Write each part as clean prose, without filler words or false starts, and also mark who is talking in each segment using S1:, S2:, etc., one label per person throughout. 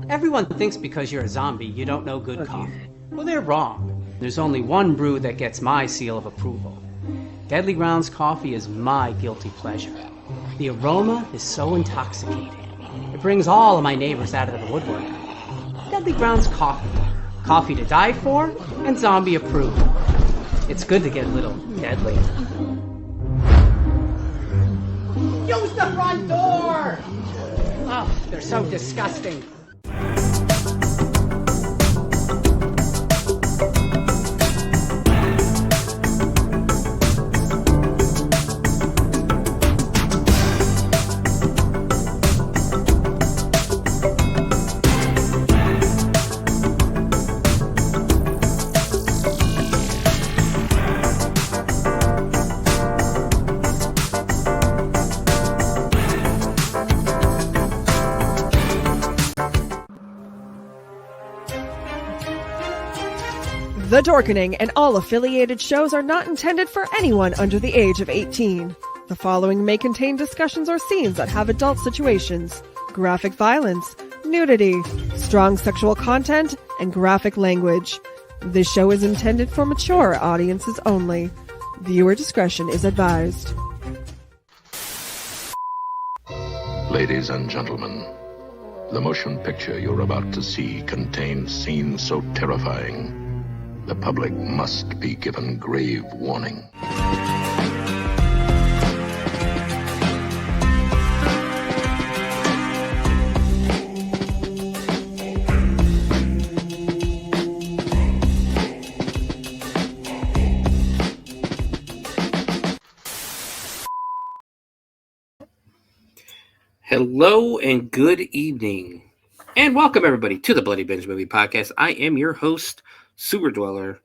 S1: Everyone thinks because you're a zombie, you don't know good coffee. Well, they're wrong. There's only one brew that gets my seal of approval. Deadly Grounds coffee is my guilty pleasure. The aroma is so intoxicating. It brings all of my neighbors out of the woodwork. Deadly Grounds coffee. Coffee to die for and zombie approved. It's good to get a little deadly. Use the front door! Oh, they're so disgusting.
S2: The Dorkening and all affiliated shows are not intended for anyone under the age of 18. The following may contain discussions or scenes that have adult situations, graphic violence, nudity, strong sexual content, and graphic language. This show is intended for mature audiences only. Viewer discretion is advised.
S3: Ladies and gentlemen, the motion picture you're about to see contains scenes so terrifying, the public must be given grave warning.
S4: Hello and good evening, and welcome everybody to the Bloody Binge Movie Podcast. I am your host, Sewer Dweller.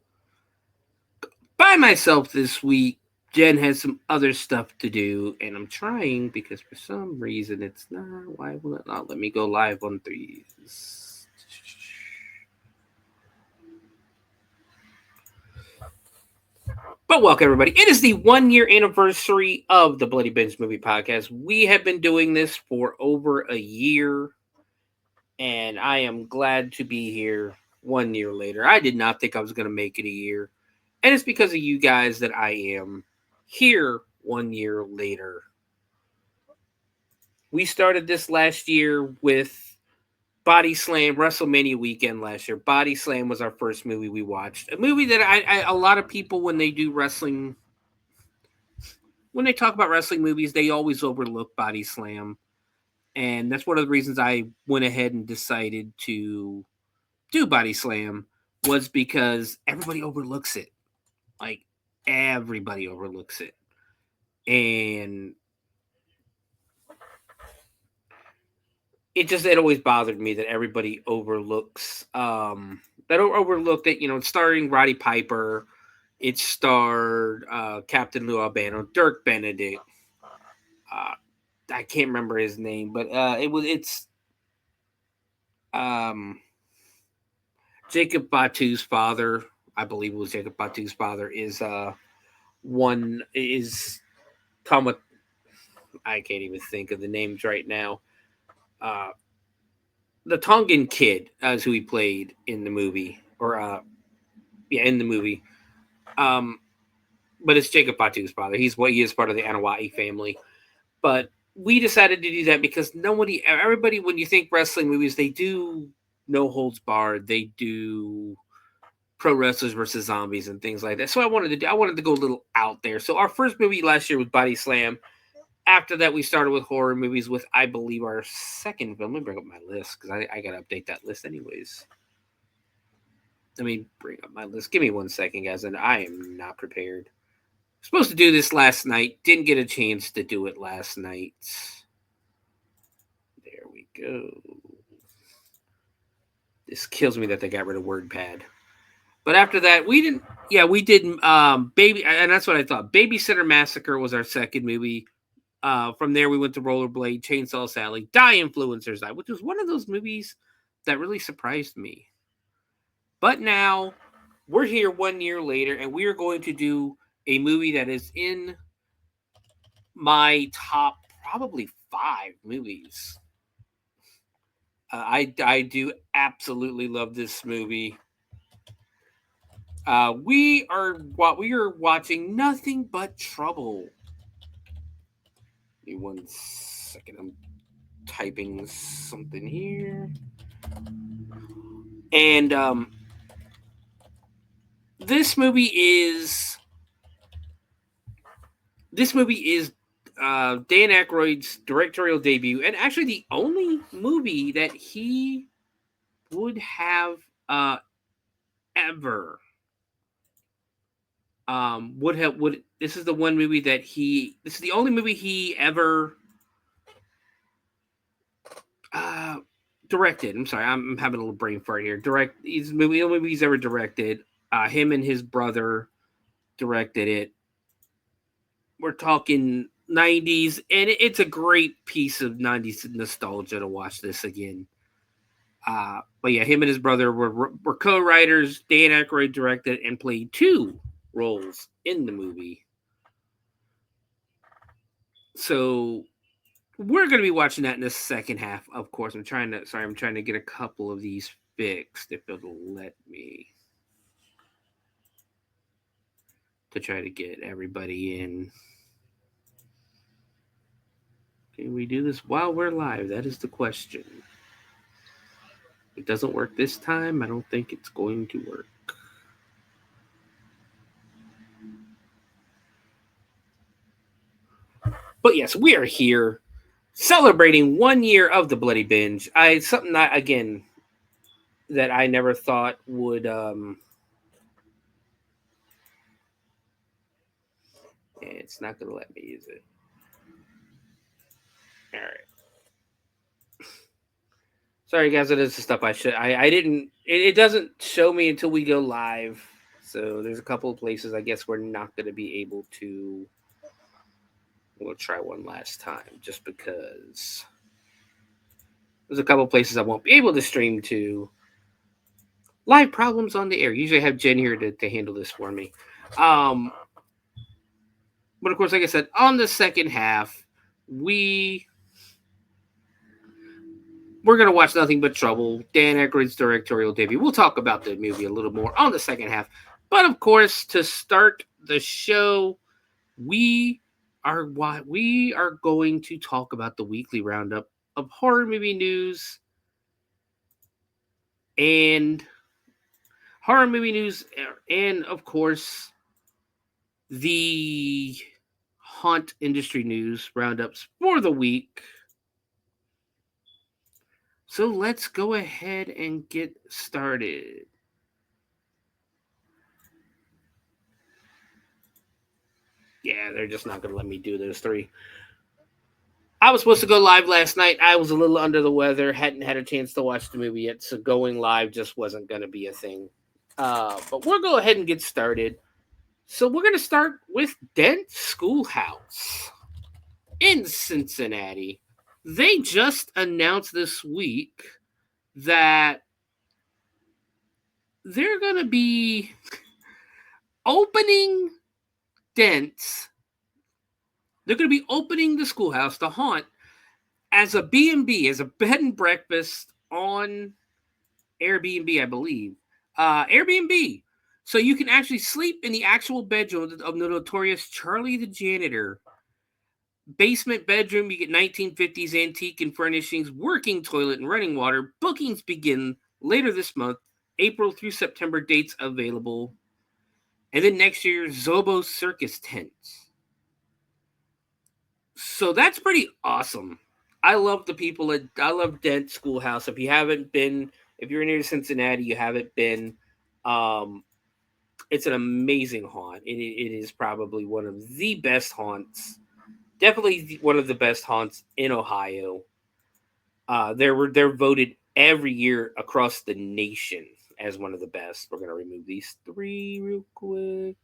S4: By myself this week. Jen has some other stuff to do, and I'm trying because for some reason it's not. Why will it not let me go live on threes? But welcome, everybody. It is the 1 year anniversary of the Bloody Binge Movie Podcast. We have been doing this for over a year, and I am glad to be here 1 year later. I did not think I was going to make it a year, and it's because of you guys that I am here 1 year later. We started this last year with Body Slam, WrestleMania weekend last year. Body Slam was our first movie we watched. A movie that a lot of people, when they do wrestling, when they talk about wrestling movies, they always overlook Body Slam. And that's one of the reasons I went ahead and decided to do Body Slam, was because everybody overlooks it. Like, everybody overlooks it. And it always bothered me that everybody overlooks that it. It's starring Roddy Piper. It starred Captain Lou Albano, Dirk Benedict. I can't remember his name, but it's Jacob Batu's father. I believe it was Jacob Batu's father is Thomas. I can't even think of the names right now. The Tongan kid is who he played in the movie, in the movie. But it's Jacob Batu's father. He is part of the Anawai family. But we decided to do that because everybody, when you think wrestling movies, they do No Holds Barred. They do Pro Wrestlers versus Zombies and things like that. So I wanted to go a little out there. So our first movie last year was Body Slam. After that, we started with horror movies with, I believe, our second film. Let me bring up my list because I got to update that list anyways. Let me bring up my list. Give me 1 second, guys, and I am not prepared. Supposed to do this last night. Didn't get a chance to do it last night. There we go. This kills me that they got rid of WordPad. But after that, we did Baby, and that's what I thought. Babysitter Massacre was our second movie. From there, we went to Rollerblade, Chainsaw Sally, Die Influencers Die, which was one of those movies that really surprised me. But now, we're here 1 year later, and we are going to do a movie that is in my top probably 5 movies. I do absolutely love this movie. We are watching Nothing But Trouble. Give me 1 second. I'm typing something here, and this movie is Dan Aykroyd's directorial debut, and actually the only movie that he would have ever would this is the one movie that this is the only movie he ever directed. I'm sorry, I'm having a little brain fart here. He's the only movie he's ever directed. Him and his brother directed it. We're talking 90s, and it's a great piece of 90s nostalgia to watch this again. But yeah, him and his brother were co-writers. Dan Aykroyd directed and played 2 roles in the movie. So we're going to be watching that in the second half. Of course, I'm trying to get a couple of these fixed if it'll let me, to try to get everybody in. Can we do this while we're live? That is the question. If it doesn't work this time, I don't think it's going to work. But yes, we are here celebrating 1 year of the Bloody Binge. Something that, again, that I never thought would it's not gonna let me use it. All right. Sorry guys, it is the stuff I didn't it doesn't show me until we go live. So there's a couple of places I guess we're not gonna be able to. We'll try one last time just because there's a couple of places I won't be able to stream to. Live problems on the air. Usually I have Jen here to handle this for me. But of course, like I said, on the second half, we're going to watch Nothing But Trouble, Dan Aykroyd's directorial debut. We'll talk about the movie a little more on the second half. But of course, to start the show, we are going to talk about the weekly roundup of horror movie news and of course, the haunt industry news roundups for the week. So let's go ahead and get started. Yeah, they're just not going to let me do those 3. I was supposed to go live last night. I was a little under the weather. Hadn't had a chance to watch the movie yet, so going live just wasn't going to be a thing. But we'll go ahead and get started. So we're going to start with Dent Schoolhouse in Cincinnati. They just announced this week that they're going to be opening Dent's. They're going to be opening the schoolhouse, the haunt, as a B&B, as a bed and breakfast on Airbnb, I believe. Airbnb. So you can actually sleep in the actual bedroom of the notorious Charlie the Janitor. Basement bedroom, you get 1950s antique and furnishings, working toilet and running water. Bookings begin later this month, April through September, dates available. And then next year, Zobo Circus tents. So that's pretty awesome. I love I love Dent Schoolhouse. If you're near Cincinnati, you haven't been, it's an amazing haunt. It is probably one of the best haunts. Definitely one of the best haunts in Ohio. They're voted every year across the nation as one of the best. We're gonna remove these 3 real quick.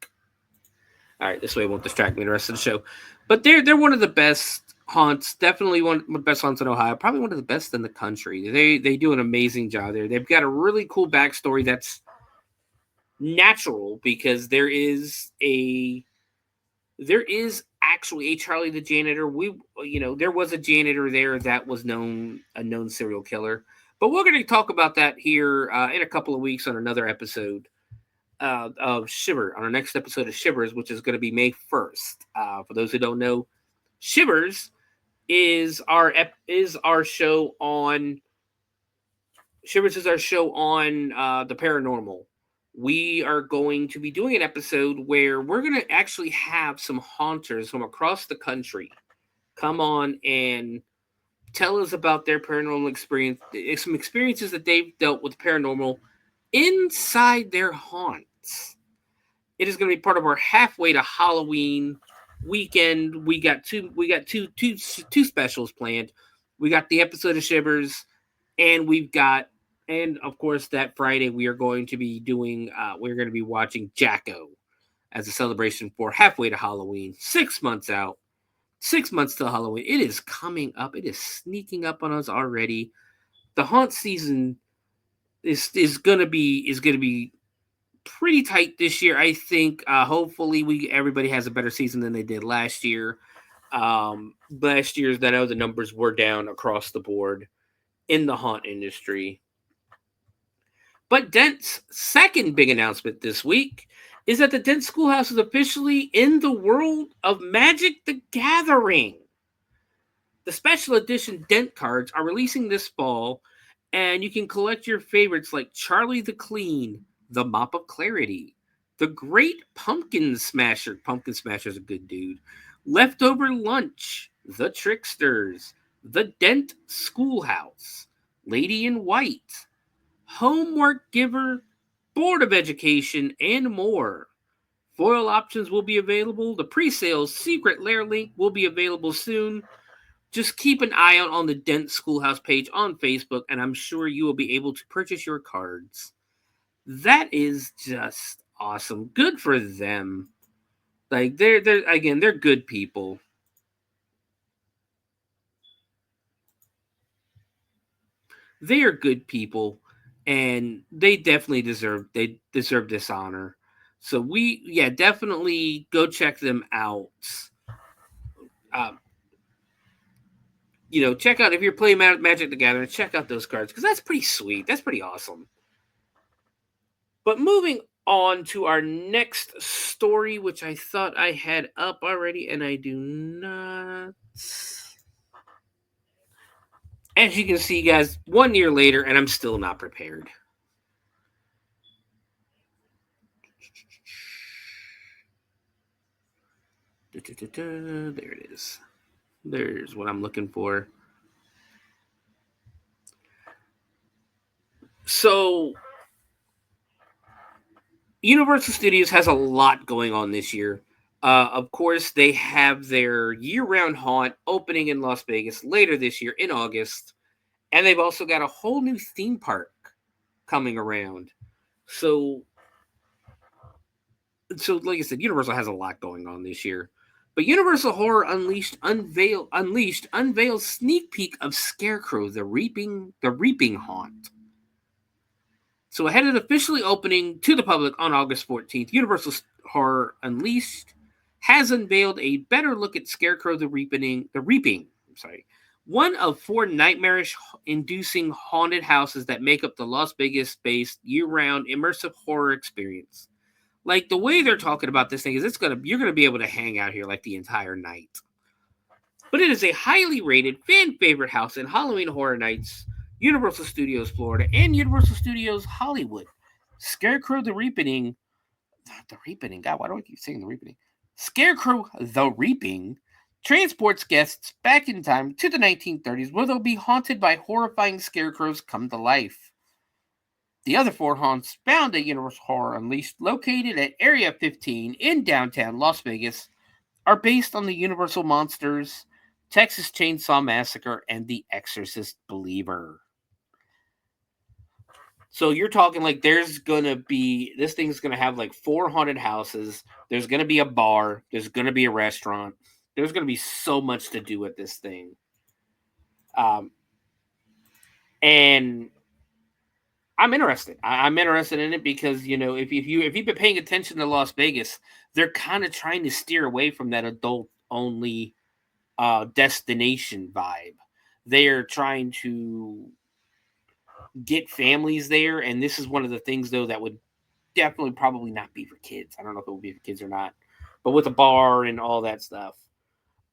S4: All right, this way it won't distract me the rest of the show. But they're one of the best haunts. Definitely one of the best haunts in Ohio. Probably one of the best in the country. They do an amazing job there. They've got a really cool backstory that's natural because there is actually a Charlie the Janitor. There was a janitor there that was a known serial killer. But we're going to talk about that here in a couple of weeks on another episode of Shiver, on our next episode of Shivers, which is going to be May 1st. For those who don't know, Shivers is our show on the paranormal. We are going to be doing an episode where we're going to actually have some haunters from across the country come on and tell us about their paranormal experience, some experiences that they've dealt with paranormal inside their haunts. It is going to be part of our halfway to Halloween weekend. We got two specials planned. We got the episode of Shivers, and of course that Friday we are going to be watching Jacko as a celebration for halfway to Halloween. 6 months out. 6 months till Halloween. It is coming up. It is sneaking up on us already. The haunt season is gonna be pretty tight this year. I think. Hopefully, everybody has a better season than they did last year. Last year's, I know the numbers were down across the board in the haunt industry. But Dent's second big announcement this week is that the Dent Schoolhouse is officially in the world of Magic the Gathering. The special edition Dent cards are releasing this fall, and you can collect your favorites like Charlie the Clean, the Mop of Clarity, the Great Pumpkin Smasher. Pumpkin Smasher's a good dude. Leftover Lunch, the Tricksters, the Dent Schoolhouse, Lady in White, Homework Giver, Board of Education, and more. Foil options will be available. The pre-sale secret lair link will be available soon. Just keep an eye out on the Dent Schoolhouse page on Facebook, and I'm sure you will be able to purchase your cards. That is just awesome. Good for them. Like they're good people. They are good people, and they definitely deserve this honor. So definitely go check them out. Check out, if you're playing Magic the Gathering, check out those cards, because that's pretty sweet. That's pretty awesome. But moving on to our next story, which I thought I had up already, and I do not. As you can see, guys, 1 year later, and I'm still not prepared. There it is. There's what I'm looking for. So, Universal Studios has a lot going on this year. Of course, they have their year-round haunt opening in Las Vegas later this year in August. And they've also got a whole new theme park coming around. So like I said, Universal has a lot going on this year. But Universal Horror Unleashed unveils sneak peek of Scarecrow, the Reaping Haunt. So ahead of officially opening to the public on August 14th, Universal Horror Unleashed has unveiled a better look at Scarecrow, the Reaping. One of 4 nightmarish-inducing haunted houses that make up the Las Vegas-based year-round immersive horror experience. Like, the way they're talking about this thing is you're gonna be able to hang out here like the entire night. But it is a highly rated fan favorite house in Halloween Horror Nights, Universal Studios Florida, and Universal Studios Hollywood. Scarecrow the Reaping. God, why do I keep saying the Reaping? Scarecrow the Reaping transports guests back in time to the 1930s, where they'll be haunted by horrifying scarecrows come to life. The other 4 haunts found at Universal Horror Unleashed, located at Area 15 in downtown Las Vegas, are based on the Universal Monsters, Texas Chainsaw Massacre, and The Exorcist Believer. So you're talking like this thing's going to have like 4 haunted houses. There's going to be a bar. There's going to be a restaurant. There's going to be so much to do with this thing. And I'm interested. I'm interested in it because, if you've been paying attention to Las Vegas, they're kind of trying to steer away from that adult-only destination vibe. They are trying to get families there. And this is one of the things, though, that would definitely probably not be for kids. I don't know if it would be for kids or not, but with a bar and all that stuff.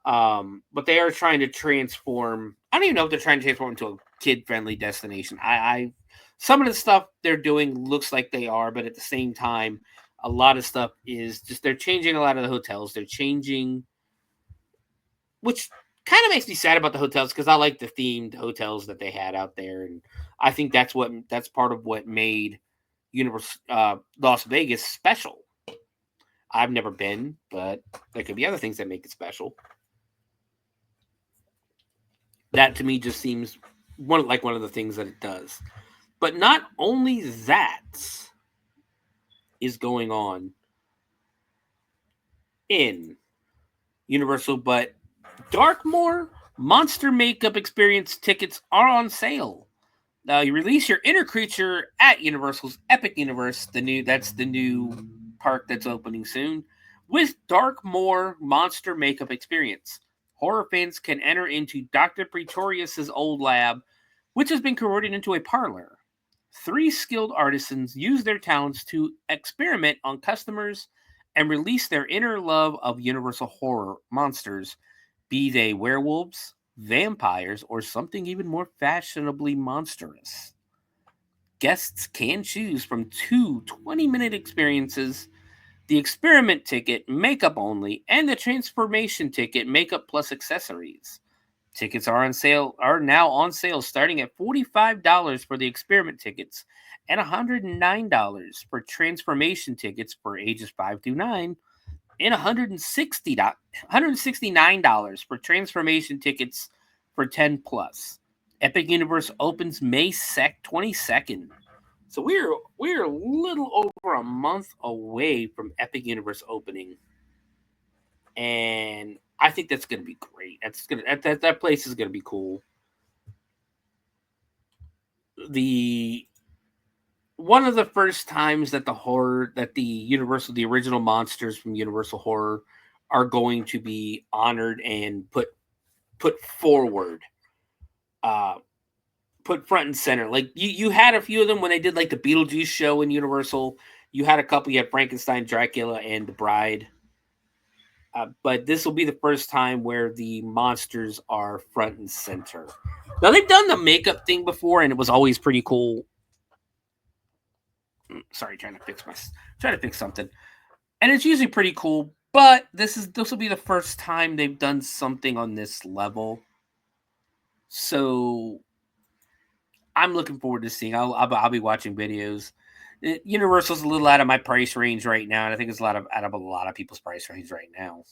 S4: But they are trying to transform. I don't even know if they're trying to transform into a kid-friendly destination. I some of the stuff they're doing looks like they are, but at the same time, a lot of stuff is just they're changing a lot of the hotels. They're changing, which kind of makes me sad about the hotels because I like the themed hotels that they had out there, and I think that's part of what made Las Vegas special. I've never been, but there could be other things that make it special. That to me just seems one of the things that it does. But not only that is going on in Universal, but Darkmoor Monster Makeup Experience tickets are on sale. Now you release your inner creature at Universal's Epic Universe. That's the new park that's opening soon with Darkmoor Monster Makeup Experience. Horror fans can enter into Dr. Pretorius's old lab, which has been converted into a parlor. 3 skilled artisans use their talents to experiment on customers and release their inner love of Universal horror monsters, be they werewolves, vampires, or something even more fashionably monstrous. Guests can choose from 2 20-minute experiences: the experiment ticket, makeup only, and the transformation ticket, makeup plus accessories. Tickets are now on sale starting at $45 for the experiment tickets and $109 for transformation tickets for ages 5 through 9 and $169 for transformation tickets for 10 plus. Epic Universe opens May 22nd. So we're a little over a month away from Epic Universe opening. And I think that's going to be great. That place is going to be cool. One of the first times that the original monsters from Universal Horror are going to be honored and put forward, put front and center. Like you had a few of them when they did like the Beetlejuice show in Universal. You had a couple. You had Frankenstein, Dracula, and the Bride. But this will be the first time where the monsters are front and center. Now they've done the makeup thing before, and it was always pretty cool. Sorry, trying to fix something, and it's usually pretty cool. But this will be the first time they've done something on this level. So I'm looking forward to seeing. I'll be watching videos. Universal's a little out of my price range right now, and I think it's out of a lot of people's price range right now.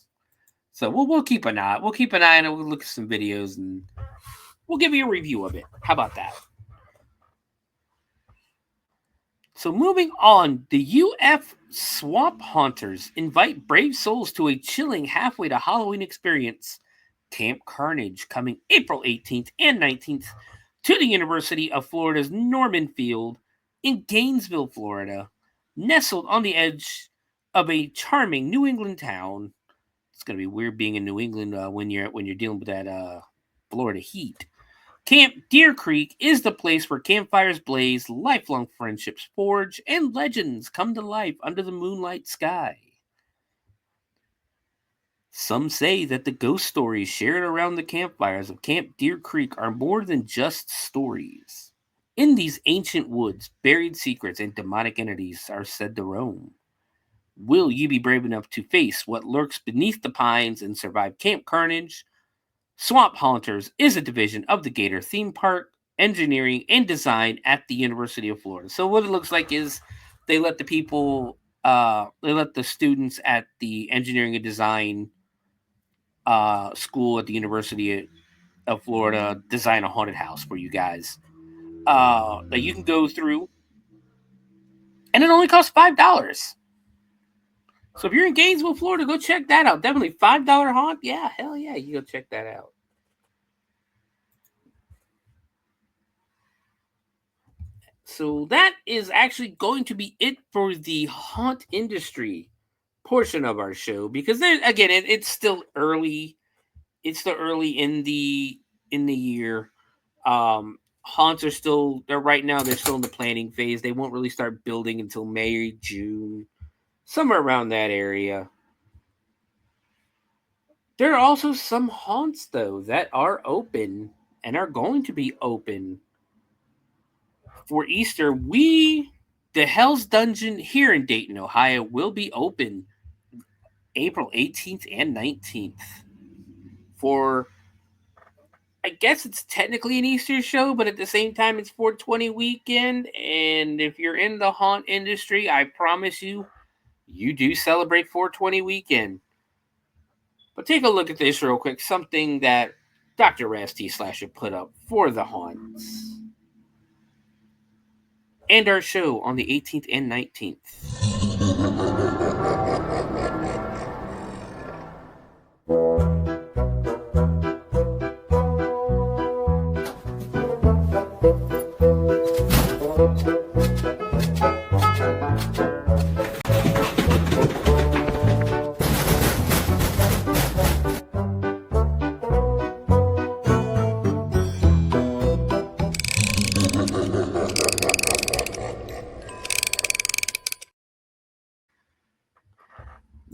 S4: So we'll keep an eye. We'll keep an eye on it. We'll look at some videos and we'll give you a review of it. How about that? So moving on, the UF Swamp Haunters invite brave souls to a chilling halfway to Halloween experience. Camp Carnage coming April 18th and 19th to the University of Florida's Norman Field in Gainesville, Florida, nestled on the edge of a charming New England town. It's going to be weird being in New England when you're dealing with that Florida heat. Camp Deer Creek is the place where campfires blaze, lifelong friendships forge, and legends come to life under the moonlight sky. Some say that the ghost stories shared around the campfires of Camp Deer Creek are more than just stories. In these ancient woods, buried secrets and demonic entities are said to roam. Will you be brave enough to face what lurks beneath the pines and survive Camp Carnage? Swamp Haunters is a division of the Gator Theme Park, Engineering, and Design at the University of Florida. So what it looks like is they let the students at the Engineering and Design school at the University of Florida design a haunted house for you guys that you can go through, and it only costs $5. So if you're in Gainesville, Florida, go check that out. Definitely $5 haunt. Yeah, hell yeah, you go check that out. So that is actually going to be it for the haunt industry portion of our show, because it's still early. It's still early in the year. haunts are still, right now they're still in the planning phase. They won't really start building until May, June, somewhere around that area. There are also some haunts, though, that are open and are going to be open for Easter. The Hell's Dungeon here in Dayton, Ohio, will be open April 18th and 19th for, I guess it's technically an Easter show, but at the same time, it's 420 weekend. And if you're in the haunt industry, I promise you, you do celebrate 420 weekend. But take a look at this real quick. Something that Dr. Rasty Slasher put up for the haunts. And our show on the 18th and 19th.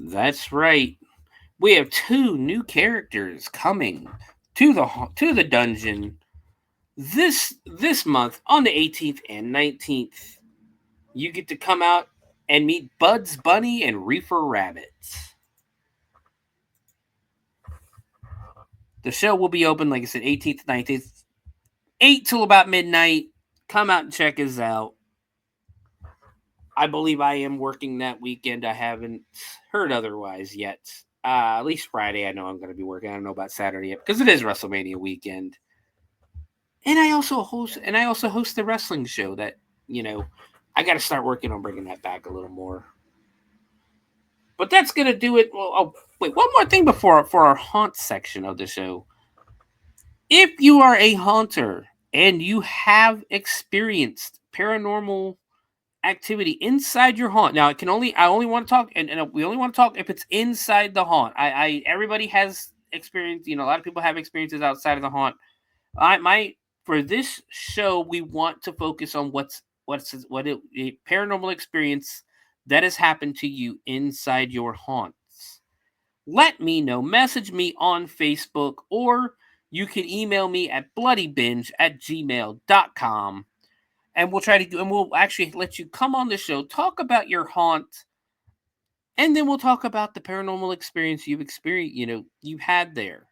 S4: That's right. We have 2 new characters coming to the dungeon this month on the 18th and 19th. You get to come out and meet Bugs Bunny and Reefer Rabbit. The show will be open, like I said, 18th, 19th, 8 till about midnight. Come out and check us out. I believe I am working that weekend. I haven't heard otherwise yet. At least Friday, I know I'm going to be working. I don't know about Saturday yet because it is WrestleMania weekend. And I also host the wrestling show that, I got to start working on bringing that back a little more. But that's going to do it. Well, wait, one more thing for our haunt section of the show. If you are a haunter and you have experienced paranormal activity inside your haunt, now I only want to talk, and we only want to talk if it's inside the haunt. Everybody has experience. A lot of people have experiences outside of the haunt. For this show, we want to focus on a paranormal experience that has happened to you inside your haunts. Let me know. Message me on Facebook, or you can email me at bloodybinge@gmail.com. And we'll actually let you come on the show, talk about your haunt, and then we'll talk about the paranormal experience you've had there.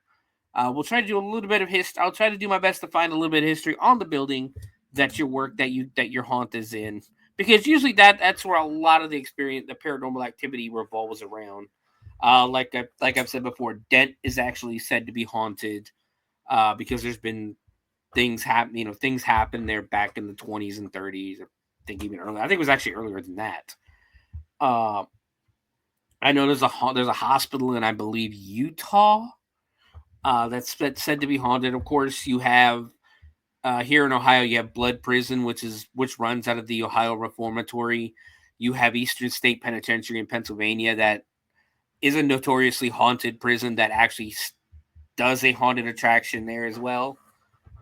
S4: We'll try to do a little bit of history. I'll try to do my best to find a little bit of history on the building that your haunt is in, because usually that's where a lot of the paranormal activity revolves around. Like I've said before, Dent is actually said to be haunted, because there's been things happen. Things happened there back in the 20s and 30s. I think even earlier. I think it was actually earlier than that. I know there's a hospital in, I believe, Utah. That's said to be haunted. Of course, you have here in Ohio, you have Blood Prison, which runs out of the Ohio Reformatory. You have Eastern State Penitentiary in Pennsylvania, that is a notoriously haunted prison that actually does a haunted attraction there as well.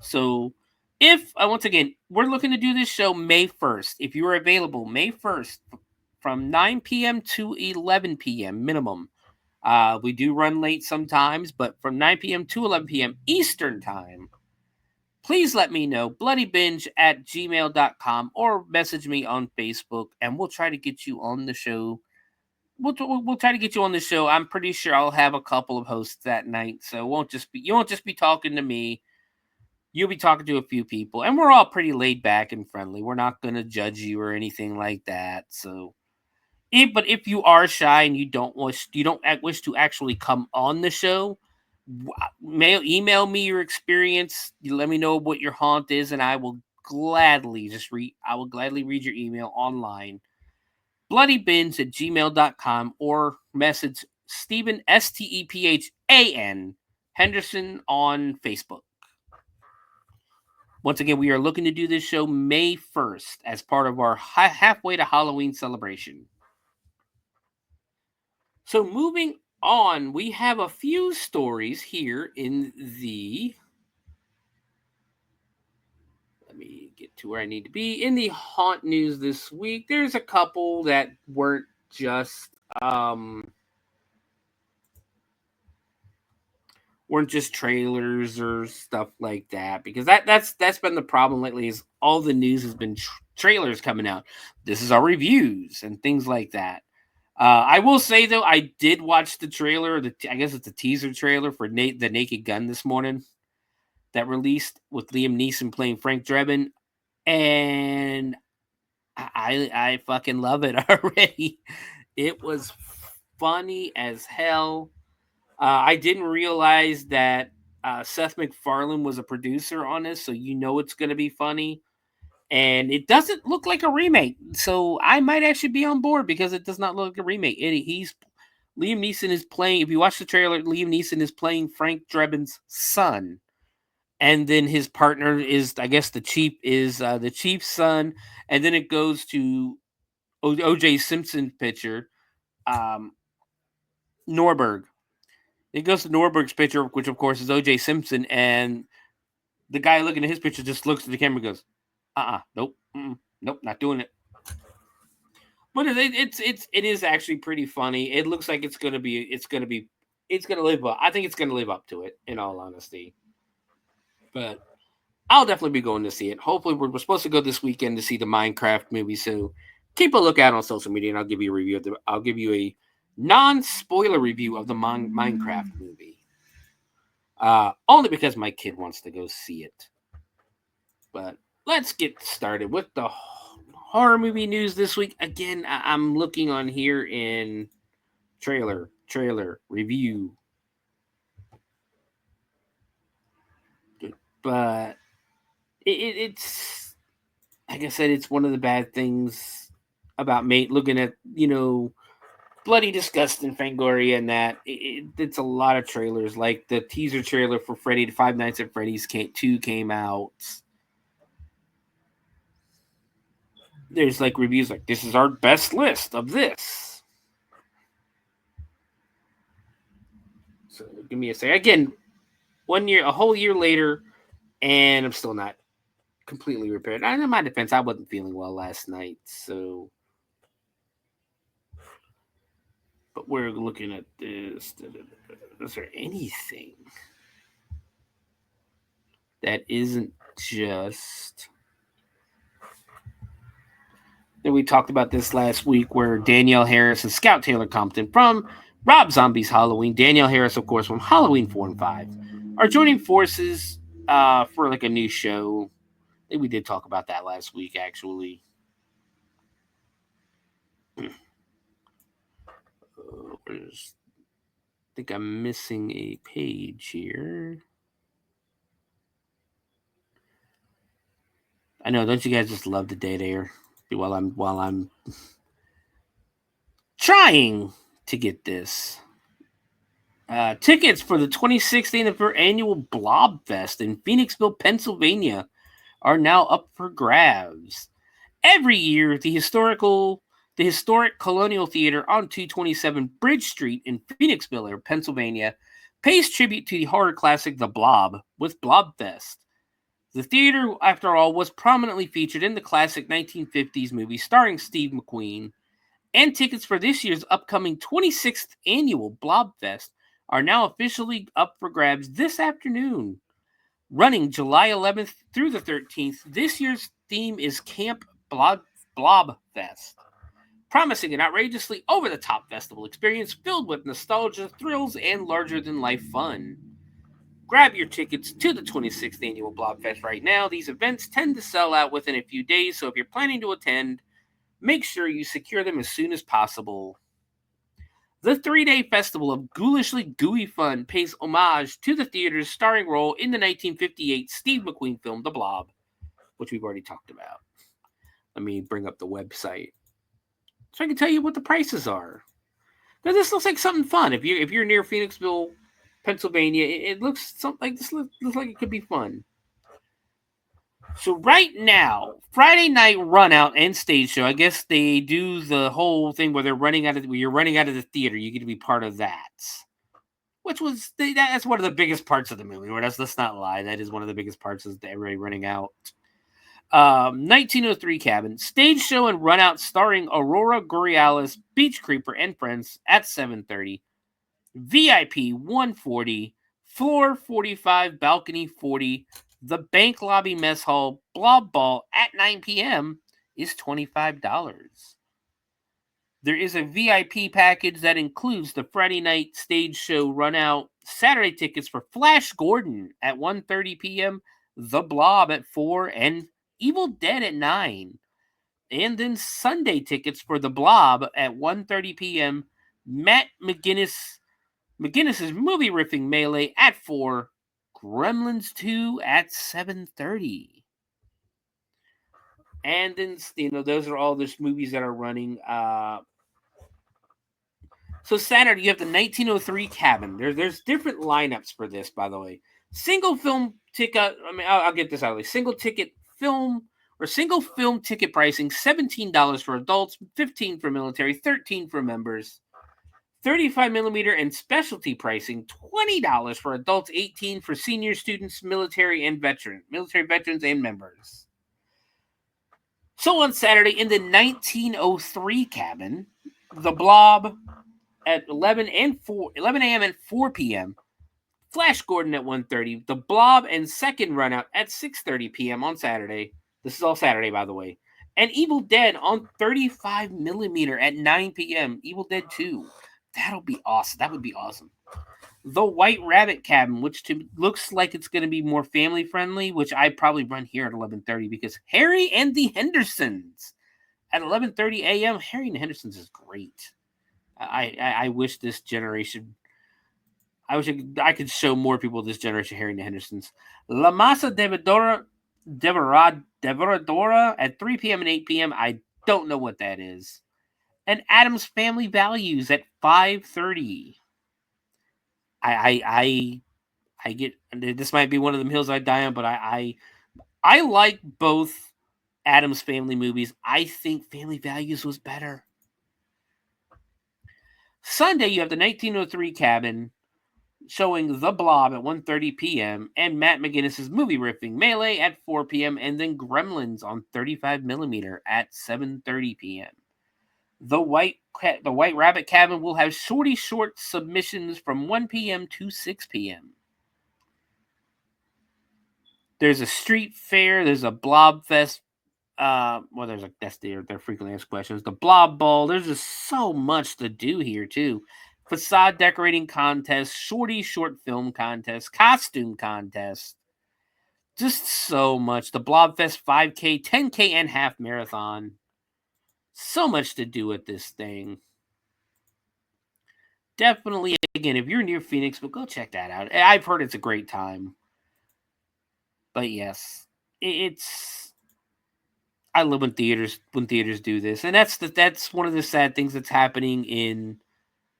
S4: So, once again, we're looking to do this show May 1st. If you are available, May 1st, from 9 p.m. to 11 p.m. minimum. We do run late sometimes, but from 9 p.m. to 11 p.m. Eastern Time, please let me know. bloodybinge@gmail.com, or message me on Facebook, and we'll try to get you on the show. We'll try to get you on the show. I'm pretty sure I'll have a couple of hosts that night, so you won't just be talking to me. You'll be talking to a few people, and we're all pretty laid back and friendly. We're not going to judge you or anything like that. So, if you are shy and you don't wish to actually come on the show, email me your experience. You let me know what your haunt is, and I will gladly read your email online. bloodybinge@gmail.com, or message Stephen Stephan Henderson on Facebook. Once again, we are looking to do this show May 1st as part of our halfway to Halloween celebration. So moving on, we have a few stories here in the... Let get to where I need to be. In the haunt news this week, there's a couple that weren't just trailers or stuff like that, because that's been the problem lately. Is all the news has been trailers coming out. This is our reviews and things like that. I will say though, I did watch the trailer. I guess it's a teaser trailer for the Naked Gun this morning that released with Liam Neeson playing Frank Drebin, and I fucking love it already. It was funny as hell. I didn't realize that Seth MacFarlane was a producer on this, so it's going to be funny. And it doesn't look like a remake, so I might actually be on board because it does not look like a remake. Liam Neeson is playing. If you watch the trailer, Liam Neeson is playing Frank Drebin's son, and then his partner is, I guess, the chief's son, and then it goes to O.J. Simpson's picture, Norberg. It goes to Norberg's picture, which of course is O.J. Simpson, and the guy looking at his picture just looks at the camera and goes, nope, nope, not doing it. But it is actually pretty funny. It looks like it's gonna live up. I think it's gonna live up to it, in all honesty. But I'll definitely be going to see it. Hopefully, we're supposed to go this weekend to see the Minecraft movie, so keep a lookout on social media, and I'll give you a review I'll give you a non-spoiler review of the Minecraft movie. Only because my kid wants to go see it. But let's get started with the horror movie news this week. Again, I'm looking on here in trailer review. But it's, like I said, it's one of the bad things about looking at, Bloody Disgusting, Fangoria, and that. It's a lot of trailers. Like the teaser trailer for Five Nights at Freddy's 2 came out. There's like reviews like, this is our best list of this. So give me a second. Again, a whole year later, and I'm still not completely repaired. In my defense, I wasn't feeling well last night, so. But we're looking at this. Is there anything that isn't just... Then we talked about this last week, where Danielle Harris and Scout Taylor Compton from Rob Zombie's Halloween, Danielle Harris, of course, from Halloween 4 and 5, are joining forces for like a new show. I think we did talk about that last week, actually. I think I'm missing a page here. I know, don't you guys just love the dead air while I'm trying to get this? Tickets for the 2016 annual Blob Fest in Phoenixville, Pennsylvania are now up for grabs. Every year, the historic Colonial Theater on 227 Bridge Street in Phoenixville, Pennsylvania, pays tribute to the horror classic The Blob with Blobfest. The theater, after all, was prominently featured in the classic 1950s movie starring Steve McQueen, and tickets for this year's upcoming 26th annual Blobfest are now officially up for grabs this afternoon. Running July 11th through the 13th, this year's theme is Camp Blobfest, promising an outrageously over-the-top festival experience filled with nostalgia, thrills, and larger-than-life fun. Grab your tickets to the 26th annual Blobfest right now. These events tend to sell out within a few days, so if you're planning to attend, make sure you secure them as soon as possible. The 3-day festival of ghoulishly gooey fun pays homage to the theater's starring role in the 1958 Steve McQueen film The Blob, which we've already talked about. Let me bring up the website so I can tell you what the prices are. Now, this looks like something fun. If you're near Phoenixville, Pennsylvania, it looks something like this. Looks like it could be fun. So right now, Friday night run out and stage show. I guess they do the whole thing where you're running out of the theater. You get to be part of that, which was that's one of the biggest parts of the movie. Let's not lie, that is one of the biggest parts, is everybody running out. 1903 Cabin, stage show and run out starring Aurora Borealis, Beach Creeper, and friends at 7:30. VIP 140, floor 45, balcony 40. The bank lobby mess hall blob ball at 9 p.m. is $25. There is a VIP package that includes the Friday night stage show run out, Saturday tickets for Flash Gordon at 1:30 p.m., The Blob at 4, and Evil Dead at 9. And then Sunday tickets for The Blob at 1:30 p.m., Matt McGinnis's movie riffing melee at 4, Gremlins 2 at 7:30. And then, those are all the movies that are running. So Saturday, you have the 1903 Cabin. There's different lineups for this, by the way. Single film ticket. I'll get this out of the way. Single film ticket pricing: $17 for adults, $15 for military, $13 for members. 35 millimeter and specialty pricing: $20 for adults, $18 for senior students, military veterans and members. So on Saturday, in the 1903 Cabin, The Blob at 11 a.m. and 4 p.m. Flash Gordon at 1:30. The Blob and second run out at 6:30 p.m. on Saturday. This is all Saturday, by the way. And Evil Dead on 35 millimeter at 9 p.m. Evil Dead 2. That'll be awesome. That would be awesome. The White Rabbit Cabin, which looks like it's going to be more family friendly, which I probably run here at 11:30 because Harry and the Hendersons at 11:30 a.m. Harry and the Hendersons is great. I wish this generation. I wish I could show more people this generation Harry and the Hendersons. La Masa Devoradora at 3 p.m. and 8 p.m. I don't know what that is. And Addams Family Values at 5:30. I get this might be one of them hills I die on, but I like both Addams Family movies. I think Family Values was better. Sunday, you have the 1903 Cabin showing The Blob at 1:30 p.m. and Matt McGinnis's movie riffing melee at 4 p.m. and then Gremlins on 35 millimeter at 7:30 p.m. The White Rabbit Cabin will have short submissions from 1 p.m. to 6 p.m. There's a street fair. There's a Blob Fest. That's their frequently asked questions. The Blob Ball. There's just so much to do here too. Facade decorating contest, short film contest, costume contest. Just so much. The Blob Fest 5K, 10K, and half marathon. So much to do with this thing. Definitely, again, if you're near Phoenix, go check that out. I've heard it's a great time. But yes, I love when theaters do this, and that's one of the sad things that's happening in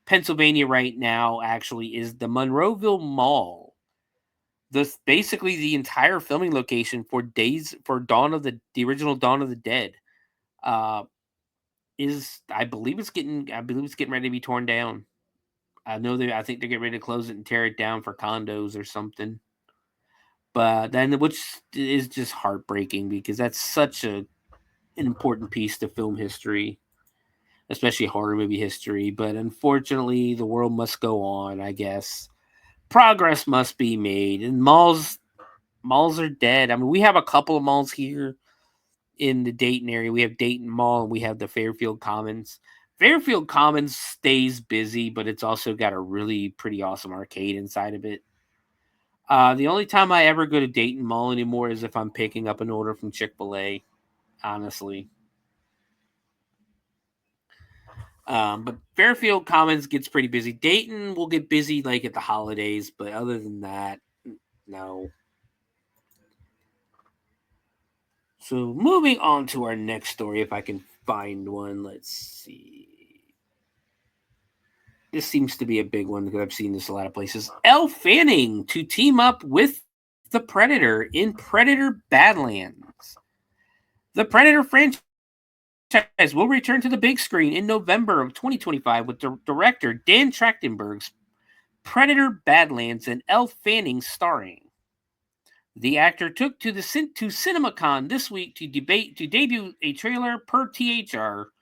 S4: Pennsylvania right now. Actually, is the Monroeville Mall. Basically the entire filming location for the original Dawn of the Dead. I believe it's getting ready to be torn down. I think they're getting ready to close it and tear it down for condos or something. But then, which is just heartbreaking because that's such an important piece to film history, especially horror movie history. But unfortunately, the world must go on, I guess. Progress must be made, and malls are dead. I mean, we have a couple of malls here in the Dayton area. We have Dayton Mall and we have the Fairfield Commons. Fairfield Commons stays busy, but it's also got a really pretty awesome arcade inside of it. The only time I ever go to Dayton Mall anymore is if I'm picking up an order from Chick-fil-A, honestly. But Fairfield Commons gets pretty busy. Dayton will get busy like at the holidays, but other than that, no. So moving on to our next story, if I can find one. Let's see. This seems to be a big one because I've seen this a lot of places. Elle Fanning to team up with the Predator in Predator Badlands. The Predator franchise will return to the big screen in November of 2025 with director Dan Trachtenberg's Predator Badlands and Elle Fanning starring. The actor took to CinemaCon this week to debut a trailer per THR,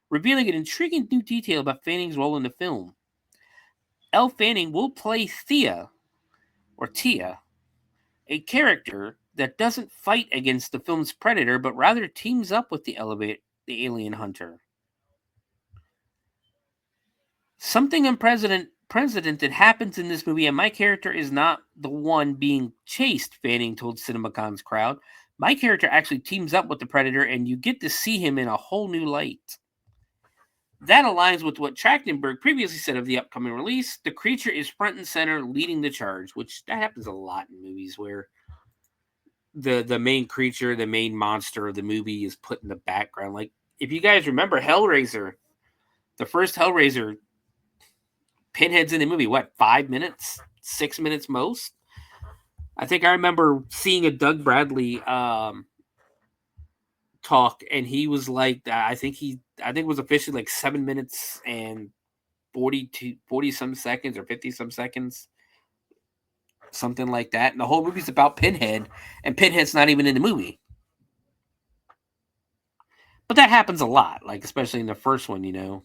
S4: revealing an intriguing new detail about Fanning's role in the film. Elle Fanning will play Tia, a character that doesn't fight against the film's predator, but rather teams up with the alien hunter. Something unprecedented happens in this movie, and my character is not the one being chased, Fanning told CinemaCon's crowd. My character actually teams up with the predator, and you get to see him in a whole new light. That aligns with what Trachtenberg previously said of the upcoming release. The creature is front and center, leading the charge, which that happens a lot in movies where the main creature, the main monster of the movie is put in the background. Like, if you guys remember Hellraiser, the first Hellraiser, Pinhead's in the movie, 5 minutes? 6 minutes most? I think I remember seeing a Doug Bradley talk, and he was like, I think it was officially like 7 minutes and 40 some seconds or 50 some seconds. Something like that. And the whole movie's about Pinhead, and Pinhead's not even in the movie. But that happens a lot, like especially in the first one, you know.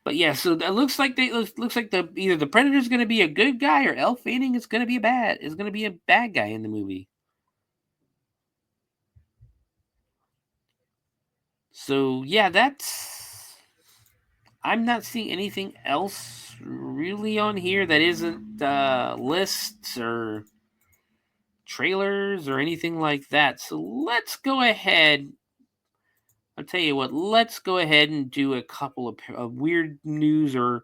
S4: But yeah, so it looks like either the Predator's going to be a good guy or Elle Fanning is going to be a bad guy in the movie. So yeah, I'm not seeing anything else really on here that isn't lists or trailers or anything like that. So let's go ahead. I'll tell you what, let's go ahead and do a couple of weird news, or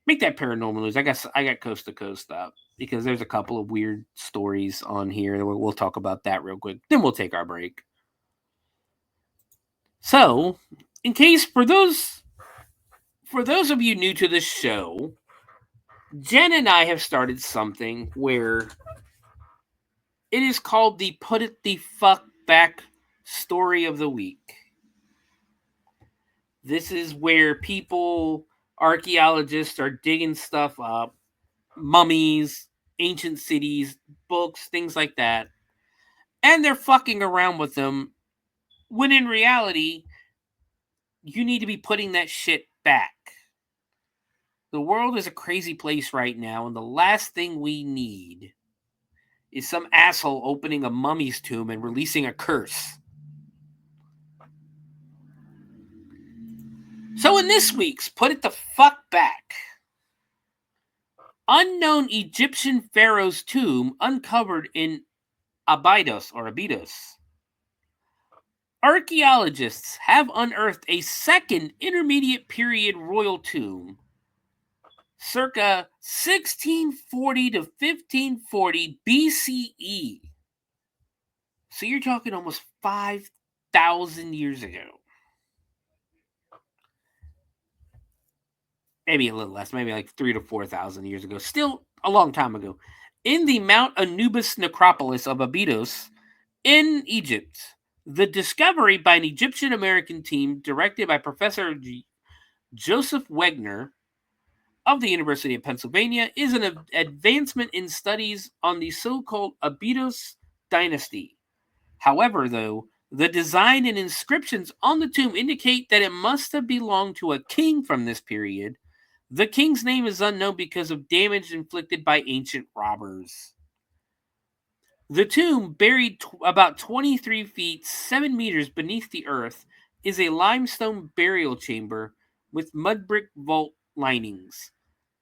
S4: make that paranormal news. I guess I got coast to coast up because there's a couple of weird stories on here. We'll talk about that real quick. Then we'll take our break. So, in case for those of you new to the show, Jen and I have started something where it is called the Put It the Fuck Back Story of the Week. This is where archaeologists are digging stuff up, mummies, ancient cities, books, things like that, and they're fucking around with them, when in reality, you need to be putting that shit back. The world is a crazy place right now, and the last thing we need is some asshole opening a mummy's tomb and releasing a curse. So in this week's Put It the Fuck Back, unknown Egyptian pharaoh's tomb uncovered in Abydos. Archaeologists have unearthed a second intermediate period royal tomb, circa 1640 to 1540 BCE. So you're talking almost 5,000 years ago. Maybe a little less, maybe like 3,000 to 4,000 years ago. Still a long time ago. In the Mount Anubis necropolis of Abydos in Egypt, the discovery by an Egyptian-American team directed by Professor Joseph Wegner of the University of Pennsylvania is an advancement in studies on the so-called Abydos dynasty. However, though, the design and inscriptions on the tomb indicate that it must have belonged to a king from this period. The king's name is unknown because of damage inflicted by ancient robbers. The tomb, buried about 23 feet, 7 meters beneath the earth, is a limestone burial chamber with mud brick vault linings.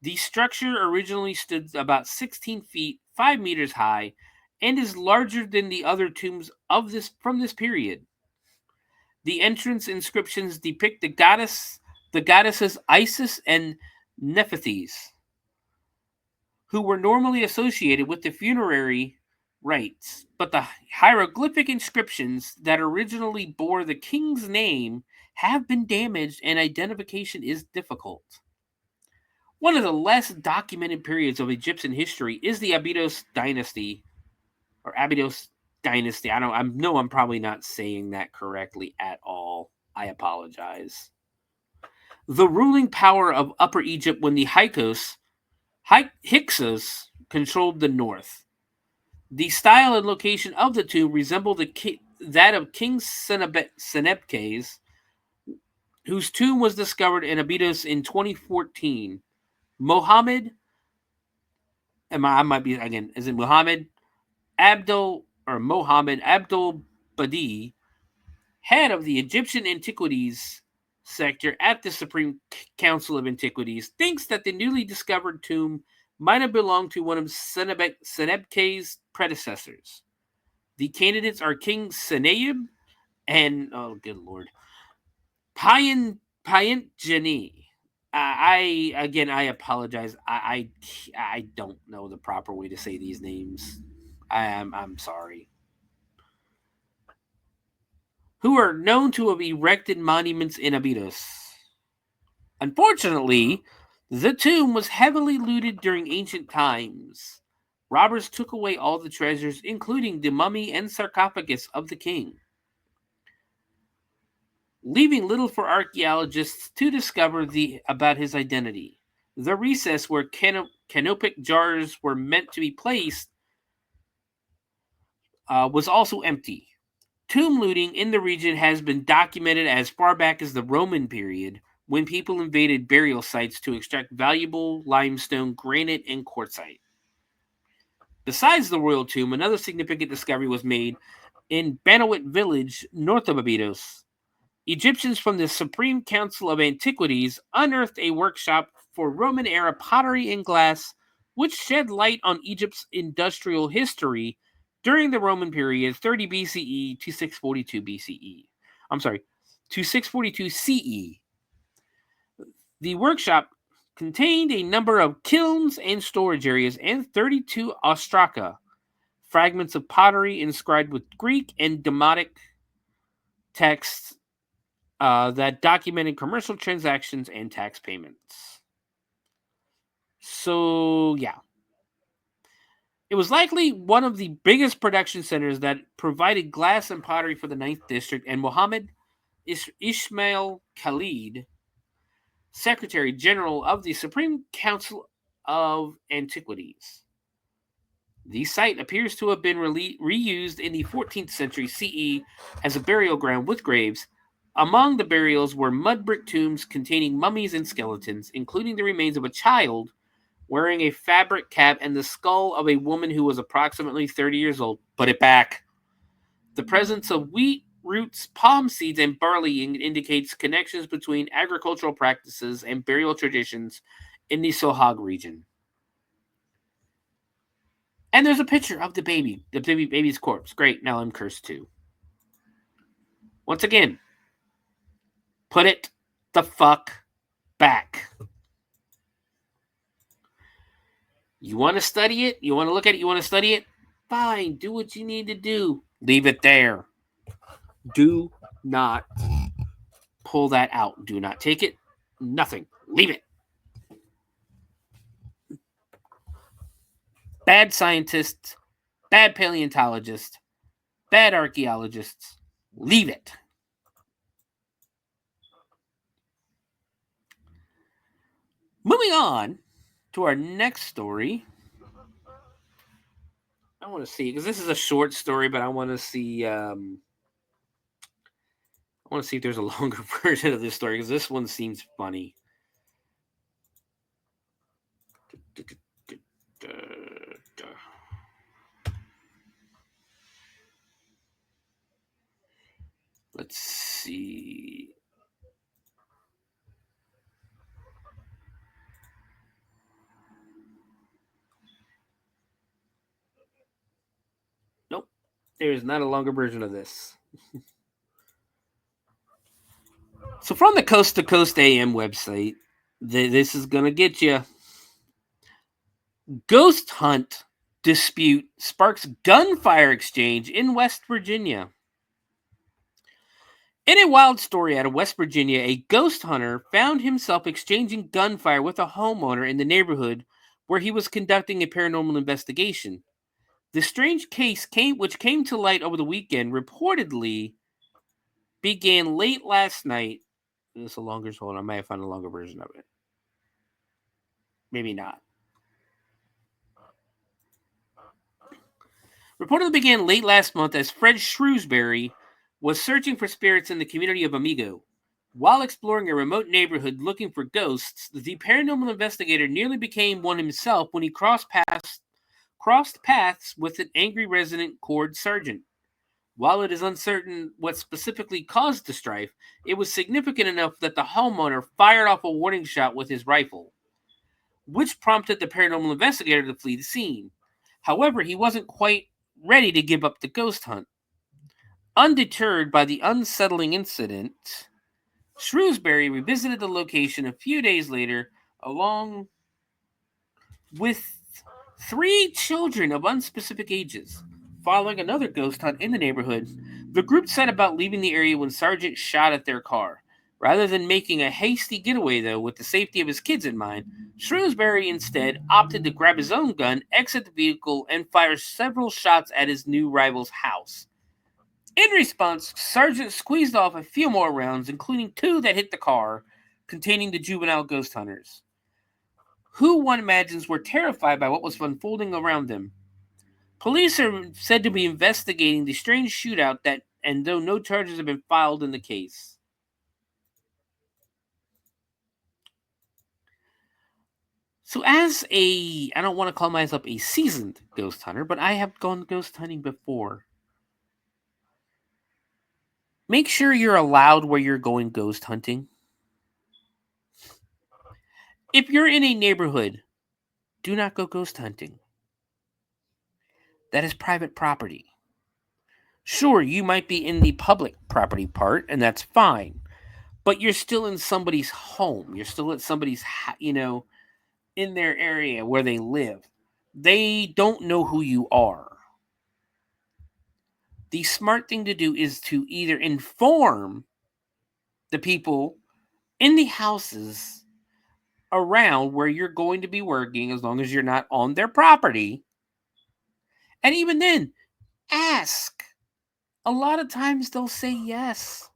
S4: The structure originally stood about 16 feet, 5 meters high, and is larger than the other tombs from this period. The entrance inscriptions depict the goddesses Isis and Nephthys, who were normally associated with the funerary rites, but the hieroglyphic inscriptions that originally bore the king's name have been damaged and identification is difficult. One of the less documented periods of Egyptian history is the Abydos dynasty, or Abydos dynasty. I know I'm probably not saying that correctly at all. I apologize. The ruling power of Upper Egypt when the Hyksos controlled the north. The style and location of the tomb resemble that of King Senebkes, whose tomb was discovered in Abydos in 2014. Mohammed, I might be again, is it Mohammed Abdul Badi, head of the Egyptian Antiquities sector at the Supreme Council of Antiquities, thinks that the newly discovered tomb might have belonged to one of Senebke's predecessors. The candidates are King Senayib and, oh, good lord, Payint-Jeni. I apologize. I don't know the proper way to say these names. I'm sorry. Who are known to have erected monuments in Abydos. Unfortunately, the tomb was heavily looted during ancient times. Robbers took away all the treasures, including the mummy and sarcophagus of the king, leaving little for archaeologists to discover about his identity. The recess where canopic jars were meant to be placed was also empty. Tomb looting in the region has been documented as far back as the Roman period, when people invaded burial sites to extract valuable limestone, granite, and quartzite. Besides the royal tomb, another significant discovery was made in Banawit village north of Abydos. Egyptians from the Supreme Council of Antiquities unearthed a workshop for Roman-era pottery and glass, which shed light on Egypt's industrial history during the Roman period, 30 BCE to 642 BCE. I'm sorry, to 642 CE. The workshop contained a number of kilns and storage areas and 32 ostraca, fragments of pottery inscribed with Greek and Demotic texts that documented commercial transactions and tax payments. So, yeah. It was likely one of the biggest production centers that provided glass and pottery for the 9th District, and Muhammad Ismail Khalid, Secretary General of the Supreme Council of Antiquities. The site appears to have been reused in the 14th century CE as a burial ground with graves. Among the burials were mud brick tombs containing mummies and skeletons, including the remains of a child wearing a fabric cap and the skull of a woman who was approximately 30 years old. Put it back. The presence of wheat, roots, palm seeds, and barley indicates connections between agricultural practices and burial traditions in the Sohag region. And there's a picture of the baby's corpse. Great, now I'm cursed too. Once again, put it the fuck back. You want to study it? You want to look at it? You want to study it? Fine, do what you need to do. Leave it there. Do not pull that out. Do not take it. Nothing. Leave it. Bad scientists, bad paleontologists, bad archaeologists. Leave it. Moving on to our next story. I want to see, because this is a short story, but I want to see if there's a longer version of this story, because this one seems funny. Let's see. Nope. There is not a longer version of this. So from the Coast to Coast AM website, this is going to get you. Ghost hunt dispute sparks gunfire exchange in West Virginia. In a wild story out of West Virginia, a ghost hunter found himself exchanging gunfire with a homeowner in the neighborhood where he was conducting a paranormal investigation. The strange case which came to light over the weekend reportedly began late last night. This is a longer hold. I might have found a longer version of it. Maybe not. Reportedly began late last month as Fred Shrewsbury was searching for spirits in the community of Amigo. While exploring a remote neighborhood looking for ghosts, the paranormal investigator nearly became one himself when he crossed paths with an angry resident Cord Sargent. While it is uncertain what specifically caused the strife, it was significant enough that the homeowner fired off a warning shot with his rifle, which prompted the paranormal investigator to flee the scene. However, he wasn't quite ready to give up the ghost hunt. Undeterred by the unsettling incident, Shrewsbury revisited the location a few days later, along with 3 children of unspecific ages. Following another ghost hunt in the neighborhood, the group set about leaving the area when Sargent shot at their car. Rather than making a hasty getaway, though, with the safety of his kids in mind, Shrewsbury instead opted to grab his own gun, exit the vehicle, and fire several shots at his new rival's house. In response, Sargent squeezed off a few more rounds, including 2 that hit the car, containing the juvenile ghost hunters, who one imagines were terrified by what was unfolding around them. Police are said to be investigating the strange shootout and though no charges have been filed in the case. So I don't want to call myself a seasoned ghost hunter, but I have gone ghost hunting before. Make sure you're allowed where you're going ghost hunting. If you're in a neighborhood, do not go ghost hunting. That is private property. Sure, you might be in the public property part, and that's fine. But you're still in somebody's home. You're still at somebody's, in their area where they live. They don't know who you are. The smart thing to do is to either inform the people in the houses around where you're going to be working, as long as you're not on their property. And even then, ask. A lot of times they'll say yes.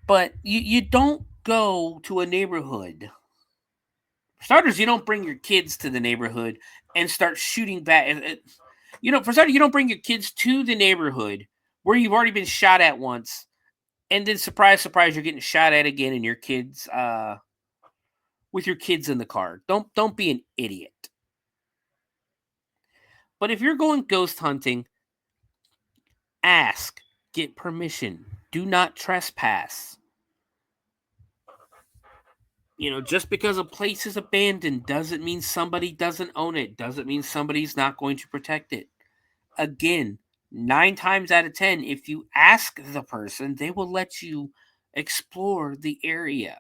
S4: But you don't go to a neighborhood. For starters, you don't bring your kids to the neighborhood and start shooting back. For starters, you don't bring your kids to the neighborhood where you've already been shot at once, and then surprise, surprise, you're getting shot at again, and your kids, with your kids in the car. Don't be an idiot. But if you're going ghost hunting, ask, get permission. Do not trespass. Just because a place is abandoned doesn't mean somebody doesn't own it. Doesn't mean somebody's not going to protect it. Again, 9 times out of 10, if you ask the person, they will let you explore the area.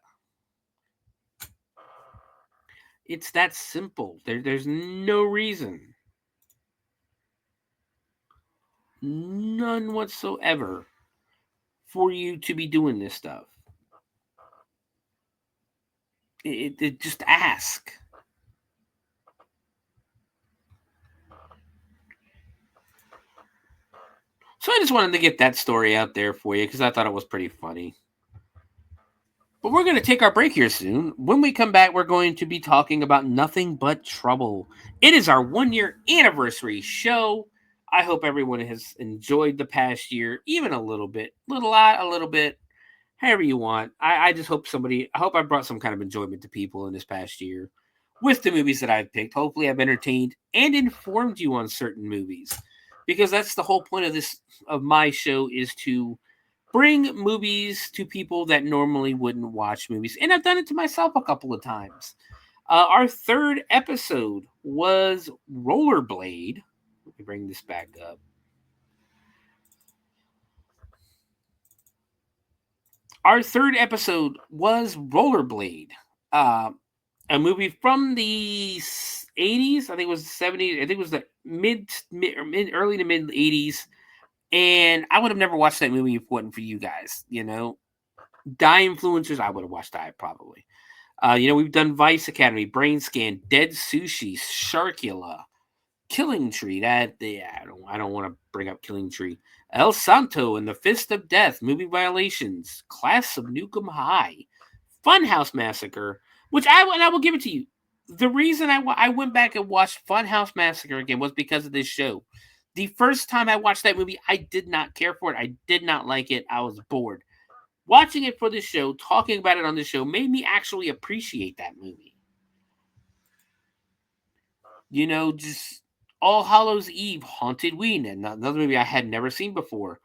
S4: It's that simple. There's no reason. None whatsoever for you to be doing this stuff. It just ask. So I just wanted to get that story out there for you because I thought it was pretty funny. But we're going to take our break here soon. When we come back, we're going to be talking about Nothing But Trouble. It is our 1-year anniversary show. I hope everyone has enjoyed the past year, even a little bit. A little bit. However you want. I just hope I hope I brought some kind of enjoyment to people in this past year with the movies that I've picked. Hopefully I've entertained and informed you on certain movies, because that's the whole point of my show, is to bring movies to people that normally wouldn't watch movies. And I've done it to myself a couple of times. Our 3rd episode was Rollerblade. Let me bring this back up. Our 3rd episode was Rollerblade, a movie from the 80s. I think it was the 70s. I think it was the early to mid 80s. And I would have never watched that movie if it wasn't for you guys. Die influencers, I would have watched that probably. We've done Vice Academy, Brain Scan, Dead Sushi, Sharkula, Killing Tree. I don't want to bring up Killing Tree. El Santo and the Fist of Death, Movie Violations, Class of Nukem High, Funhouse Massacre, which I will give it to you. The reason I went back and watched Funhouse Massacre again was because of this show. The first time I watched that movie, I did not care for it. I did not like it. I was bored. Watching it for this show, talking about it on the show, made me actually appreciate that movie. You know, just All Hallows Eve, Haunted Ween, and another movie I had never seen before.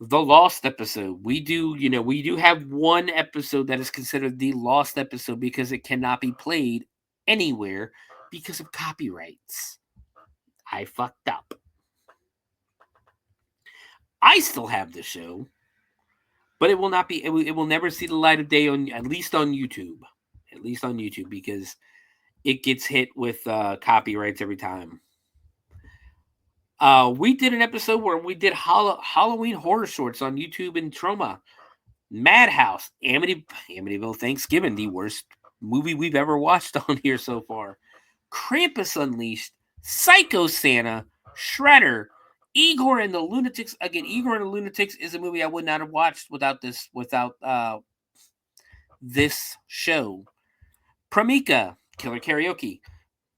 S4: The Lost episode. We do have one episode that is considered the Lost episode because it cannot be played anywhere because of copyrights. I fucked up. I still have the show, but it will not be. It will never see the light of day at least on YouTube. At least on YouTube, because it gets hit with copyrights every time. We did an episode where we did Halloween horror shorts on YouTube and Troma. Madhouse, Amityville Thanksgiving, the worst movie we've ever watched on here so far. Krampus Unleashed, Psycho Santa, Shredder, Igor and the Lunatics. Again, Igor and the Lunatics is a movie I would not have watched without this show. Pramika, Killer Karaoke,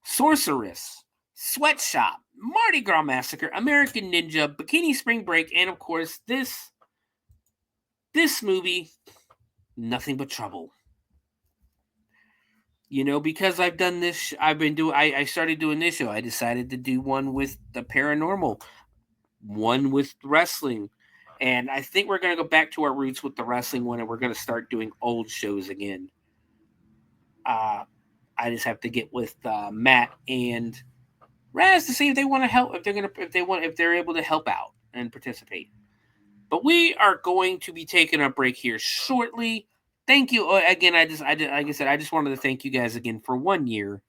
S4: Sorceress, Sweatshop, Mardi Gras Massacre, American Ninja, Bikini Spring Break, and of course this movie, Nothing But Trouble. You know, because I've done this, I started doing this show. I decided to do one with the paranormal, one with wrestling, and I think we're going to go back to our roots with the wrestling one, and we're going to start doing old shows again. I just have to get with Matt and Raz to see if they want to help, if they're able to help out and participate. But we are going to be taking a break here shortly. Thank you again. Like I said, I just wanted to thank you guys again for 1 year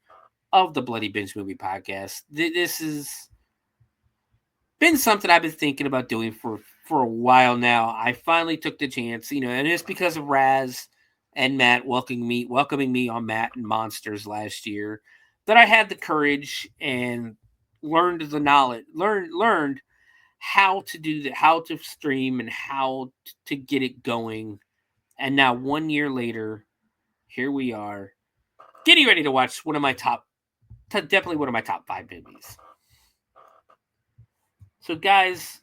S4: of the Bloody Binge Movie Podcast. This has been something I've been thinking about doing for a while now. I finally took the chance, and it's because of Raz and Matt welcoming me on Matt and Monsters last year that I had the courage and learned the knowledge, learned how to do that, how to stream and how to get it going. And now 1 year later, here we are, getting ready to watch definitely one of my top 5 movies. So guys,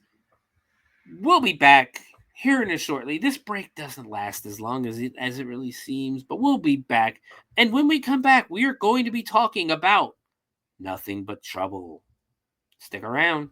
S4: we'll be back here in a shortly. This break doesn't last as long as it really seems, but we'll be back. And when we come back, we are going to be talking about Nothing But Trouble. Stick around.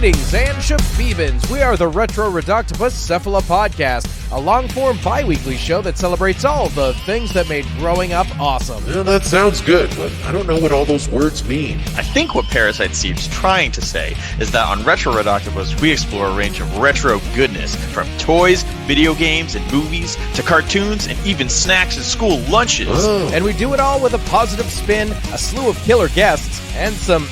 S5: Greetings and shabibans. We are the Retro Reductopus Cephala Podcast, a long-form bi-weekly show that celebrates all the things that made growing up awesome.
S6: Yeah, that sounds good, but I don't know what all those words mean.
S7: I think what Parasite seems trying to say is that on Retro Reductopus, we explore a range of retro goodness, from toys, video games, and movies, to cartoons, and even snacks and school lunches.
S6: Oh.
S5: And we do it all with a positive spin, a slew of killer guests, and some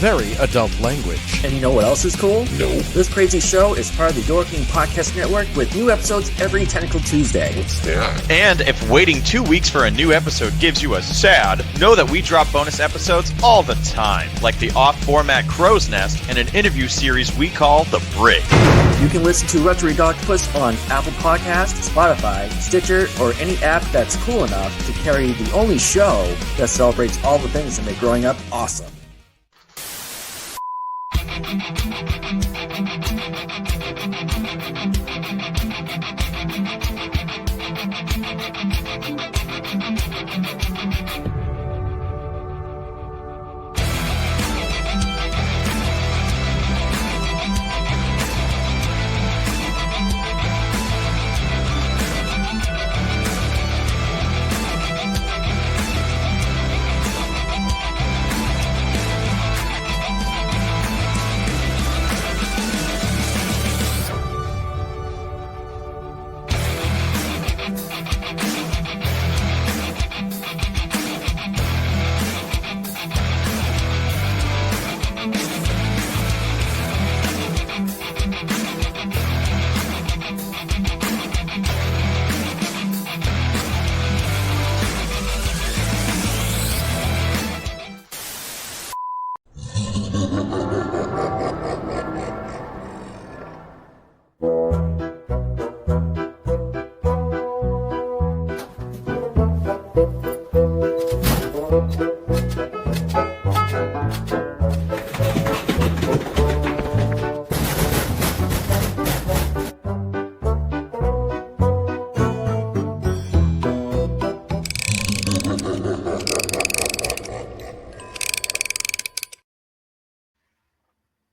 S5: very adult language.
S8: And you know what else is cool?
S6: No.
S8: This crazy show is part of the Door King Podcast Network with new episodes every Tentacle Tuesday.
S6: What's that?
S7: And if waiting 2 weeks for a new episode gives you a sad, know that we drop bonus episodes all the time, like the off-format Crow's Nest and an interview series we call The Brig.
S8: You can listen to Retro Reductopus on Apple Podcasts, Spotify, Stitcher, or any app that's cool enough to carry the only show that celebrates all the things that make growing up awesome.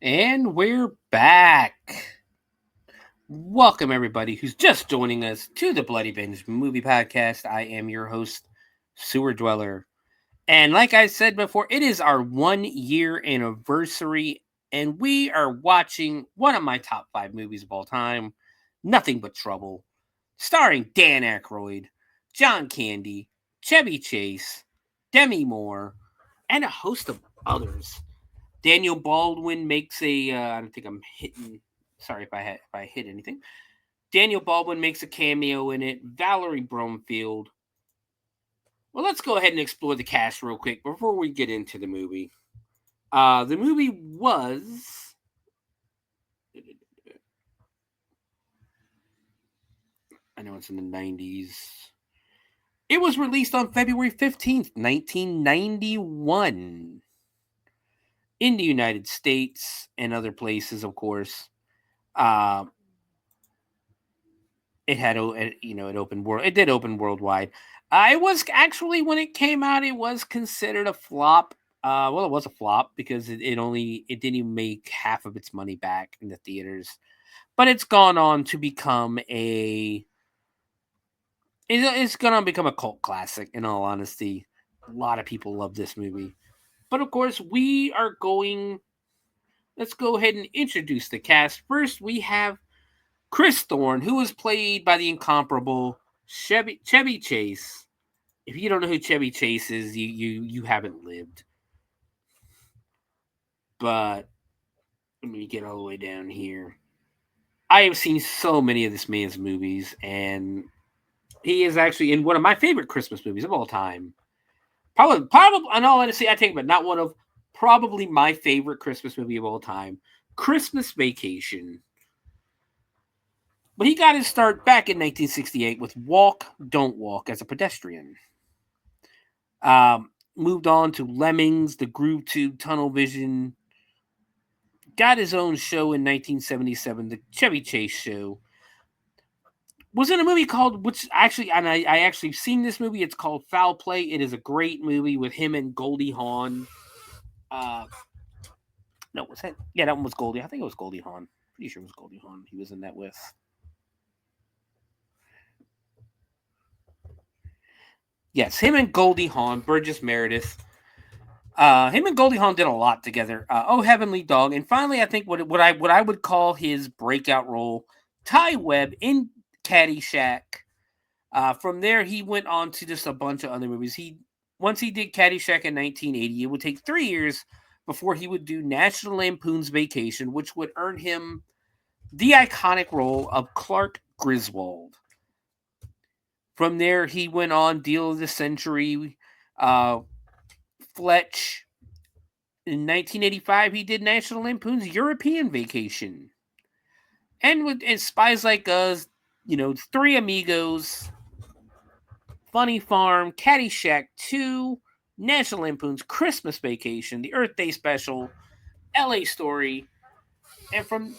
S4: And we're back. Welcome, everybody who's just joining us to the Bloody Binge Movie Podcast. I am your host, Sewer Dweller. And like I said before, it is our 1-year anniversary, and we are watching one of my top 5 movies of all time, Nothing But Trouble, starring Dan Akroyd, John Candy, Chevy Chase, Demi Moore, and a host of others. Daniel Baldwin makes a. I don't think I'm hitting. Sorry if I hit anything. Daniel Baldwin makes a cameo in it. Valerie Bromfield. Well, let's go ahead and explore the cast real quick before we get into the movie. The movie was. I know it's in the 90s. It was released on February 15th, 1991. In the United States and other places, of course. It had, it opened world. It did open worldwide. It was actually, when it came out, it was considered a flop. Well, it was a flop because it didn't even make half of its money back in the theaters. But it's gone on to become it's gonna become a cult classic. In all honesty, a lot of people love this movie. But of course, let's go ahead and introduce the cast. First, we have Chris Thorne, who was played by the incomparable Chevy Chase. If you don't know who Chevy Chase is, you haven't lived. But let me get all the way down here. I have seen so many of this man's movies, and he is actually in one of my favorite Christmas movies of all time. Probably, in all honesty, I take it, but not one of probably my favorite Christmas movie of all time, Christmas Vacation. But he got his start back in 1968 with Walk, Don't Walk as a pedestrian. Moved on to Lemmings, The Groove Tube, Tunnel Vision. Got his own show in 1977, The Chevy Chase Show. Was in a movie called, which actually, and I actually seen this movie, it's called Foul Play. It is a great movie with him and Goldie Hawn. No, was that? Yeah, that one was Goldie. I think it was Goldie Hawn. Pretty sure it was Goldie Hawn he was in that with. Yes, him and Goldie Hawn, Burgess Meredith. Him and Goldie Hawn did a lot together. Oh, Heavenly Dog, and finally, I think what I would call his breakout role, Ty Webb in Caddyshack. From there, he went on to just a bunch of other movies. Once he did Caddyshack in 1980, it would take 3 years before he would do National Lampoon's Vacation, which would earn him the iconic role of Clark Griswold. From there, he went on Deal of the Century, Fletch. In 1985, he did National Lampoon's European Vacation. And with Spies Like Us, Three Amigos, Funny Farm, Caddyshack 2, National Lampoon's Christmas Vacation, The Earth Day Special, LA Story, and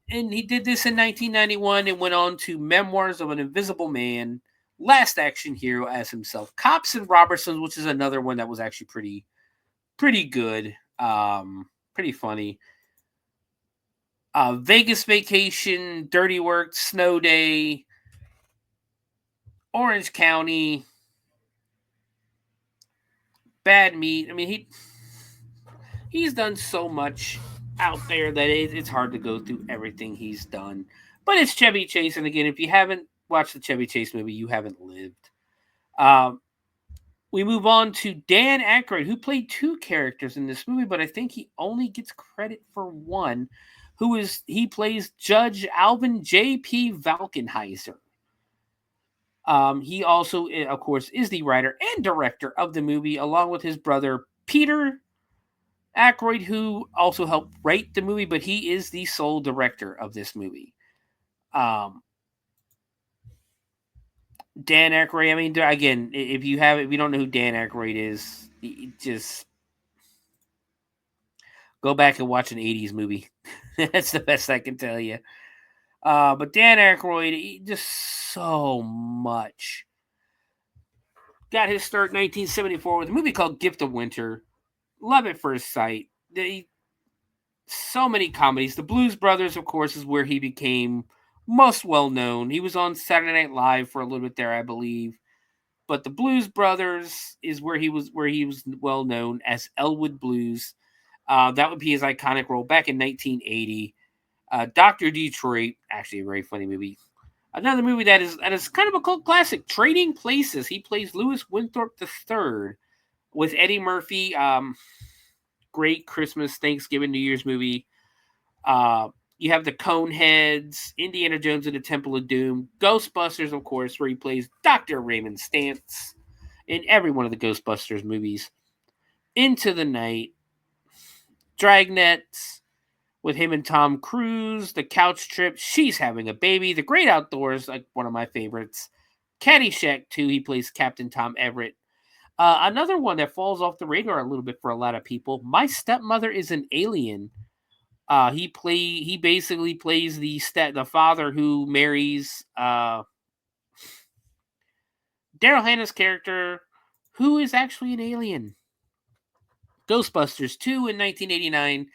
S4: he did this in 1991 and went on to Memoirs of an Invisible Man, Last Action Hero as himself, Cops and Robertsons, which is another one that was actually pretty good, pretty funny. Vegas Vacation, Dirty Work, Snow Day, Orange County, Bad Meat. I mean, he's done so much out there that it's hard to go through everything he's done. But it's Chevy Chase, and again, if you haven't watched the Chevy Chase movie, you haven't lived. We move on to Dan Akroyd, who played 2 characters in this movie, but I think he only gets credit for one. He plays Judge Alvin J.P. Valkenheiser. He also, of course, is the writer and director of the movie, along with his brother Peter Akroyd, who also helped write the movie, but he is the sole director of this movie. Dan Akroyd, I mean, again, if you don't know who Dan Akroyd is, just go back and watch an 80s movie. That's the best I can tell you. But Dan Akroyd, just so much. Got his start in 1974 with a movie called Gift of Winter, Love at First Sight. So many comedies. The Blues Brothers, of course, is where he became most well known. He was on Saturday Night Live for a little bit there, I believe. But the Blues Brothers is where he was well known as Elwood Blues. That would be his iconic role back in 1980. Dr. Detroit, actually a very funny movie. Another movie that is kind of a cult classic, Trading Places. He plays Lewis Winthorpe III with Eddie Murphy. Great Christmas, Thanksgiving, New Year's movie. You have the Coneheads, Indiana Jones and the Temple of Doom, Ghostbusters, of course, where he plays Dr. Raymond Stantz in every one of the Ghostbusters movies. Into the Night, Dragnet with him and Tom Cruise, The Couch Trip, She's Having a Baby, The Great Outdoors, like one of my favorites. Caddyshack 2, he plays Captain Tom Everett. Another one that falls off the radar a little bit for a lot of people, My Stepmother is an Alien. He basically plays the father who marries Daryl Hannah's character, who is actually an alien. Ghostbusters 2 in 1989.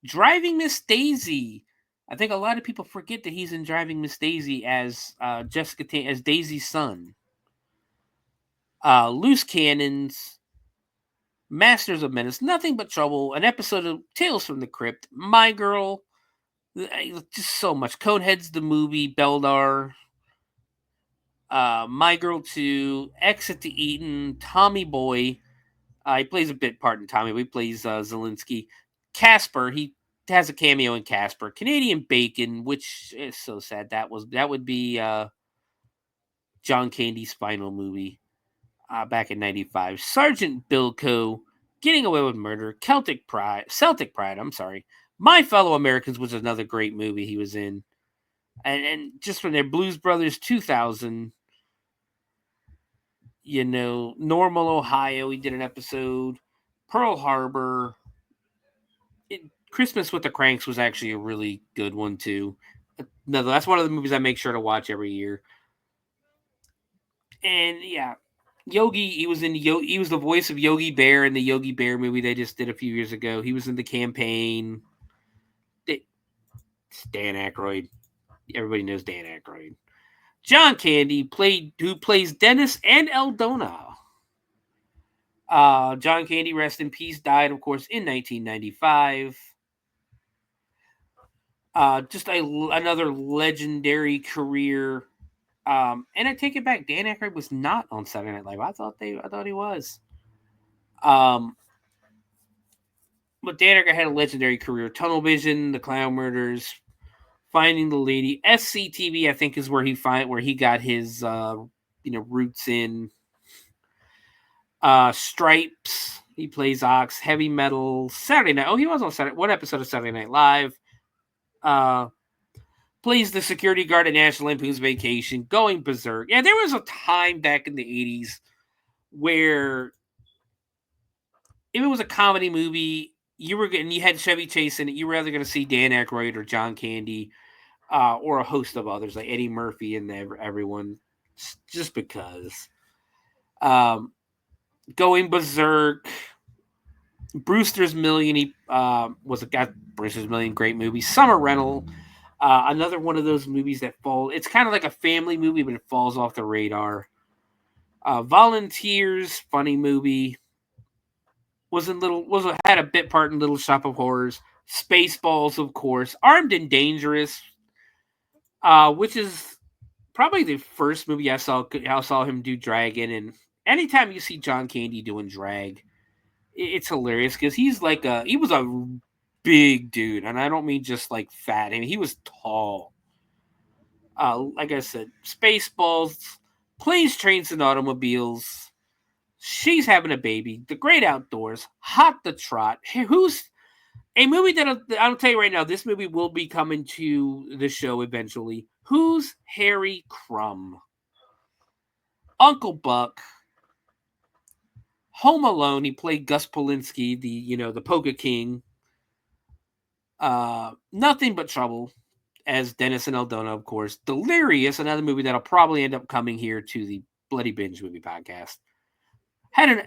S4: Driving Miss Daisy. I think a lot of people forget that he's in Driving Miss Daisy as as Daisy's son. Loose Cannons. Masters of Menace. Nothing But Trouble. An episode of Tales from the Crypt. My Girl. Just so much. Coneheads the movie. Beldar. My Girl 2. Exit to Eden. Tommy Boy. He plays a bit part in Tommy Boy. He plays Zelensky. Casper. He has a cameo in Casper. Canadian Bacon, which is so sad. That would be John Candy's final movie back in '95. Sergeant Bilko. Getting Away with Murder. Celtic Pride. I'm sorry. My Fellow Americans was another great movie he was in. And just from there, Blues Brothers 2000. Normal, Ohio. He did an episode. Pearl Harbor. Christmas with the Cranks was actually a really good one, too. No, that's one of the movies I make sure to watch every year. And, yeah. Yogi, he was the voice of Yogi Bear in the Yogi Bear movie they just did a few years ago. He was in The Campaign. It's Dan Akroyd. Everybody knows Dan Akroyd. John Candy who plays Dennis and Eldona. John Candy, rest in peace, died, of course, in 1995. Just another legendary career. And I take it back. Dan Aykroyd was not on Saturday Night Live. I thought he was. But Dan Aykroyd had a legendary career. Tunnel Vision, The Clown Murders, Finding the Lady. SCTV, I think, is where he got his roots in. Stripes, he plays Ox. Heavy Metal. Saturday Night. Oh, he was on one episode of Saturday Night Live. Plays the security guard at National Lampoon's Vacation. Going Berserk. Yeah, there was a time back in the 80s where if it was a comedy movie, you had Chevy Chase in it, you were either going to see Dan Aykroyd or John Candy, or a host of others like Eddie Murphy and everyone, just because. Going Berserk. Brewster's Million. He Brewster's Million, great movie. Summer Rental. Another one of those movies that it's kind of like a family movie, but it falls off the radar. Volunteers, funny movie. Had a bit part in Little Shop of Horrors. Spaceballs, of course. Armed and Dangerous, which is probably the first movie I saw him do drag in. And anytime you see John Candy doing drag, it's hilarious because he was a big dude, and I don't mean just like fat. I mean, he was tall. Like I said, Spaceballs, Planes, Trains, and Automobiles, She's Having a Baby, The Great Outdoors, Hot to Trot. Who's a movie that I'll tell you right now, this movie will be coming to the show eventually. Who's Harry Crumb? Uncle Buck. Home Alone, he played Gus Polinski, the Polka King. Nothing But Trouble as Dennis and Eldona, of course. Delirious, another movie that'll probably end up coming here to the Bloody Binge movie podcast. had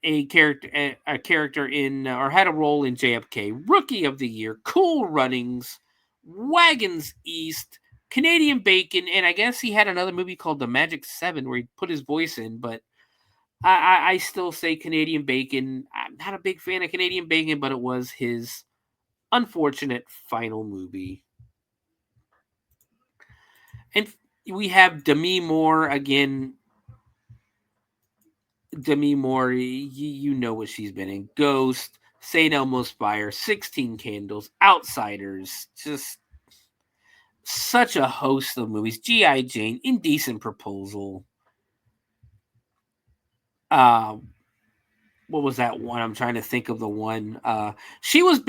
S4: a character in or had a role in JFK, Rookie of the Year, Cool Runnings, Wagons East, Canadian Bacon, and I guess he had another movie called The Magic Seven where he put his voice in, but I still say Canadian Bacon. I'm not a big fan of Canadian Bacon, but it was his unfortunate final movie. And we have Demi Moore again. Demi Moore, you know what she's been in. Ghost, St. Elmo's Fire, 16 Candles, Outsiders, just such a host of movies. G.I. Jane, Indecent Proposal. What was that one? I'm trying to think of the one. She was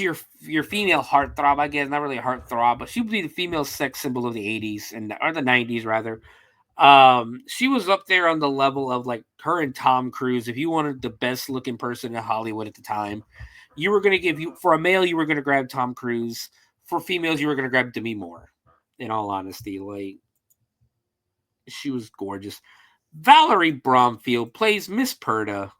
S4: your female heartthrob, I guess. Not really a heartthrob, but she would be the female sex symbol of the 80s or the 90s rather. She was up there on the level of like her and Tom Cruise. If you wanted the best looking person in Hollywood at the time, you were going to for a male, you were going to grab Tom Cruise. For females, you were going to grab Demi Moore. In all honesty, like she was gorgeous. Valerie Bromfield plays Miss Perda.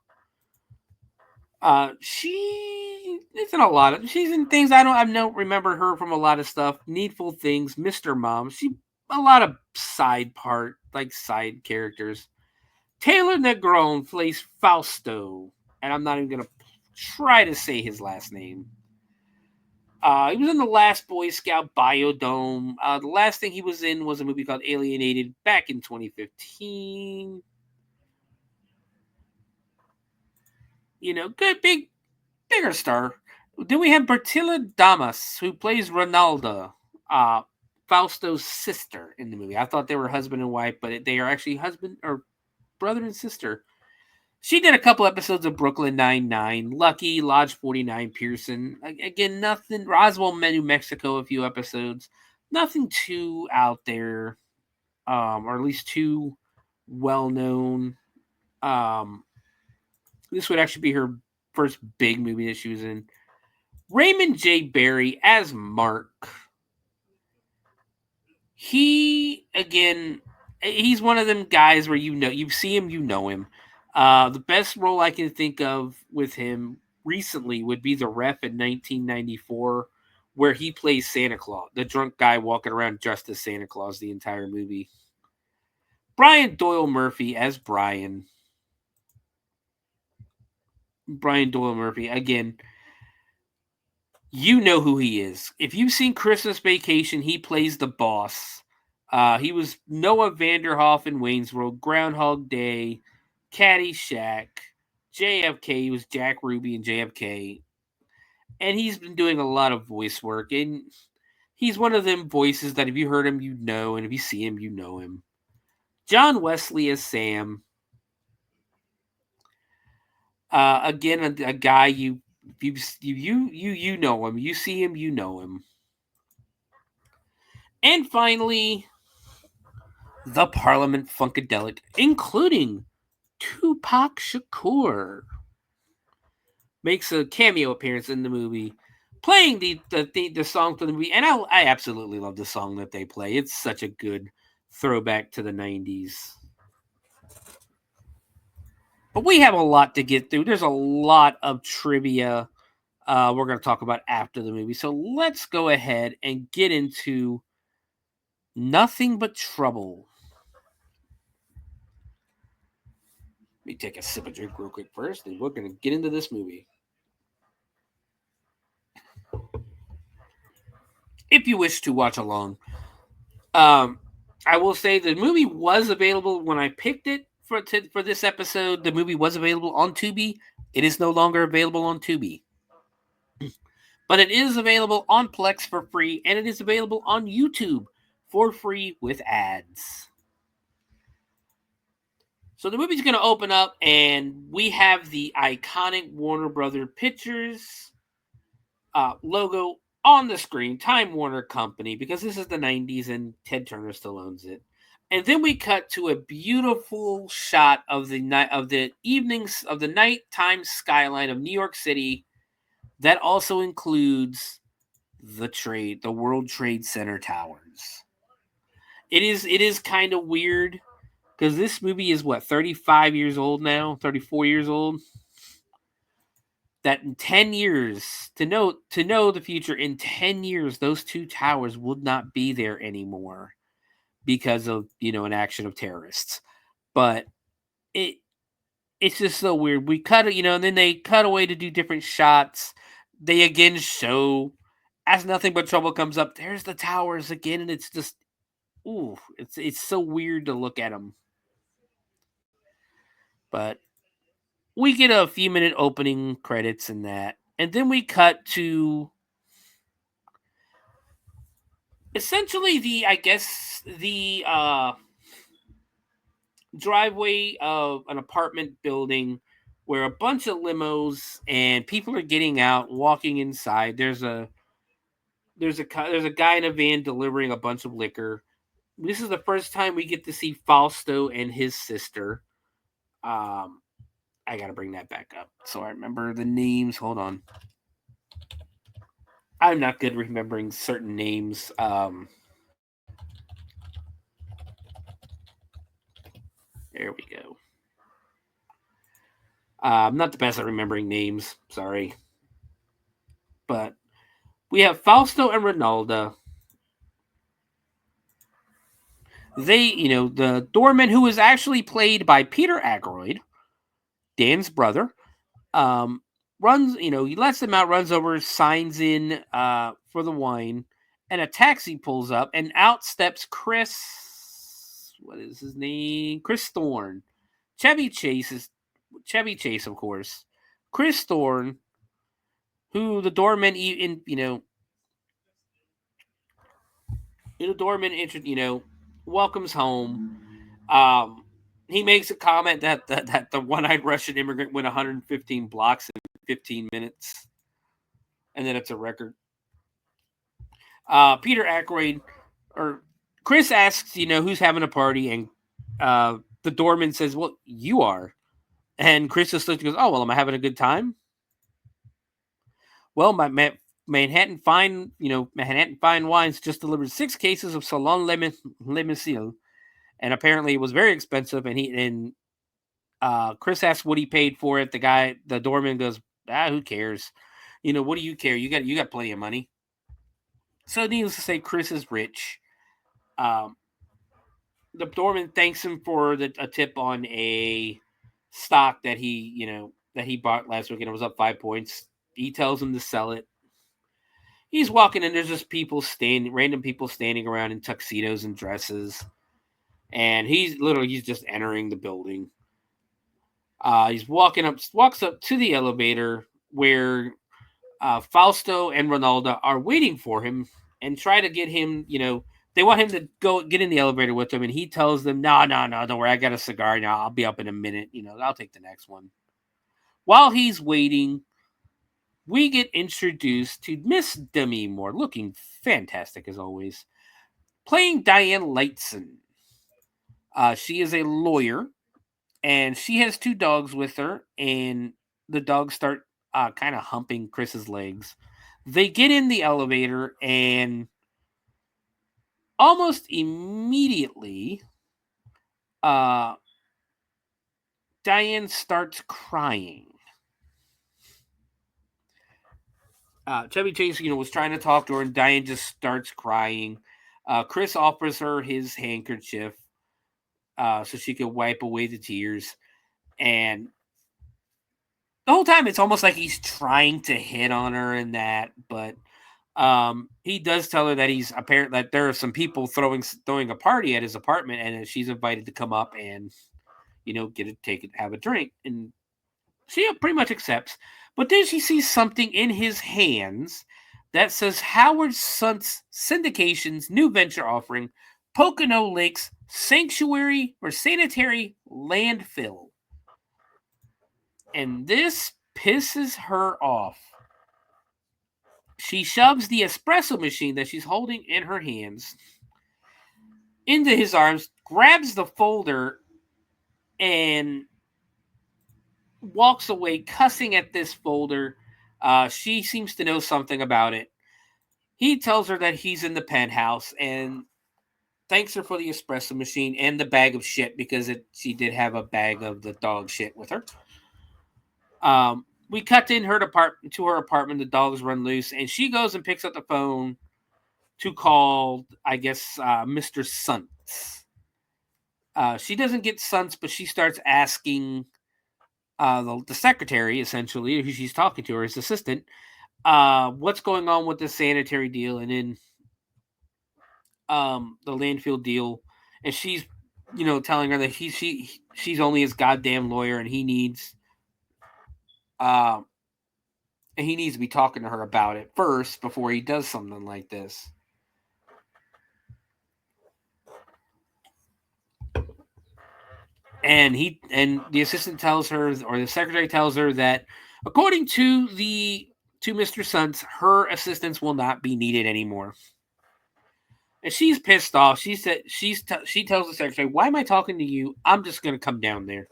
S4: She is in a lot of. She's in things I don't remember her from a lot of stuff. Needful Things, Mr. Mom. She a lot of side characters. Taylor Negron plays Fausto, and I'm not even gonna try to say his last name. He was in the last Boy Scout Biodome. The last thing he was in was a movie called Alienated back in 2015. You know, good, bigger star. Then we have Bertilla Damas, who plays Ronalda, Fausto's sister in the movie. I thought they were husband and wife, but they are actually husband or brother and sister. She did a couple episodes of Brooklyn Nine-Nine, Lucky, Lodge 49, Pearson. Again, nothing. Roswell, New Mexico, a few episodes. Nothing too out there, or at least too well-known. This would actually be her first big movie that she was in. Raymond J. Barry as Mark. He's one of them guys where you see him, you know him. The best role I can think of with him recently would be The Ref in 1994, where he plays Santa Claus, the drunk guy walking around dressed as Santa Claus the entire movie. Brian Doyle Murphy as Brian. Brian Doyle Murphy, again, you know who he is. If you've seen Christmas Vacation, he plays the boss. He was Noah Vanderhoff in Wayne's World, Groundhog Day, Caddyshack, JFK. He was Jack Ruby in JFK. And he's been doing a lot of voice work. And he's one of them voices that if you heard him, you know. And if you see him, you know him. John Wesley as Sam. Again, a guy you know him. You see him, you know him. And finally, the Parliament Funkadelic, including Tupac Shakur, makes a cameo appearance in the movie, playing the song for the movie. And I absolutely love the song that they play. It's such a good throwback to the 90s. But we have a lot to get through. There's a lot of trivia we're going to talk about after the movie. So let's go ahead and get into Nothing But Trouble. Let me take a sip of drink real quick first, and we're going to get into this movie. If you wish to watch along, I will say the movie was available when I picked it for this episode. The movie was available on Tubi. It is no longer available on Tubi. But it is available on Plex for free, and it is available on YouTube for free with ads. So the movie's going to open up, and we have the iconic Warner Brothers Pictures logo on the screen, Time Warner Company, because this is the 90s and Ted Turner still owns it. And then we cut to a beautiful shot of the nighttime skyline of New York City. That also includes the World Trade Center towers. It is kind of weird because this movie is 35 years old now, 34 years old. That in 10 years, to know the future, in 10 years, those two towers would not be there anymore because of, an action of terrorists. But it's just so weird. We cut it, and then they cut away to do different shots. They again show, as nothing but trouble comes up, there's the towers again, and it's just, it's so weird to look at them. But we get a few minute opening credits in that, and then we cut to essentially the driveway of an apartment building where a bunch of limos and people are getting out, walking inside. There's a guy in a van delivering a bunch of liquor. This is the first time we get to see Fausto and his sister. I gotta bring that back up so I remember the names. Hold on. I'm not good remembering certain names. There we go. I'm not the best at remembering names. Sorry. But we have Fausto and Ronaldo. They, the doorman, who is actually played by Peter Akroyd, Dan's brother, runs, he lets them out, runs over, signs in for the wine, and a taxi pulls up, and out steps Chris. What is his name? Chris Thorne. Chevy Chase, of course. Chris Thorne, who the doorman, welcomes home. He makes a comment that the one-eyed Russian immigrant went 115 blocks in 15 minutes, and then it's a record. Peter Akroyd, or Chris asks, who's having a party, and the doorman says, "Well, you are." And Chris just looks and goes, "Oh, well, am I having a good time?" Well, my Manhattan Fine Wines just delivered 6 cases of Salon Limoncello, and apparently it was very expensive. And Chris asks what he paid for it. The doorman goes, "Who cares? What do you care? You got plenty of money." So needless to say, Chris is rich. The doorman thanks him for a tip on a stock that he bought last week, and it was up 5 points. He tells him to sell it. He's walking in. There's just random people standing around in tuxedos and dresses, and he's just entering the building. He walks up to the elevator where Fausto and Ronaldo are waiting for him and try to get him. They want him to go get in the elevator with them, and he tells them, "No, don't worry. I got a cigar now. I'll be up in a minute. I'll take the next one." While he's waiting, we get introduced to Miss Demi Moore, looking fantastic as always, playing Diane Lightson. She is a lawyer, and she has 2 dogs with her, and the dogs start kind of humping Chris's legs. They get in the elevator, and almost immediately, Diane starts crying. Chevy Chase, was trying to talk to her, and Diane just starts crying. Chris offers her his handkerchief so she could wipe away the tears. And the whole time, it's almost like he's trying to hit on her and that, but he does tell her that there are some people throwing a party at his apartment, and she's invited to come up and have a drink, and she pretty much accepts. But then she sees something in his hands that says Howard Syndication's new venture offering, Pocono Lakes Sanctuary or Sanitary Landfill. And this pisses her off. She shoves the espresso machine that she's holding in her hands into his arms, grabs the folder, and walks away cussing at this folder. She seems to know something about it. He tells her that he's in the penthouse, and thanks her for the espresso machine and the bag of shit because she did have a bag of the dog shit with her. We cut to her apartment. The dogs run loose, and she goes and picks up the phone to call, I guess, Mr. Suntz. She doesn't get Suntz, but she starts asking the secretary, essentially, who she's talking to, her his assistant, what's going on with the sanitary deal and in the landfill deal, and she's telling her that she's only his goddamn lawyer, and he needs to be talking to her about it first before he does something like this. And the assistant tells her, or the secretary tells her, that according to Mr. Suntz, her assistance will not be needed anymore. And she's pissed off. She tells the secretary, "Why am I talking to you? I'm just going to come down there."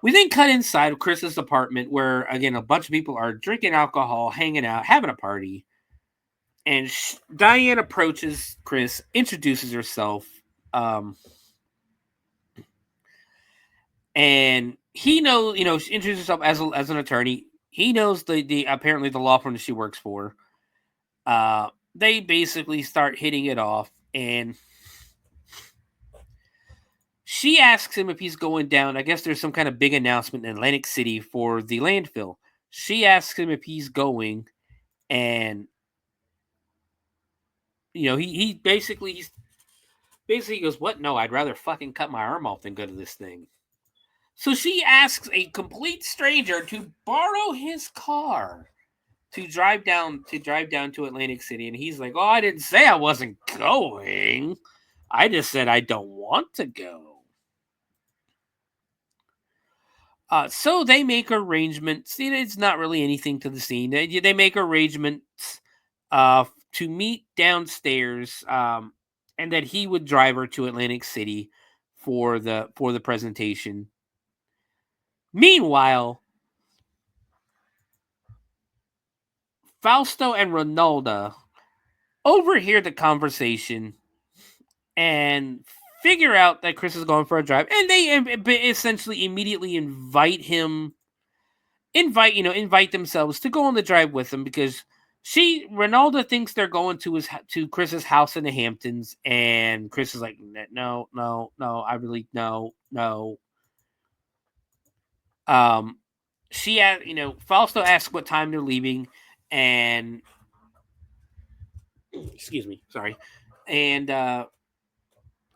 S4: We then cut inside of Chris's apartment, where again a bunch of people are drinking alcohol, hanging out, having a party. And Diane approaches Chris, introduces herself, and he knows, she introduces herself as an attorney. He knows the apparently the law firm that she works for. They basically start hitting it off, and she asks him if he's going down. I guess there's some kind of big announcement in Atlantic City for the landfill. She asks him if he's going, and he basically goes, "What? No, I'd rather fucking cut my arm off than go to this thing." So she asks a complete stranger to borrow his car to drive down to Atlantic City, and he's like, "Oh, I didn't say I wasn't going. I just said I don't want to go." So they make arrangements. It's not really anything to the scene. They make arrangements to meet downstairs, and that he would drive her to Atlantic City for the presentation. Meanwhile, Fausto and Ronaldo overhear the conversation and figure out that Chris is going for a drive, and they essentially immediately invite themselves to go on the drive with him, because Ronaldo thinks they're going to Chris's house in the Hamptons, and Chris is like, no, I really no. Fausto asks what time they're leaving, and excuse me, sorry, and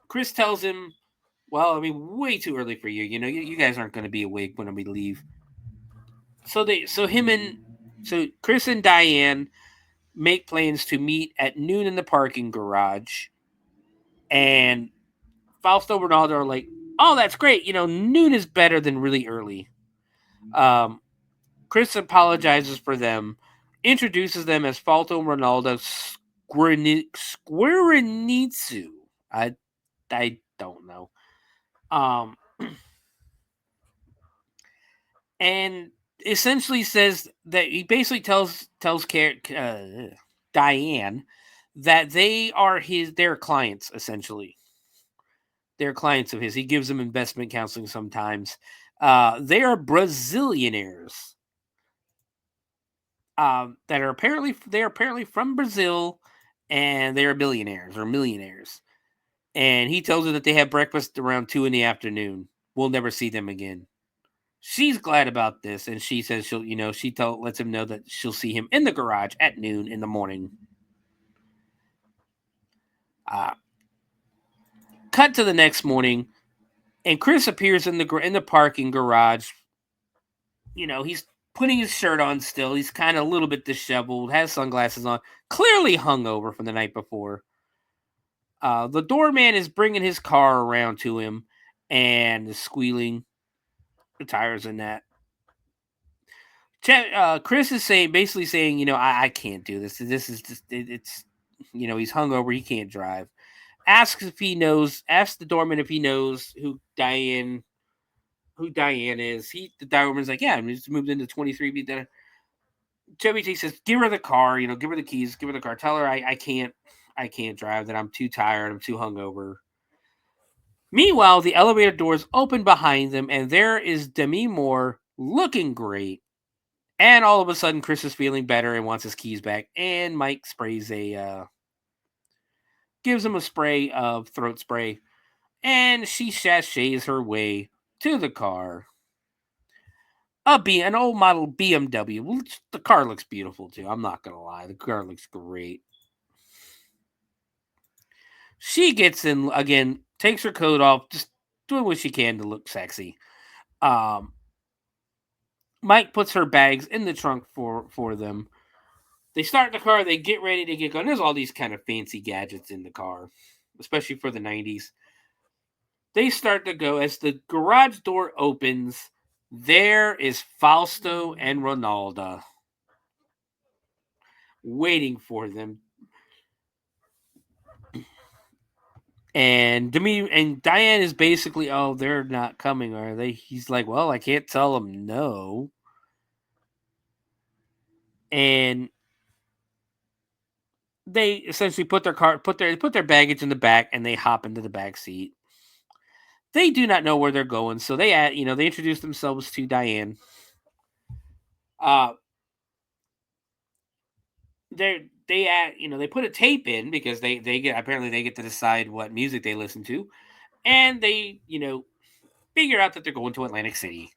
S4: Chris tells him, "Well, I mean, way too early for you. You guys aren't going to be awake when we leave." So Chris and Diane make plans to meet at noon in the parking garage, and Fausto and Ronaldo are like, "Oh, that's great. Noon is better than really early." Chris apologizes for them, introduces them as Fausto and Ronaldo Squarenitsu. I don't know. And essentially says that he basically tells Diane that they are their clients, essentially. They're clients of his. He gives them investment counseling sometimes. They are Brazilianaires. That are apparently from Brazil, and they are billionaires or millionaires. And he tells her that they have breakfast around 2 p.m. We'll never see them again. She's glad about this, and she says lets him know that she'll see him in the garage at noon in the morning. Cut to the next morning, and Chris appears in the parking garage. He's putting his shirt on still. He's kind of a little bit disheveled, has sunglasses on, clearly hungover from the night before. The doorman is bringing his car around to him and is squealing the tires and that. Chris is basically saying, I can't do this. This is just, it's, he's hungover. He can't drive. Asks the doorman if he knows who Diane is. The doorman's like, yeah, he's moved into 23B. Then Chevy Chase says, give her the car, give her the keys, give her the car. Tell her I can't I can't drive, that I'm too tired, I'm too hungover. Meanwhile, the elevator doors open behind them, and there is Demi Moore looking great. And all of a sudden, Chris is feeling better and wants his keys back. And Mike gives him a spray of throat spray, and she sashays her way to the car. An old model BMW. The car looks beautiful too. I'm not gonna lie, the car looks great. She gets in again, takes her coat off, just doing what she can to look sexy. Mike puts her bags in the trunk for them. They start the car, they get ready to get going. There's all these kind of fancy gadgets in the car, especially for the 90s. They start to go. As the garage door opens, there is Fausto and Ronaldo waiting for them. And Diane is basically, oh, they're not coming, are they? He's like, well, I can't tell them no. And they essentially put their baggage in the back, and they hop into the back seat. They do not know where they're going, so they introduce themselves to Diane. They put a tape in because they get to decide what music they listen to, and they figure out that they're going to Atlantic City.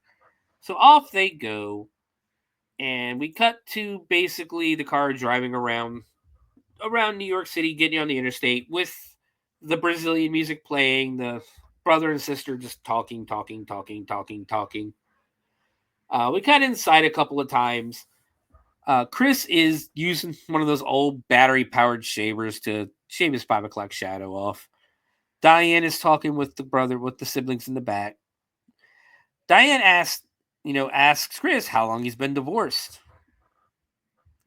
S4: So off they go, and we cut to basically the car driving around New York City, getting on the interstate with the Brazilian music playing, the brother and sister just talking. We cut inside a couple of times. Chris is using one of those old battery-powered shavers to shave his 5 o'clock shadow off. Diane is talking with the siblings in the back. Diane asks Chris how long he's been divorced.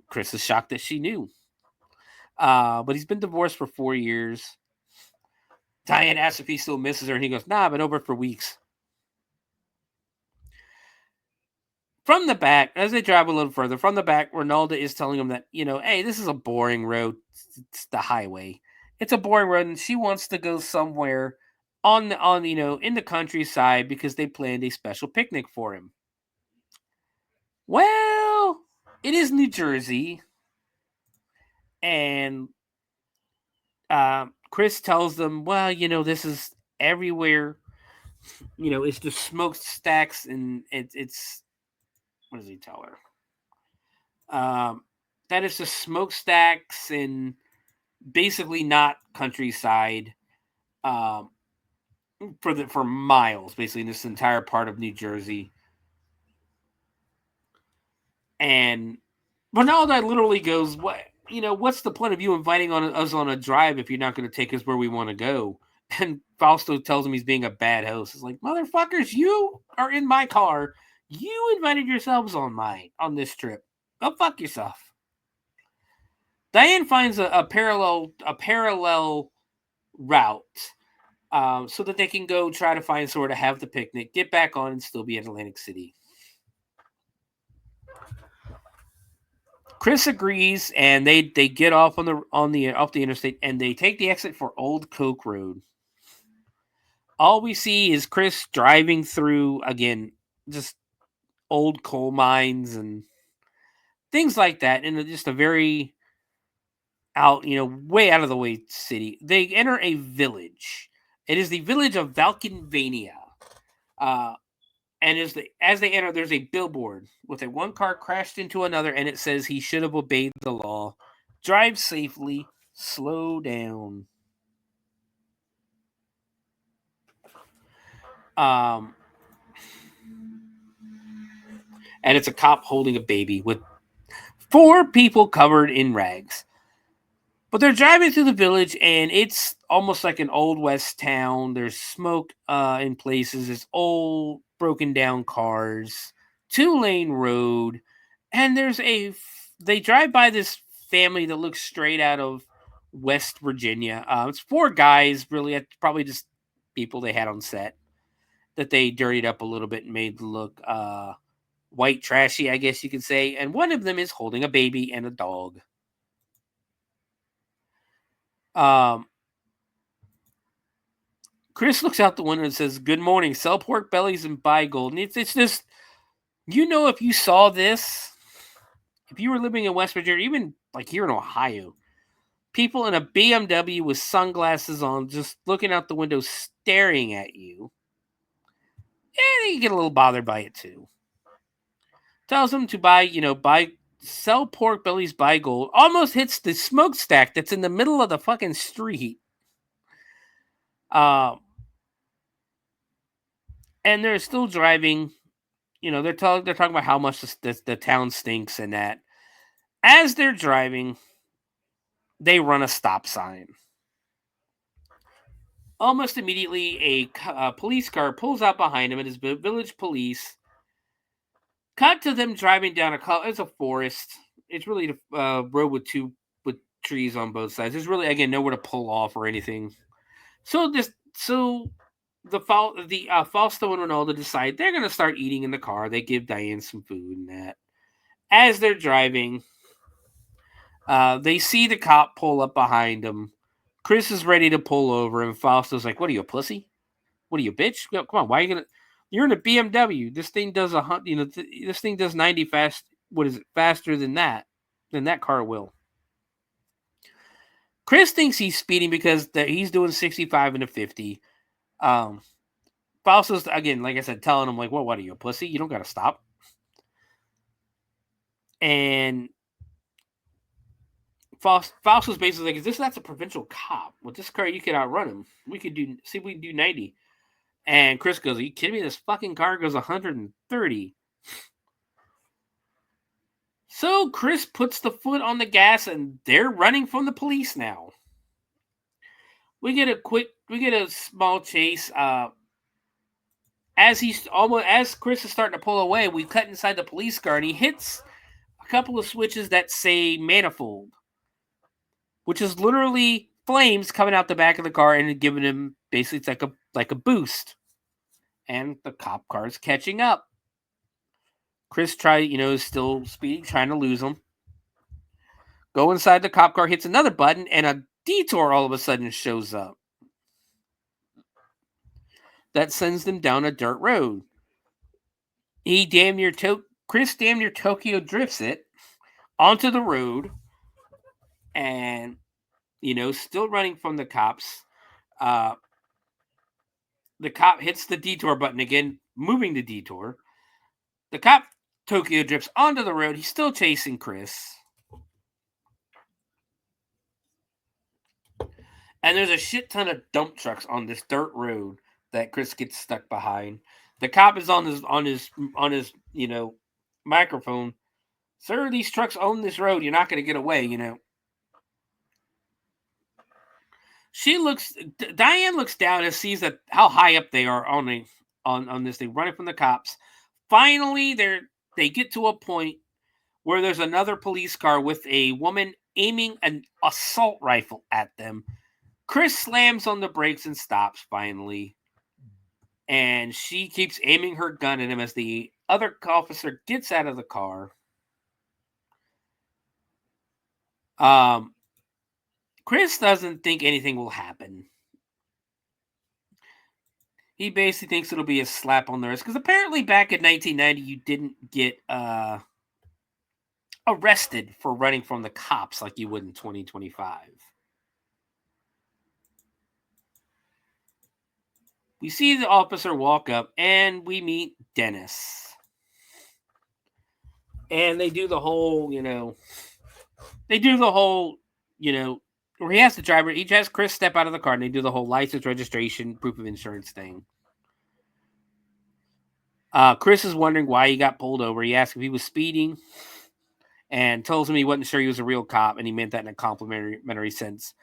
S4: Chris is shocked that she knew. But he's been divorced for 4 years. Diane asks if he still misses her, and he goes, nah, I've been over for weeks. From the back, as they drive a little further, from the back, Ronaldo is telling him that, hey, this is a boring road. It's the highway. It's a boring road, and she wants to go somewhere in the countryside because they planned a special picnic for him. Well, it is New Jersey, and Chris tells them, well, this is everywhere. It's the smokestacks, and it's what does he tell her? That is the smokestacks and basically not countryside for miles, basically in this entire part of New Jersey. And Ronaldo literally goes, what's the point of you inviting us on a drive if you're not going to take us where we want to go? And Fausto tells him he's being a bad host. It's like, motherfuckers, you are in my car. You invited yourselves on this trip. Go fuck yourself. Diane finds a parallel route so that they can go try to find somewhere to have the picnic, get back on, and still be at Atlantic City. Chris agrees, and they get off off the interstate, and they take the exit for Old Coke Road. All we see is Chris driving through, again, just old coal mines and things like that, in just a very way out of the way city. They enter a village. It is the village of Valkenvania. And as they enter, there's a billboard with one car crashed into another, and it says he should have obeyed the law. Drive safely, slow down. And it's a cop holding a baby with 4 people covered in rags. But they're driving through the village, and it's almost like an Old West town. There's smoke in places. There's old, broken down cars, 2-lane road, and they drive by this family that looks straight out of West Virginia. It's 4 guys, really, probably just people they had on set that they dirtied up a little bit and made look white trashy, I guess you could say. And one of them is holding a baby and a dog. Chris looks out the window and says, "Good morning. Sell pork bellies and buy gold." And it's just, if you saw this, if you were living in West Virginia, even like here in Ohio, people in a BMW with sunglasses on, just looking out the window, staring at you, and you get a little bothered by it too. Tells them to sell pork bellies, buy gold. Almost hits the smokestack that's in the middle of the fucking street. And they're still driving. They're talking about how much the town stinks and that. As they're driving, they run a stop sign. Almost immediately, a police car pulls out behind them. It is the village police. Cut to them driving down it's a forest. It's really a road with trees on both sides. There's really, again, nowhere to pull off or anything. So Fausto and Ronaldo decide they're going to start eating in the car. They give Diane some food and that. As they're driving, they see the cop pull up behind them. Chris is ready to pull over, and Fausto's like, "What are you, a pussy? What are you, bitch? Come on, why are you gonna? You're in a BMW. This thing does this thing does 90 fast. What is it? Faster than that car will." Chris thinks he's speeding because he's doing 65 and a 50. Fausto's, again, like I said, telling him, like, "Well, what are you, a pussy? You don't got to stop." And Fausto's basically like, that's a provincial cop. With this car, you could outrun him. We could do 90. And Chris goes, "Are you kidding me? This fucking car goes 130. So Chris puts the foot on the gas, and they're running from the police now. We get a small chase. As Chris is starting to pull away, we cut inside the police car, and he hits a couple of switches that say manifold, which is literally flames coming out the back of the car and giving him, basically, it's like a boost. And the cop car is catching up. Chris is still speeding, trying to lose him. Go inside the cop car, hits another button, and a detour all of a sudden shows up. That sends them down a dirt road. Chris damn near Tokyo drifts it onto the road, and still running from the cops. The cop hits the detour button again, moving the detour. The cop Tokyo drifts onto the road. He's still chasing Chris. And there's a shit ton of dump trucks on this dirt road that Chris gets stuck behind. The cop is on his microphone. "Sir, these trucks own this road. You're not going to get away, Diane looks down and sees how high up they are on this thing, running from the cops. Finally, they get to a point where there's another police car with a woman aiming an assault rifle at them. Chris slams on the brakes and stops finally. And she keeps aiming her gun at him as the other officer gets out of the car. Chris doesn't think anything will happen. He basically thinks it'll be a slap on the wrist, because apparently back in 1990 you didn't get arrested for running from the cops like you would in 2025. We see the officer walk up, and we meet Dennis. And they do the whole, where he has the driver, he has Chris step out of the car, and they do the whole license, registration, proof of insurance thing. Chris is wondering why he got pulled over. He asks if he was speeding, and tells him he wasn't sure he was a real cop, and he meant that in a complimentary sense.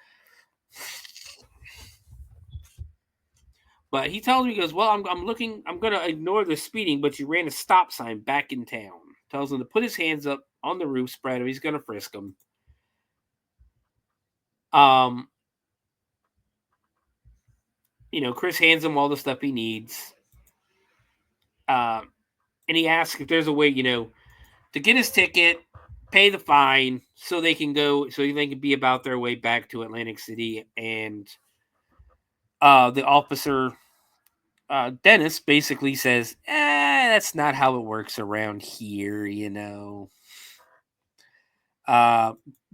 S4: But he tells me, he goes, "Well, I'm going to ignore the speeding, but you ran a stop sign back in town." Tells him to put his hands up on the roof, spread him. He's going to frisk him. Chris hands him all the stuff he needs. And he asks if there's a way, to get his ticket, pay the fine so they can be about their way back to Atlantic City. And the officer, Dennis, basically says, that's not how it works around here, you know.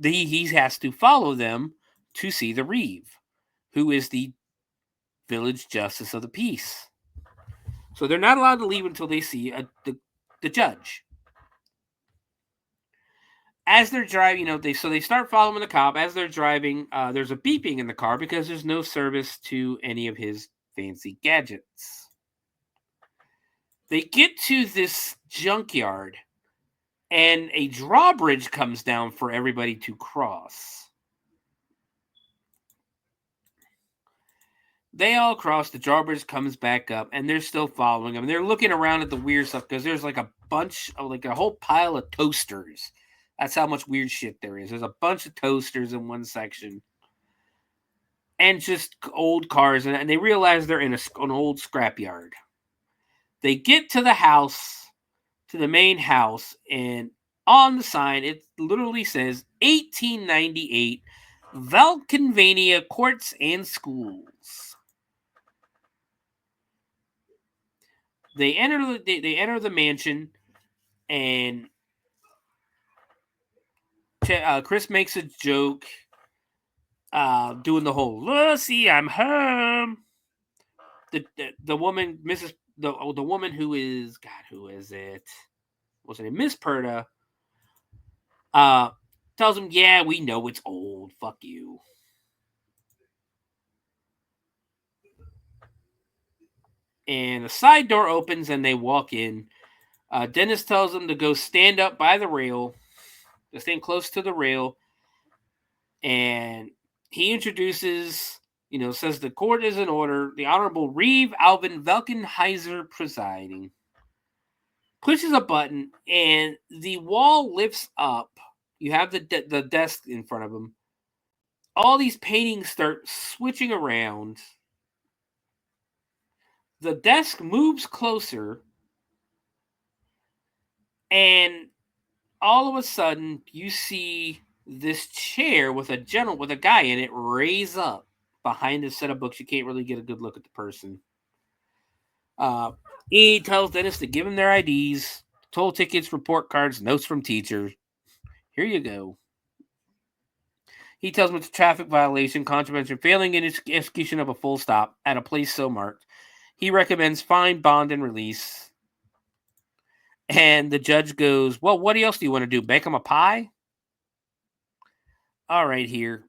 S4: He has to follow them to see the Reeve, who is the village justice of the peace. So they're not allowed to leave until they see the judge. As they're driving, they start following the cop. As they're driving, there's a beeping in the car because there's no service to any of his fancy gadgets. They get to this junkyard, and a drawbridge comes down for everybody to cross. They all cross, the drawbridge comes back up, and they're still following them. They're looking around at the weird stuff because there's like a bunch of, like a whole pile of toasters. That's how much weird shit there is. There's a bunch of toasters in one section. And just old cars, and they realize they're in an old scrapyard. They get to the house, to the main house, and on the sign, it literally says 1898 Valkenvania Courts and Schools. They enter the mansion, and Chris makes a joke, doing the whole "Lucy, I'm home." The woman, the woman who is it? What's her name? Miss Perda. Tells him, "Yeah, we know it's old. Fuck you." And the side door opens and they walk in. Dennis tells them to go stand up by the rail, to stand close to the rail. And he introduces, says the court is in order. The Honorable Reeve Alvin Velkenheiser presiding. Pushes a button and the wall lifts up. You have the desk in front of him. All these paintings start switching around. The desk moves closer, and all of a sudden, you see this chair with a guy in it raise up behind a set of books. You can't really get a good look at the person. He tells Dennis to give him their IDs, toll tickets, report cards, notes from teachers. Here you go. He tells him it's a traffic violation, contravention, failing in execution of a full stop at a place so marked. He recommends fine, bond, and release. And the judge goes, well, what else do you want to do? Bake him a pie? All right, here.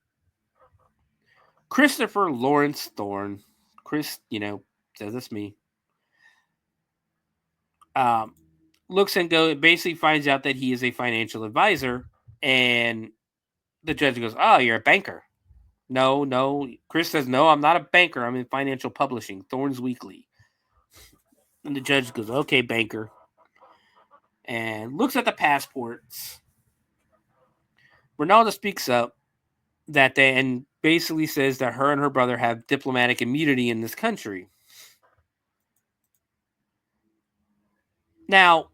S4: Christopher Lawrence Thorne. Chris, says that's me. Looks and basically finds out that he is a financial advisor. And the judge goes, oh, you're a banker. No. Chris says, no, I'm not a banker. I'm in financial publishing, Thorne's Weekly. And the judge goes, okay, banker. And looks at the passports. Ronaldo speaks up and basically says that her and her brother have diplomatic immunity in this country. Now,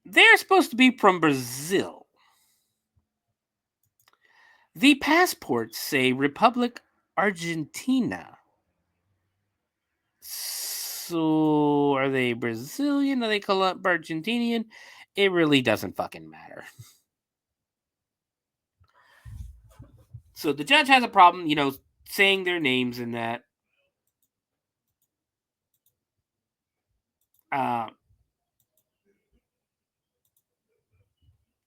S4: they're supposed to be from Brazil. The passports say Republic Argentina. So, are they Brazilian? Are they Argentinian? It really doesn't fucking matter. So, the judge has a problem, saying their names in that.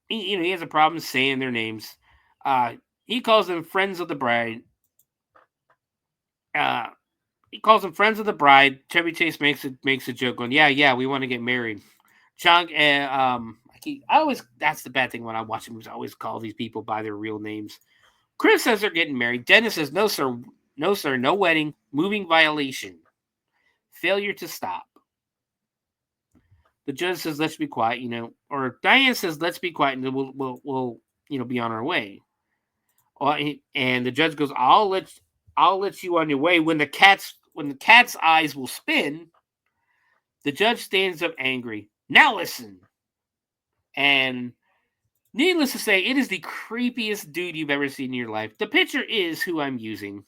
S4: He has a problem saying their names. He calls them friends of the bride. He calls them friends of the bride. Chevy Chase makes a joke going, yeah, we want to get married. John, that's the bad thing when I watch movies. I always call these people by their real names. Chris says they're getting married. Dennis says, no, sir, no wedding, moving violation, failure to stop. The judge says, let's be quiet, or Diane says, let's be quiet and we'll be on our way. And the judge goes, I'll let you on your way. When the cat's eyes will spin, the judge stands up angry. Now listen. And needless to say, it is the creepiest dude you've ever seen in your life. The picture is who I'm using.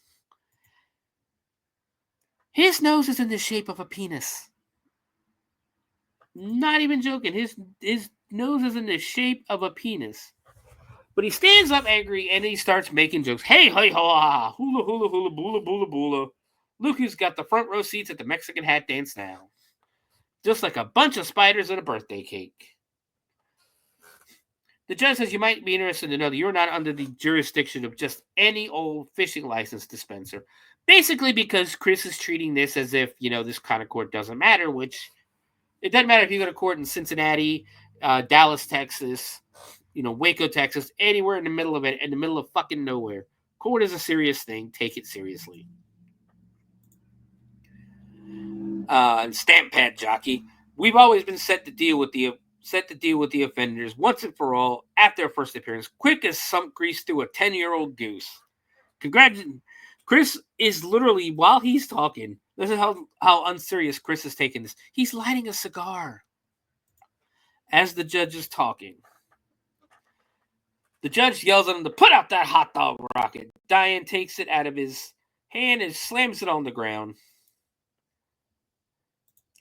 S4: His nose is in the shape of a penis. Not even joking. His nose is in the shape of a penis. But he stands up angry and he starts making jokes. Hey, hey, ha, hula, hula, hula, bula, bula, bula. Look who's got the front row seats at the Mexican hat dance now. Just like a bunch of spiders at a birthday cake. The judge says you might be interested to know that you're not under the jurisdiction of just any old fishing license dispenser. Basically because Chris is treating this as if, this kind of court doesn't matter, which it doesn't matter if you go to court in Cincinnati, Dallas, Texas, Waco, Texas, anywhere in the middle of it, in the middle of fucking nowhere. Court is a serious thing. Take it seriously. Stamp pad jockey. We've always been set to deal with the offenders once and for all after their first appearance, quick as sump grease through a 10-year-old goose. Congratulations. Chris is literally, while he's talking, this is how unserious Chris is taking this. He's lighting a cigar as the judge is talking. The judge yells at him to put out that hot dog rocket. Diane takes it out of his hand and slams it on the ground.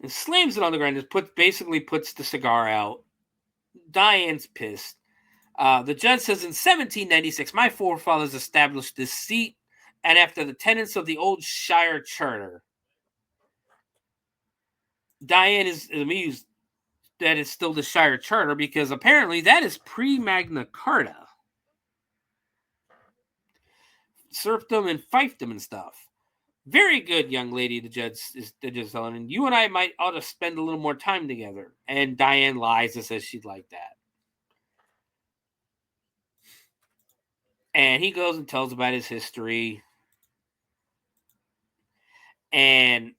S4: And slams it on the ground and basically puts the cigar out. Diane's pissed. The judge says in 1796, my forefathers established this seat and after the tenets of the old Shire Charter. Diane is amused that it's still the Shire Charter because apparently that is pre-Magna Carta. Serfdom and fiefdom and stuff. Very good, young lady, the judge is telling him. You and I ought to spend a little more time together. And Diane lies and says she'd like that. And he goes and tells about his history. And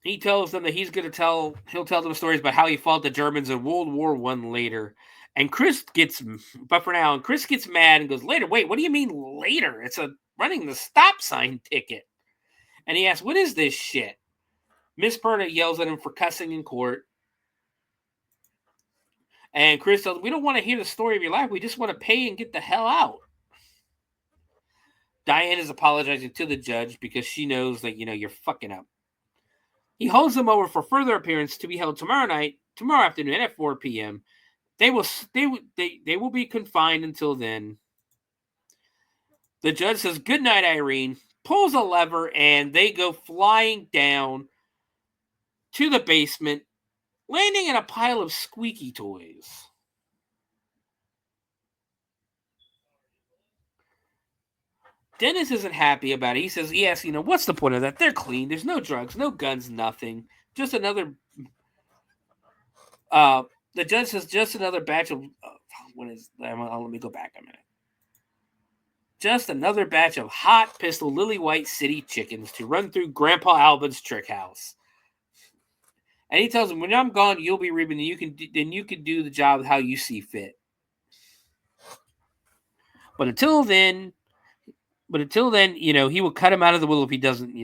S4: he tells them that he'll tell them stories about how he fought the Germans in World War I later. And Chris gets mad and goes, later? Wait, what do you mean later? It's running the stop sign ticket. And he asks, what is this shit? Miss Perna yells at him for cussing in court. And Chris tells him, we don't want to hear the story of your life. We just want to pay and get the hell out. Diane is apologizing to the judge because she knows that, you're fucking up. He holds them over for further appearance to be held tomorrow afternoon at 4 p.m. They will be confined until then. The judge says, good night, Irene, pulls a lever, and they go flying down to the basement, landing in a pile of squeaky toys. Dennis isn't happy about it. He says, yes, what's the point of that? They're clean. There's no drugs, no guns, nothing. Just another... the judge says, just another batch of... let me go back a minute. Just another batch of hot pistol lily white city chickens to run through Grandpa Albin's trick house. And he tells him, when I'm gone, you'll be reaping, and you can do the job how you see fit. But until then, he will cut him out of the will if he doesn't,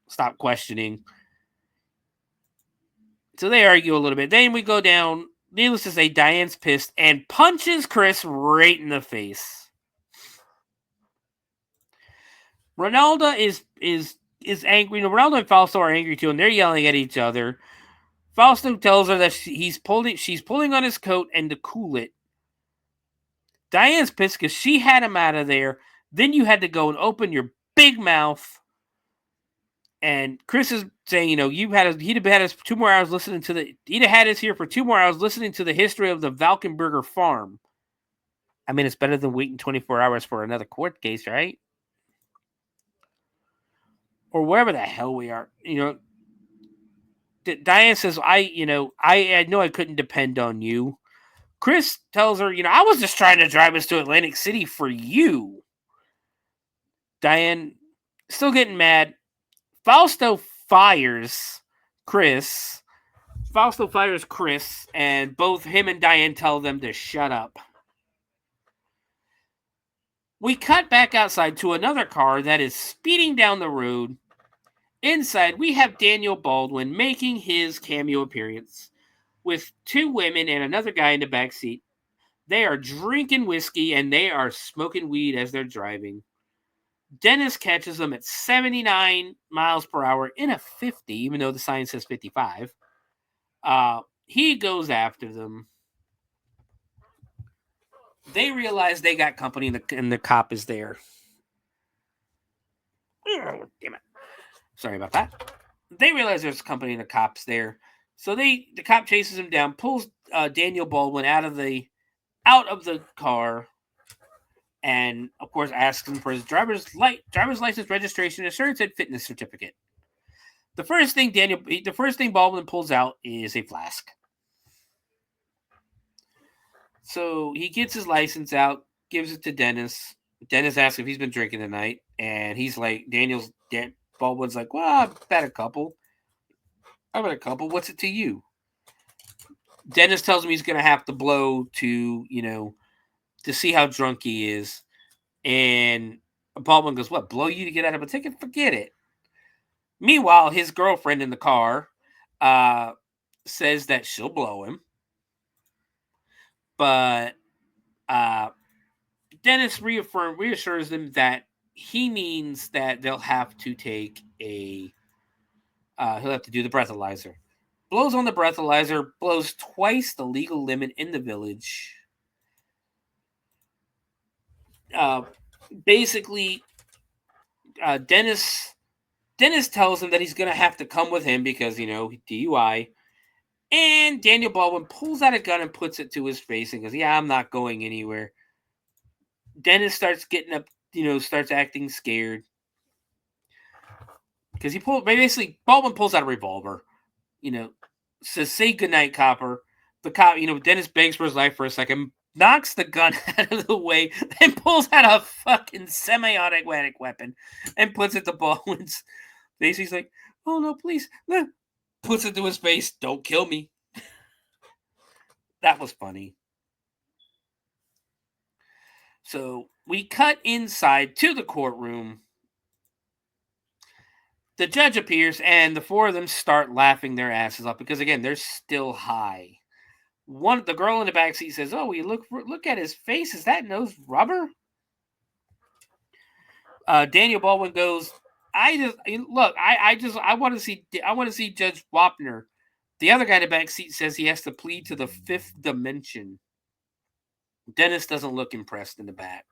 S4: stop questioning. So they argue a little bit. Then we go down. Needless to say, Diane's pissed and punches Chris right in the face. Ronaldo is angry. Ronaldo and Fausto are angry too, and they're yelling at each other. Fausto tells her that she's pulling on his coat and to cool it. Diane's pissed because she had him out of there. Then you had to go and open your big mouth. And Chris is saying, he'd have had us 2 more hours listening to he'd have had us here for 2 more hours listening to the history of the Valkenburger farm. I mean, it's better than waiting 24 hours for another court case, right? Or wherever the hell we are, Diane says, I know I couldn't depend on you. Chris tells her, I was just trying to drive us to Atlantic City for you. Diane still getting mad. Fausto fires Chris, and both him and Diane tell them to shut up. We cut back outside to another car that is speeding down the road. Inside, we have Daniel Baldwin making his cameo appearance. with two women and another guy in the back seat. They are drinking whiskey and they are smoking weed as they're driving. Dennis catches them at 79 miles per hour in a 50, even though the sign says 55. He goes after them. They realize they got company and the cop is there. Oh, damn it. Sorry about that. They realize there's company and the cop's there. So the cop chases him down, pulls Daniel Baldwin out of the car, and of course asks him for his driver's license, registration, insurance, and fitness certificate. The first thing Baldwin pulls out is a flask. So he gets his license out, gives it to Dennis. Dennis asks if he's been drinking tonight, and he's like, Baldwin's like, well, I've had a couple. What's it to you? Dennis tells him he's going to have to blow to see how drunk he is. And Baldwin goes, what, blow you to get out of a ticket? Forget it. Meanwhile, his girlfriend in the car says that she'll blow him. But Dennis reassures them that he means that they'll have to take he'll have to do the breathalyzer. Blows on the breathalyzer, blows twice the legal limit in the village. Basically, Dennis tells him that he's going to have to come with him because, DUI. And Daniel Baldwin pulls out a gun and puts it to his face and goes, yeah, I'm not going anywhere. Dennis starts getting up, starts acting scared. Because Baldwin pulls out a revolver, says, say goodnight, copper. The cop, Dennis begs for his life for a second, knocks the gun out of the way, and pulls out a fucking semi-automatic weapon and puts it to Baldwin's face. He's like, oh no, please. No. Puts it to his face, don't kill me. That was funny. So we cut inside to the courtroom. The judge appears, and the four of them start laughing their asses off because, again, they're still high. The girl in the backseat says, "Oh, you look at his face. Is that nose rubber?" Daniel Baldwin goes, "I want to see Judge Wapner." The other guy in the backseat says he has to plead to the fifth dimension. Dennis doesn't look impressed in the back,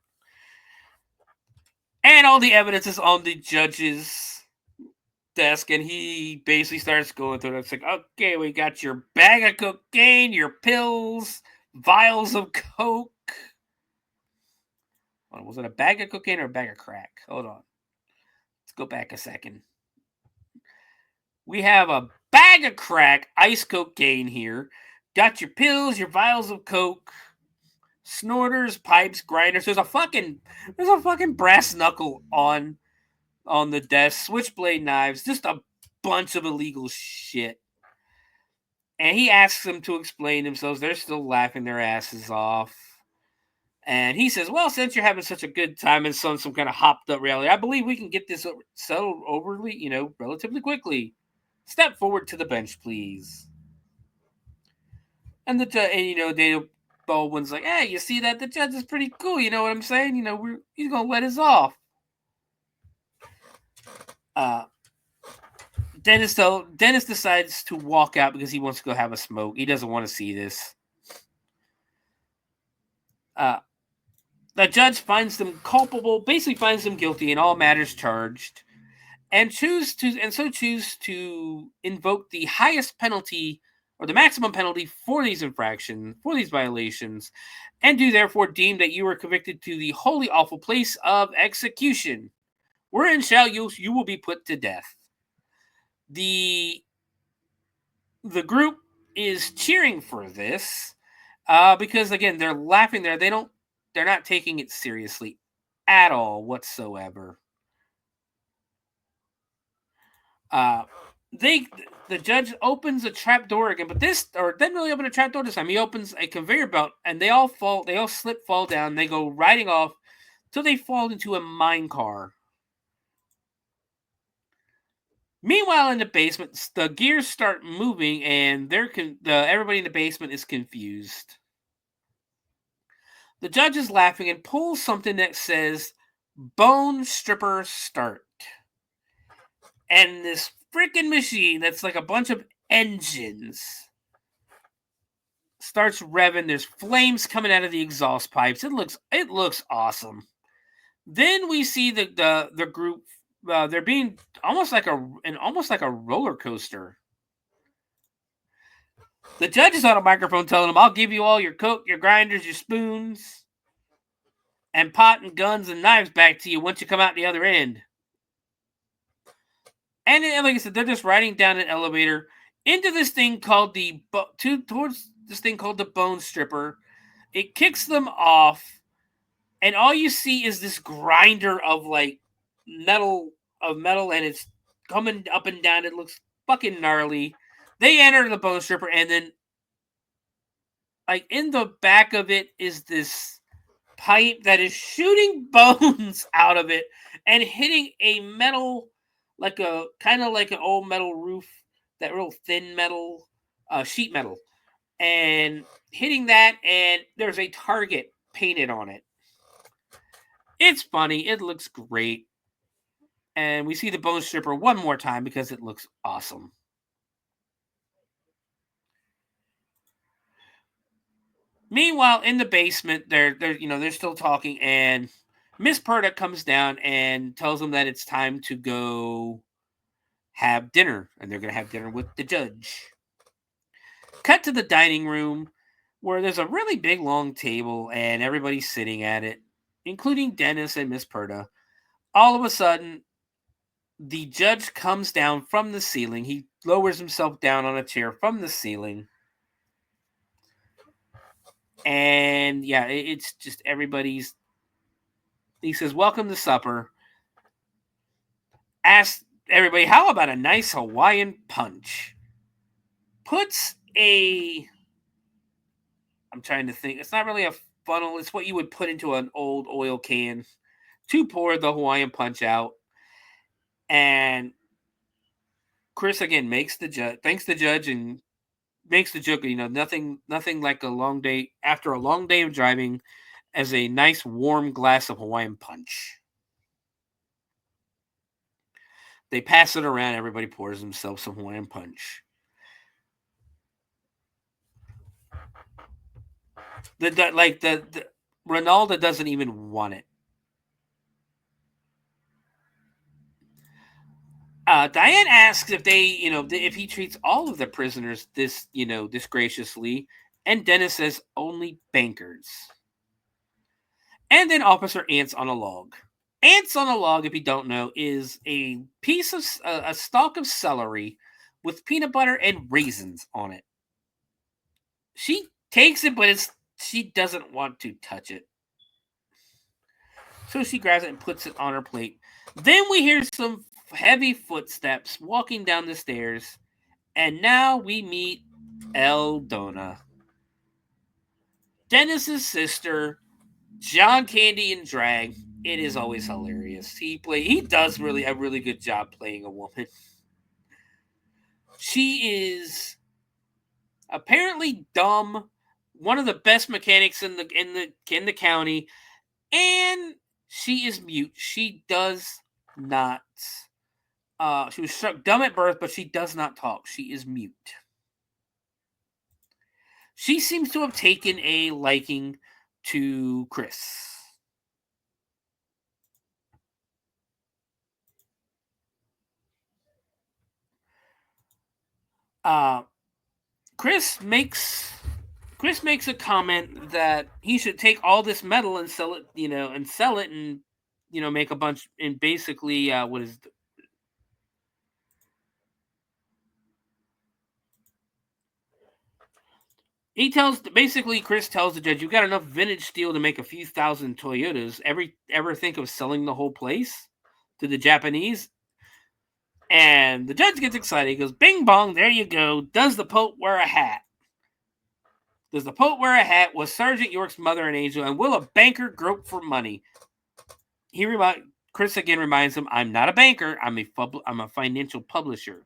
S4: and all the evidence is on the judge's desk, and he basically starts going through it. It's like, okay, we got your bag of cocaine, your pills, vials of coke. Was it a bag of cocaine or a bag of crack? Hold on. Let's go back a second. We have a bag of crack, ice cocaine here. Got your pills, your vials of coke, snorters, pipes, grinders. There's a fucking brass knuckle on the desk, switchblade knives, just a bunch of illegal shit. And he asks them to explain themselves. They're still laughing their asses off. And he says, well, since you're having such a good time and some kind of hopped up reality, I believe we can get this settled relatively quickly. Step forward to the bench, please. And Daniel Baldwin's like, hey, you see that? The judge is pretty cool. You know what I'm saying? He's going to let us off. Dennis decides to walk out because he wants to go have a smoke. He doesn't want to see this. The judge finds them culpable, basically finds them guilty in all matters charged, and choose to invoke the highest penalty or the maximum penalty for these violations, and do therefore deem that you are convicted to the holy awful place of execution, wherein you will be put to death. The group is cheering for this because, again, they're laughing there. They're not taking it seriously at all whatsoever. The judge opens a trap door again, but doesn't really open a trap door this time. He opens a conveyor belt, and they all fall down. They go riding off till they fall into a mine car. Meanwhile, in the basement, the gears start moving, and everybody in the basement is confused. The judge is laughing and pulls something that says "Bone Stripper Start," and this freaking machine that's like a bunch of engines starts revving. There's flames coming out of the exhaust pipes. It looks awesome. Then we see the group. They're being almost like a roller coaster. The judge is on a microphone telling them, "I'll give you all your coke, your grinders, your spoons, and pot and guns and knives back to you once you come out the other end." And like I said, they're just riding down an elevator into this thing called towards this thing called the Bone Stripper. It kicks them off, and all you see is this grinder of like metal, and it's coming up and down. It looks fucking gnarly. They enter the Bone Stripper, and then like in the back of it is this pipe that is shooting bones out of it and hitting a metal, like a kind of like an old metal roof, that real thin metal, sheet metal, and hitting that, and there's a target painted on it. It's funny. It looks great. And we see the Bone Stripper one more time because it looks awesome. Meanwhile, in the basement, they're still talking, and Miss Purda comes down and tells them that it's time to go have dinner, and they're going to have dinner with the judge. Cut to the dining room, where there's a really big, long table, and everybody's sitting at it, including Dennis and Miss Purda. All of a sudden, the judge comes down from the ceiling. He lowers himself down on a chair from the ceiling. And yeah, it's just everybody's. He says, "Welcome to supper." Asks everybody, "How about a nice Hawaiian punch?" Puts I'm trying to think. It's not really a funnel. It's what you would put into an old oil can to pour the Hawaiian punch out. And Chris again thanks the judge, and makes the joke. Nothing like a long day after a long day of driving, as a nice warm glass of Hawaiian punch. They pass it around. Everybody pours themselves some Hawaiian punch. The Ronaldo doesn't even want it. Diane asks if if he treats all of the prisoners this graciously, and Dennis says only bankers. And then Officer Ants on a Log. Ants on a Log, if you don't know, is a piece of a stalk of celery with peanut butter and raisins on it. She takes it, but she doesn't want to touch it. So she grabs it and puts it on her plate. Then we hear some heavy footsteps walking down the stairs, and now we meet Eldona, Dennis's sister, John Candy in drag. It is always hilarious. He does a really good job playing a woman. She is apparently dumb, one of the best mechanics in the county, and she is mute. She does not. She was struck dumb at birth, but she does not talk. She is mute. She seems to have taken a liking to Chris. Chris makes a comment that he should take all this metal and sell it, and make a bunch, and basically what is Chris tells the judge, "You've got enough vintage steel to make a few thousand Toyotas. Ever think of selling the whole place to the Japanese?" And the judge gets excited. He goes, "Bing bong, there you go. Does the Pope wear a hat? Does the Pope wear a hat? Was Sergeant York's mother an angel? And will a banker grope for money?" Chris again reminds him, I'm not a banker. I'm a financial publisher.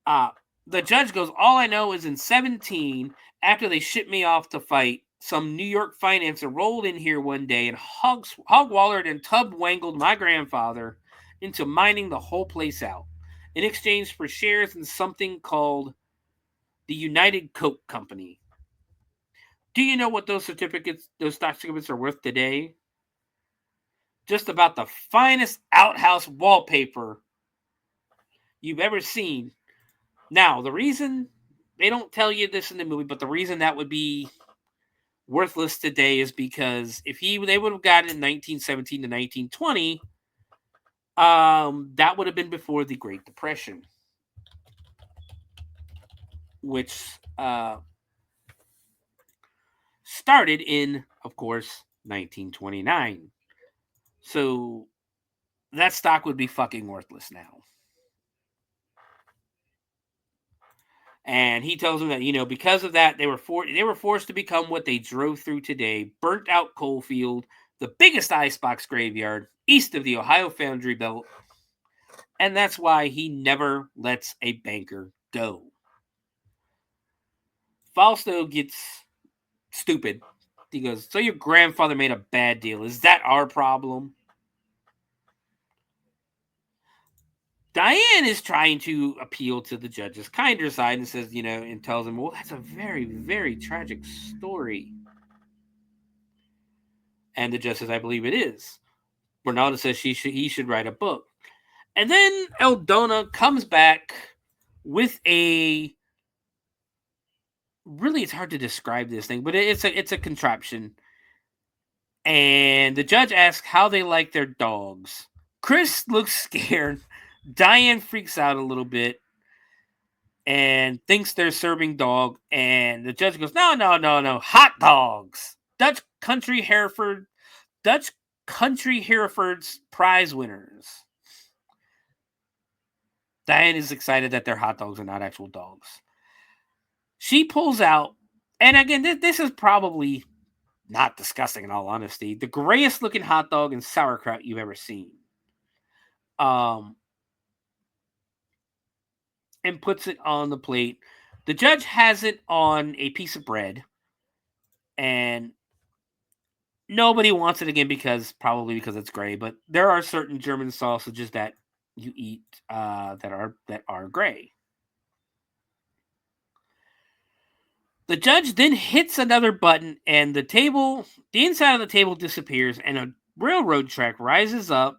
S4: The judge goes, all I know is in 17, after they shipped me off to fight, some New York financer rolled in here one day and hog-wallered and tub-wangled my grandfather into mining the whole place out in exchange for shares in something called the United Coke Company. Do you know what those stock certificates are worth today? Just about the finest outhouse wallpaper you've ever seen. Now, the reason, they don't tell you this in the movie, but the reason that would be worthless today is because if they would have gotten it in 1917 to 1920, that would have been before the Great Depression, which started in, of course, 1929. So that stock would be fucking worthless now. And he tells them that, because of that, they were forced to become what they drove through today, burnt out coal field, the biggest icebox graveyard east of the Ohio Foundry Belt. And that's why he never lets a banker go. Fausto gets stupid. He goes, so your grandfather made a bad deal. Is that our problem? Diane is trying to appeal to the judge's kinder side and says, and tells him, well, that's a very, very tragic story. And the judge says, I believe it is. Ronaldo says he should write a book. And then Eldona comes back with really, it's hard to describe this thing, but it's a contraption. And the judge asks how they like their dogs. Chris looks scared. Diane freaks out a little bit and thinks they're serving dog. And the judge goes, no. Hot dogs. Dutch Country Hereford's prize winners. Diane is excited that their hot dogs are not actual dogs. She pulls out, and again, this is probably not disgusting in all honesty, the grayest looking hot dog and sauerkraut you've ever seen. And puts it on the plate. The judge has it on a piece of bread, and nobody wants it again probably because it's gray. But there are certain German sausages that you eat that are gray. The judge then hits another button, and the inside of the table disappears, and a railroad track rises up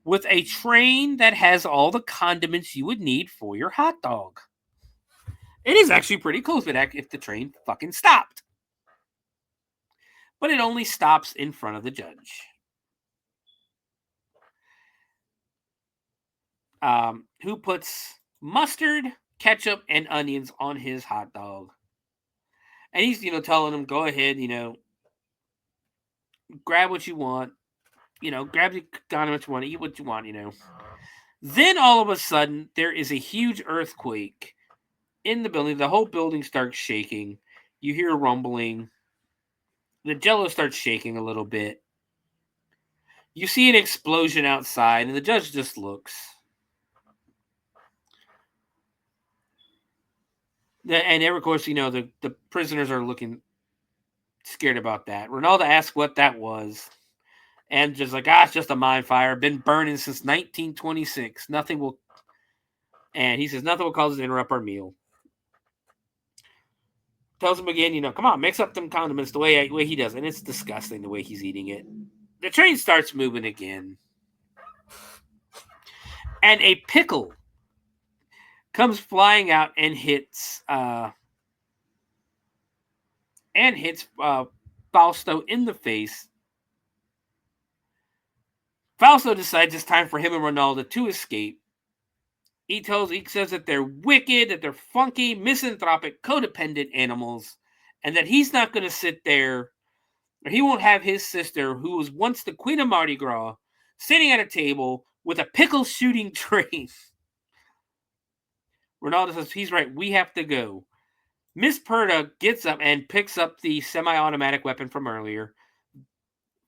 S4: with a train that has all the condiments you would need for your hot dog. It is actually pretty close if the train fucking stopped. But it only stops in front of the judge. Who puts mustard, ketchup, and onions on his hot dog. And he's, telling him, go ahead, grab what you want. Grab the condiments you want, eat what you want, Then all of a sudden, there is a huge earthquake in the building. The whole building starts shaking. You hear rumbling. The Jell-O starts shaking a little bit. You see an explosion outside, and the judge just looks. And of course, the prisoners are looking scared about that. Ronaldo asks what that was. And just like, it's just a mine fire. Been burning since 1926. And he says, nothing will cause us to interrupt our meal. Tells him again, come on, mix up them condiments the way he does. And it's disgusting the way he's eating it. The train starts moving again. And a pickle comes flying out and hits Fausto in the face. Fausto decides it's time for him and Ronaldo to escape. He says that they're wicked, that they're funky, misanthropic, codependent animals, and that he's not going to sit there, or he won't have his sister, who was once the Queen of Mardi Gras, sitting at a table with a pickle shooting train. Ronaldo says, he's right, we have to go. Miss Perda gets up and picks up the semi-automatic weapon from earlier.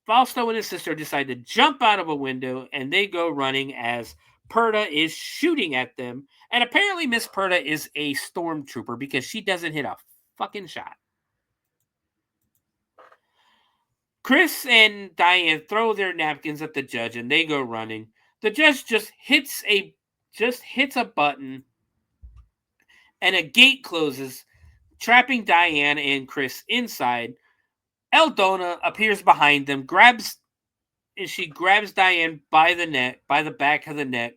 S4: Fausto and his sister decide to jump out of a window, and they go running as Perda is shooting at them. And apparently Miss Perda is a stormtrooper because she doesn't hit a fucking shot. Chris and Diane throw their napkins at the judge, and they go running. The judge just hits a button, and a gate closes, trapping Diane and Chris inside. Eldona appears behind them, grabs Diane by the back of the neck,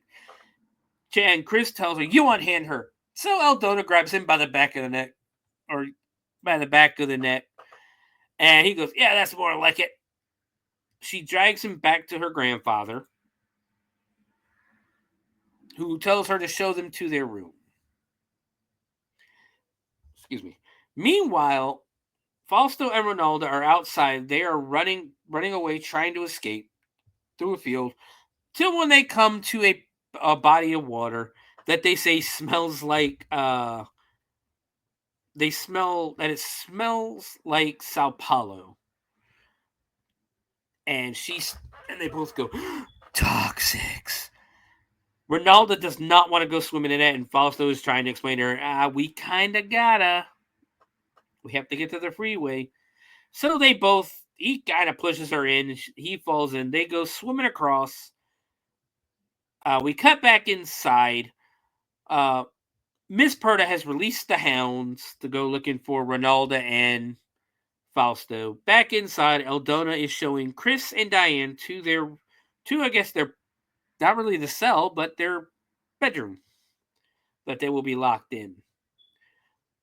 S4: and Chris tells her, "You unhand her." So Eldona grabs him by the back of the neck, and he goes, "Yeah, that's more like it." She drags him back to her grandfather, who tells her to show them to their room. Excuse me. Meanwhile, Fausto and Ronaldo are outside. They are running away, trying to escape through a field, till when they come to a body of water that they say smells like it smells like Sao Paulo. And they both go, "Toxics." Ronaldo does not want to go swimming in it, and Fausto is trying to explain to her, we kind of gotta. We have to get to the freeway. So he kind of pushes her in. He falls in. They go swimming across. We cut back inside. Miss Perda has released the hounds to go looking for Ronaldo and Fausto. Back inside, Eldona is showing Chris and Diane to I guess their, not really the cell, but their bedroom that they will be locked in.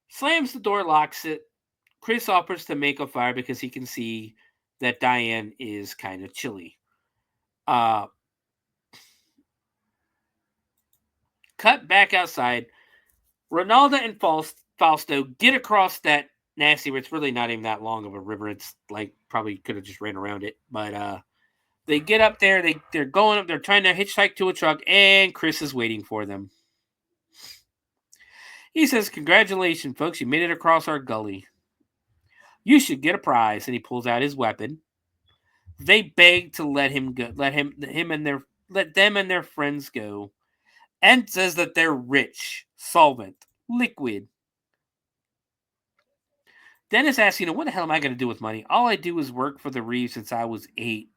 S4: Slams the door, locks it. Chris offers to make a fire because he can see that Diane is kind of chilly. Cut back outside. Ronaldo and Fausto get across that nasty, it's really not even that long of a river. It's like probably could have just ran around it. But they get up there. They're going up. They're trying to hitchhike to a truck, and Chris is waiting for them. He says, "Congratulations, folks. You made it across our gully. You should get a prize." And he pulls out his weapon. They beg to let them and their friends go, and says that they're rich, solvent, liquid. Dennis asks, what the hell am I going to do with money? All I do is work for the Reeves since I was 8.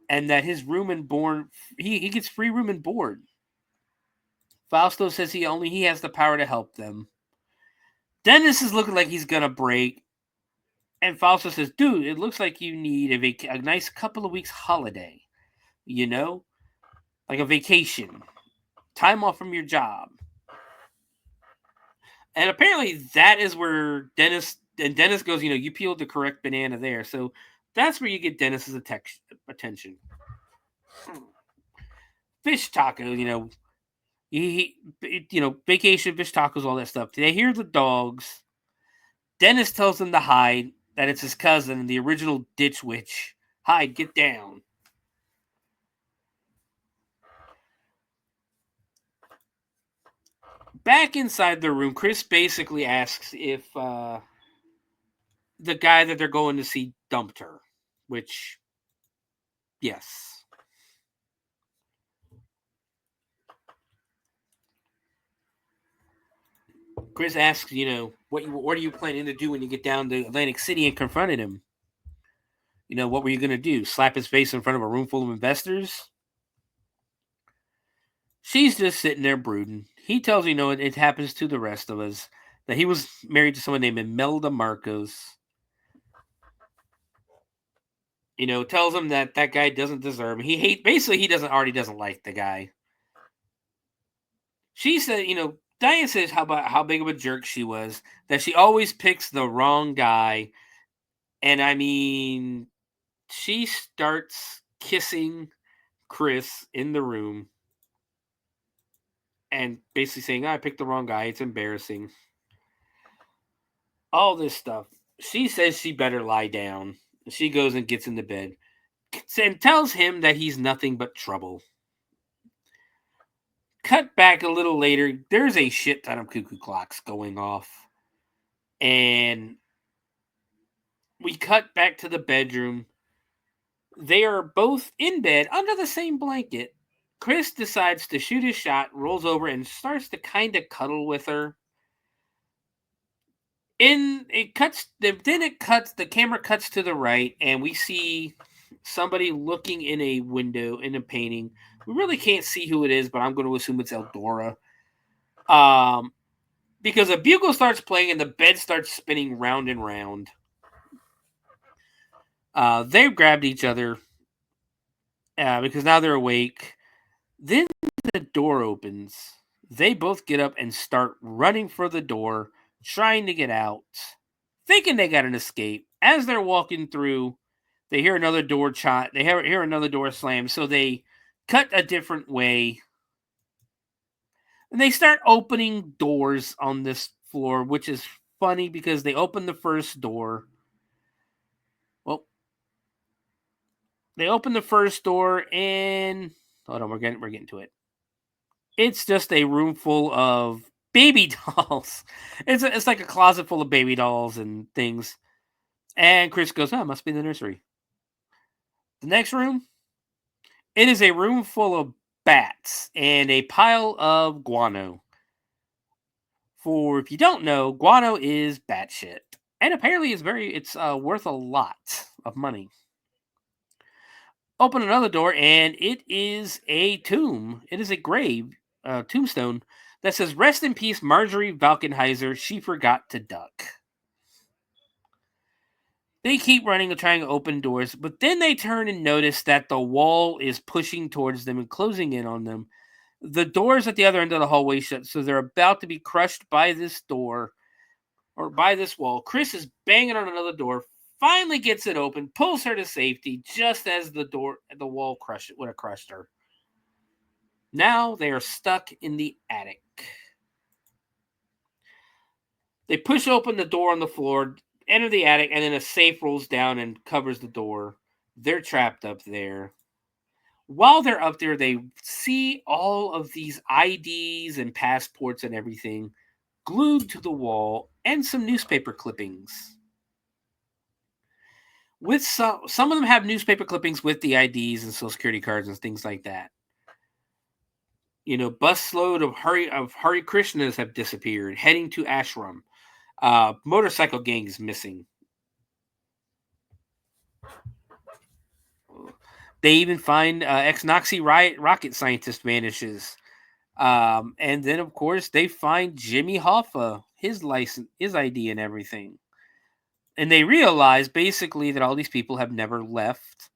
S4: And that his room and board, he gets free room and board. Fausto says he has the power to help them. Dennis is looking like he's going to break. And Fausto says, "Dude, it looks like you need a nice couple of weeks holiday. Like a vacation. Time off from your job." And apparently that is where Dennis goes, you peeled the correct banana there. So that's where you get Dennis's attention. Fish taco, vacation, fish tacos, all that stuff. They hear the dogs. Dennis tells them to hide, that it's his cousin, the original ditch witch. Hide, get down. Back inside the room, Chris basically asks if the guy that they're going to see dumped her, which, yes. Chris asks, what are you planning to do when you get down to Atlantic City and confronted him? What were you going to do? Slap his face in front of a room full of investors? She's just sitting there brooding. He tells it happens to the rest of us, that he was married to someone named Imelda Marcos. Tells him that guy doesn't deserve him. He doesn't like the guy. She said, Diane says how big of a jerk she was, that she always picks the wrong guy. And she starts kissing Chris in the room and basically saying, "I picked the wrong guy. It's embarrassing." All this stuff. She says she better lie down. She goes and gets into bed and tells him that he's nothing but trouble. Cut back a little later. There's a shit ton of cuckoo clocks going off. And We cut back to the bedroom. They are both in bed under the same blanket. Chris decides to shoot his shot, rolls over, and starts to kind of cuddle with her. The camera cuts to the right, and we see somebody looking in a window in a painting. We really can't see who it is, but I'm going to assume it's Eldora. Because a bugle starts playing and the bed starts spinning round and round. They've grabbed each other because now they're awake. Then the door opens. They both get up and start running for the door, trying to get out, thinking they got an escape. As they're walking through, they hear another door They hear another door slam, so they cut a different way. And they start opening doors on this floor, which is funny because they open the first door. Well, they open the first door and hold on, we're getting to it. It's just a room full of baby dolls. It's like a closet full of baby dolls and things. And Chris goes, "Oh, must be the nursery." The next room, it is a room full of bats and a pile of guano. For if you don't know, guano is bat shit, and apparently it's worth a lot of money. Open another door, and it is a tomb. It is a grave, tombstone that says, "Rest in peace, Marjorie Valkenheiser. She forgot to duck." They keep running and trying to open doors, but then they turn and notice that the wall is pushing towards them and closing in on them. The doors at the other end of the hallway shut, so they're about to be crushed by this door or by this wall. Chris is banging on another door, finally gets it open, pulls her to safety just as the wall would have crushed her. Now they are stuck in the attic. They push open the door on the floor, enter the attic, and then a safe rolls down and covers the door. They're trapped up there. While they're up there, they see all of these IDs and passports and everything glued to the wall and some newspaper clippings. With some of them have newspaper clippings with the IDs and social security cards and things like that. Busload of Hare Krishnas have disappeared, heading to ashram. Motorcycle gang is missing. They even find ex-Nazi rocket scientist vanishes. And then, of course, they find Jimmy Hoffa, his license, his ID and everything. And they realize, basically, that all these people have never left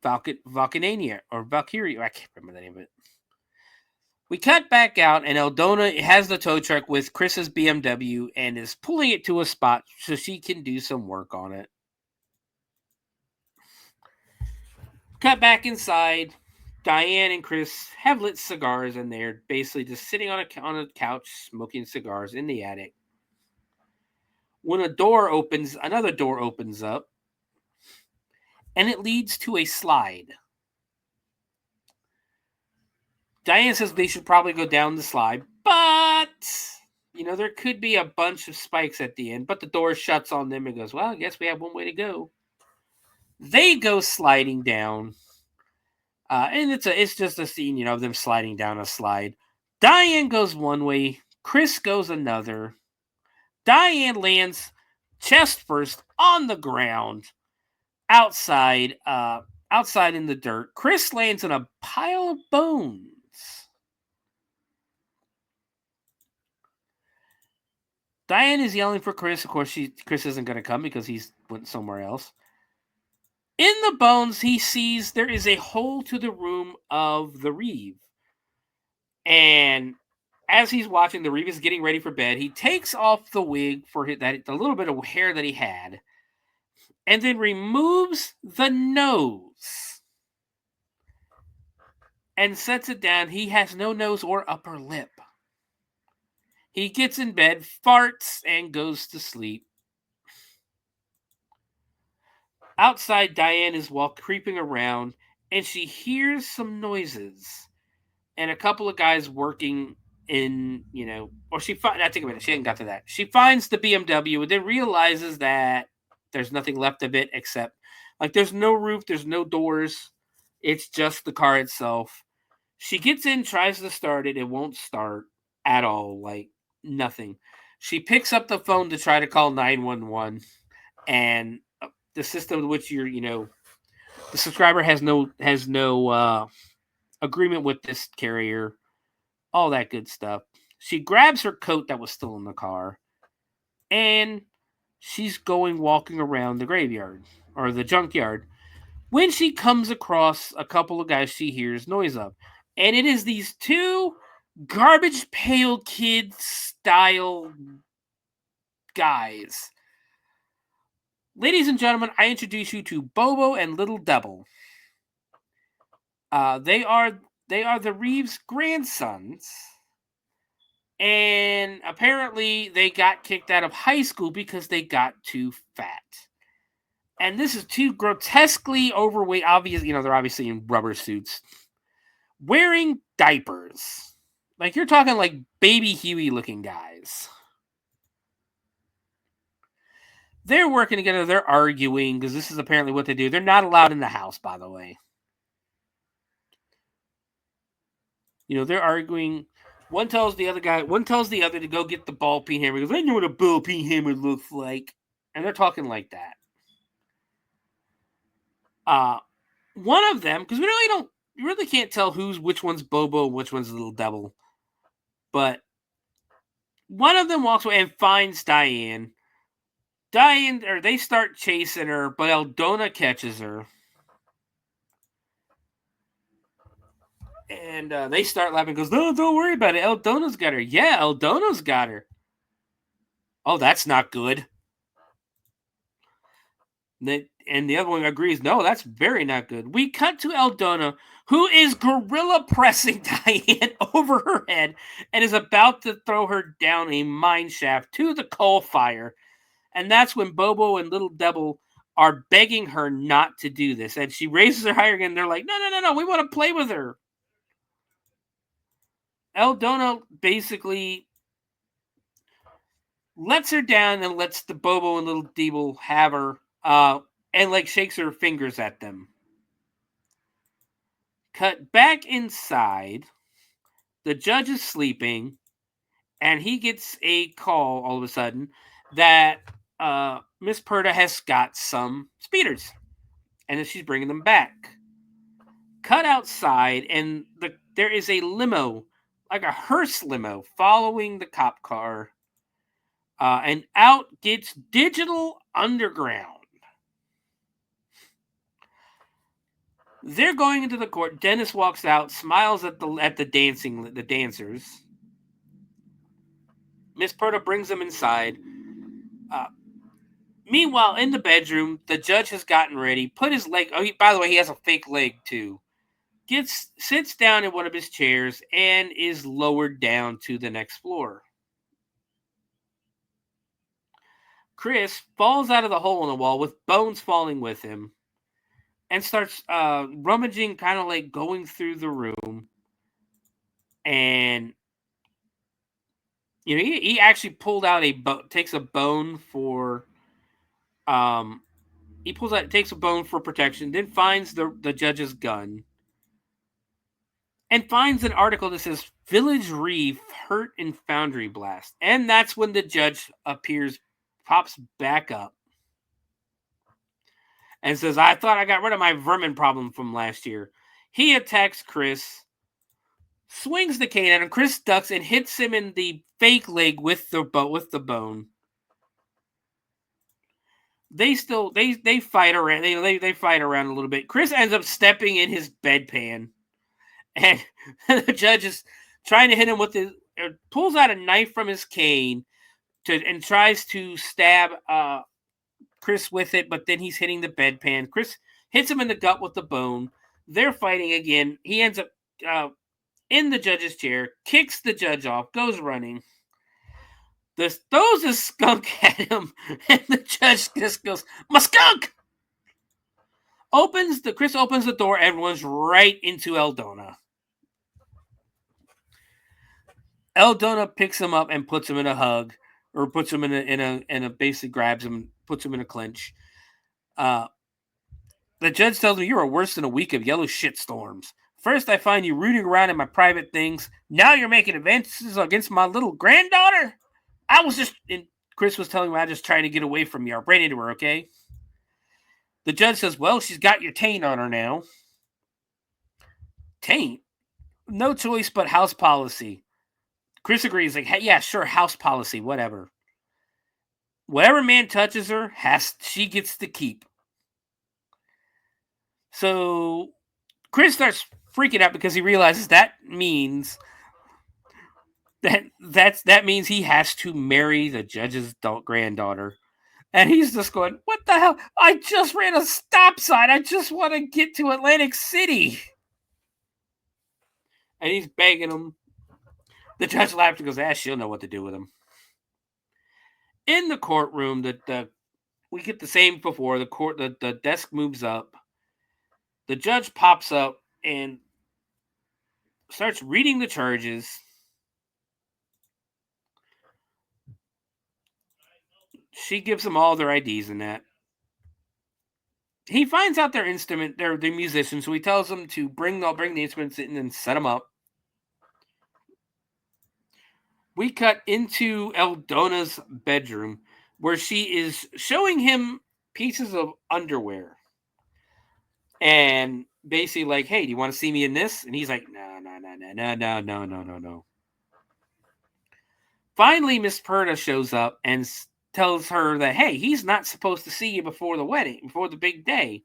S4: Valkyria, or Valkyria. I can't remember the name of it. We cut back out, and Eldona has the tow truck with Chris's BMW and is pulling it to a spot so she can do some work on it. Cut back inside. Diane and Chris have lit cigars, and they're basically just sitting on a couch smoking cigars in the attic. When another door opens up, and it leads to a slide. Diane says they should probably go down the slide, but there could be a bunch of spikes at the end, but the door shuts on them and goes, "Well, I guess we have one way to go." They go sliding down. And it's just a scene, of them sliding down a slide. Diane goes one way, Chris goes another. Diane lands chest first on the ground, outside in the dirt. Chris lands in a pile of bones. Diane is yelling for Chris. Of course, Chris isn't going to come because he's went somewhere else. In the bones, he sees there is a hole to the room of the Reeve. And as he's watching, the Reeve is getting ready for bed. He takes off the wig for the little bit of hair that he had, and then removes the nose and sets it down. He has no nose or upper lip. He gets in bed, farts, and goes to sleep. Outside, Diane is creeping around, and she hears some noises and a couple of guys working in, or I think a minute, she hadn't got to that. She finds the BMW and then realizes that there's nothing left of it except, there's no roof, there's no doors. It's just the car itself. She gets in, tries to start it. It won't start at all. Nothing. She picks up the phone to try to call 911, and the system to which the subscriber has no agreement with this carrier. All that good stuff. She grabs her coat that was still in the car, and she's walking around the graveyard or the junkyard when she comes across a couple of guys she hears noise of. And it is these two Garbage Pail Kid style guys. Ladies and gentlemen, I introduce you to Bobo and Little Devil. They are the Reeves grandsons. And apparently they got kicked out of high school because they got too fat. And this is two grotesquely overweight, obviously, they're obviously in rubber suits, wearing diapers. You're talking Baby Huey looking guys. They're working together, they're arguing, because this is apparently what they do. They're not allowed in the house, by the way. They're arguing. One tells the other to go get the ball peen hammer. He goes, I know what a ball peen hammer looks like. And they're talking like that. One of them, because you really can't tell which one's Bobo and which one's Little Devil. But one of them walks away and finds Diane. They start chasing her, but Eldona catches her. And they start laughing. Goes, no, don't worry about it. Eldona's got her. Yeah, Eldona's got her. Oh, that's not good. And the other one agrees, no, that's very not good. We cut to Eldona, who is gorilla pressing Diane over her head and is about to throw her down a mine shaft to the coal fire. And that's when Bobo and Little Devil are begging her not to do this. And she raises her higher again. They're like, no, we want to play with her. Eldona basically lets her down and lets the Bobo and Little Devil have her, and shakes her fingers at them. Cut back inside. The judge is sleeping, and he gets a call all of a sudden that Miss Perda has got some speeders, and that she's bringing them back. Cut outside, and there is a limo, like a hearse limo, following the cop car. And out gets Digital Underground. They're going into the court. Dennis walks out, smiles at the dancers. Miss Perda brings them inside. Meanwhile, in the bedroom, the judge has gotten ready, put his leg. By the way, he has a fake leg too. Sits down in one of his chairs and is lowered down to the next floor. Chris falls out of the hole in the wall with Bones falling with him and starts rummaging, kind of going through the room. And, he actually pulled out takes a bone for, takes a bone for protection, then finds the judge's gun. And finds an article that says Village Reef hurt in foundry blast. And that's when the judge pops back up and says, I thought I got rid of my vermin problem from last year. He attacks Chris, swings the cane at him. Chris ducks and hits him in the fake leg with the bone. They fight around. They fight around a little bit. Chris ends up stepping in his bedpan. And the judge is trying to hit him pulls out a knife from his cane and tries to stab Chris with it, but then he's hitting the bedpan. Chris hits him in the gut with the bone. They're fighting again. He ends up in the judge's chair, kicks the judge off, goes running. Throws a skunk at him, and the judge just goes, "My skunk!" Chris opens the door and runs right into Eldona. Eldona picks him up and puts him in a hug, or puts him in a basically grabs him, puts him in a clinch. The judge tells me you are worse than a week of yellow shitstorms. First, I find you rooting around in my private things. Now you're making advances against my little granddaughter. And Chris was telling me I was just trying to get away from you. I ran into her, okay? The judge says, well, she's got your taint on her now. Taint? No choice but house policy. Chris agrees, like, hey, yeah, sure, house policy, whatever. Whatever man touches her, she gets to keep. So Chris starts freaking out because he realizes that means that means he has to marry the judge's granddaughter. And he's just going, what the hell? I just ran a stop sign. I just want to get to Atlantic City. And he's begging him. The judge laughs and goes, she'll know what to do with him. In the courtroom, we get the same before. The desk moves up. The judge pops up and starts reading the charges. She gives them all their IDs and that. He finds out their instrument, they're musicians, so he tells them to bring the instruments in and set them up. We cut into Eldona's bedroom where she is showing him pieces of underwear. And basically like, hey, do you want to see me in this? And he's like, no. Finally, Miss Perda shows up and tells her that, hey, he's not supposed to see you before the wedding, before the big day.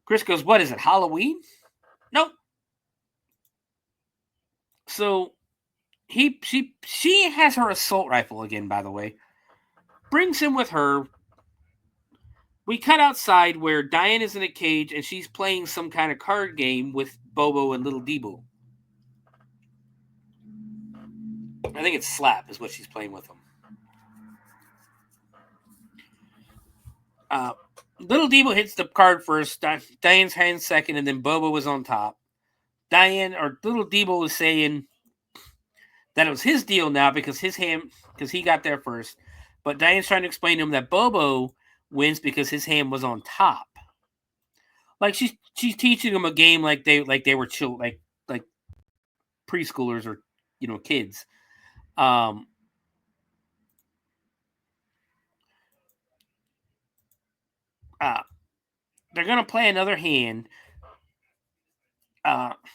S4: Chris goes, what is it, Halloween? Nope. So she has her assault rifle again, by the way. Brings him with her. We cut outside where Diane is in a cage and she's playing some kind of card game with Bobo and Little Debo. I think it's Slap is what she's playing with them. Little Debo hits the card first, Diane's hand second, and then Bobo was on top. Little Debo was saying that it was his deal now because he got there first. But Diane's trying to explain to him that Bobo wins because his hand was on top. Like she's teaching him a game like they were like preschoolers or kids. They're gonna play another hand.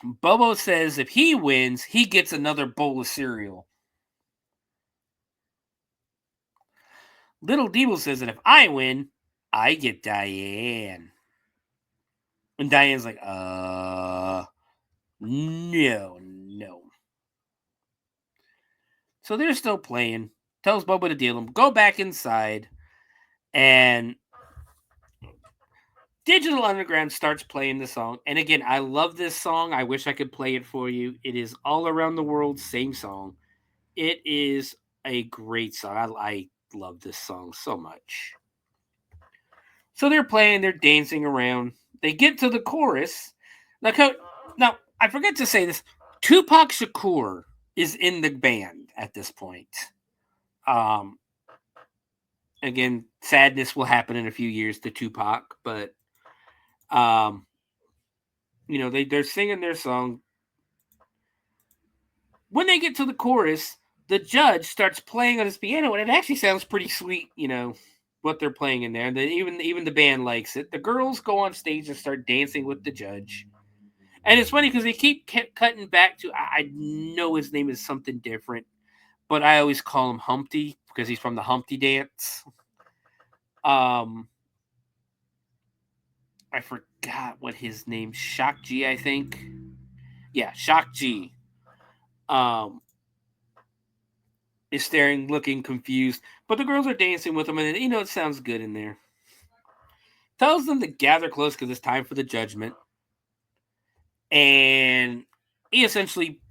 S4: Bobo says if he wins, he gets another bowl of cereal. Little Debo says that if I win, I get Diane. And Diane's like, no. So they're still playing. Tells Bobo to deal him. Go back inside. And Digital Underground starts playing the song. And again, I love this song. I wish I could play it for you. It is All Around the World, same song. It is a great song. I love this song so much. So they're playing, they're dancing around. They get to the chorus. Now, I forgot to say this. Tupac Shakur is in the band at this point. Again, sadness will happen in a few years to Tupac, but they're singing their song. When they get to the chorus, the judge starts playing on his piano, and it actually sounds pretty sweet, what they're playing in there. And even the band likes it. The girls go on stage and start dancing with the judge. And it's funny because they keep cutting back to, I know his name is something different, but I always call him Humpty because he's from the Humpty Dance. I forgot what his name, Shock G, I think. Yeah, Shock G. Is staring, looking confused, but the girls are dancing with him, and it sounds good in there. Tells them to gather close because it's time for the judgment. And he essentially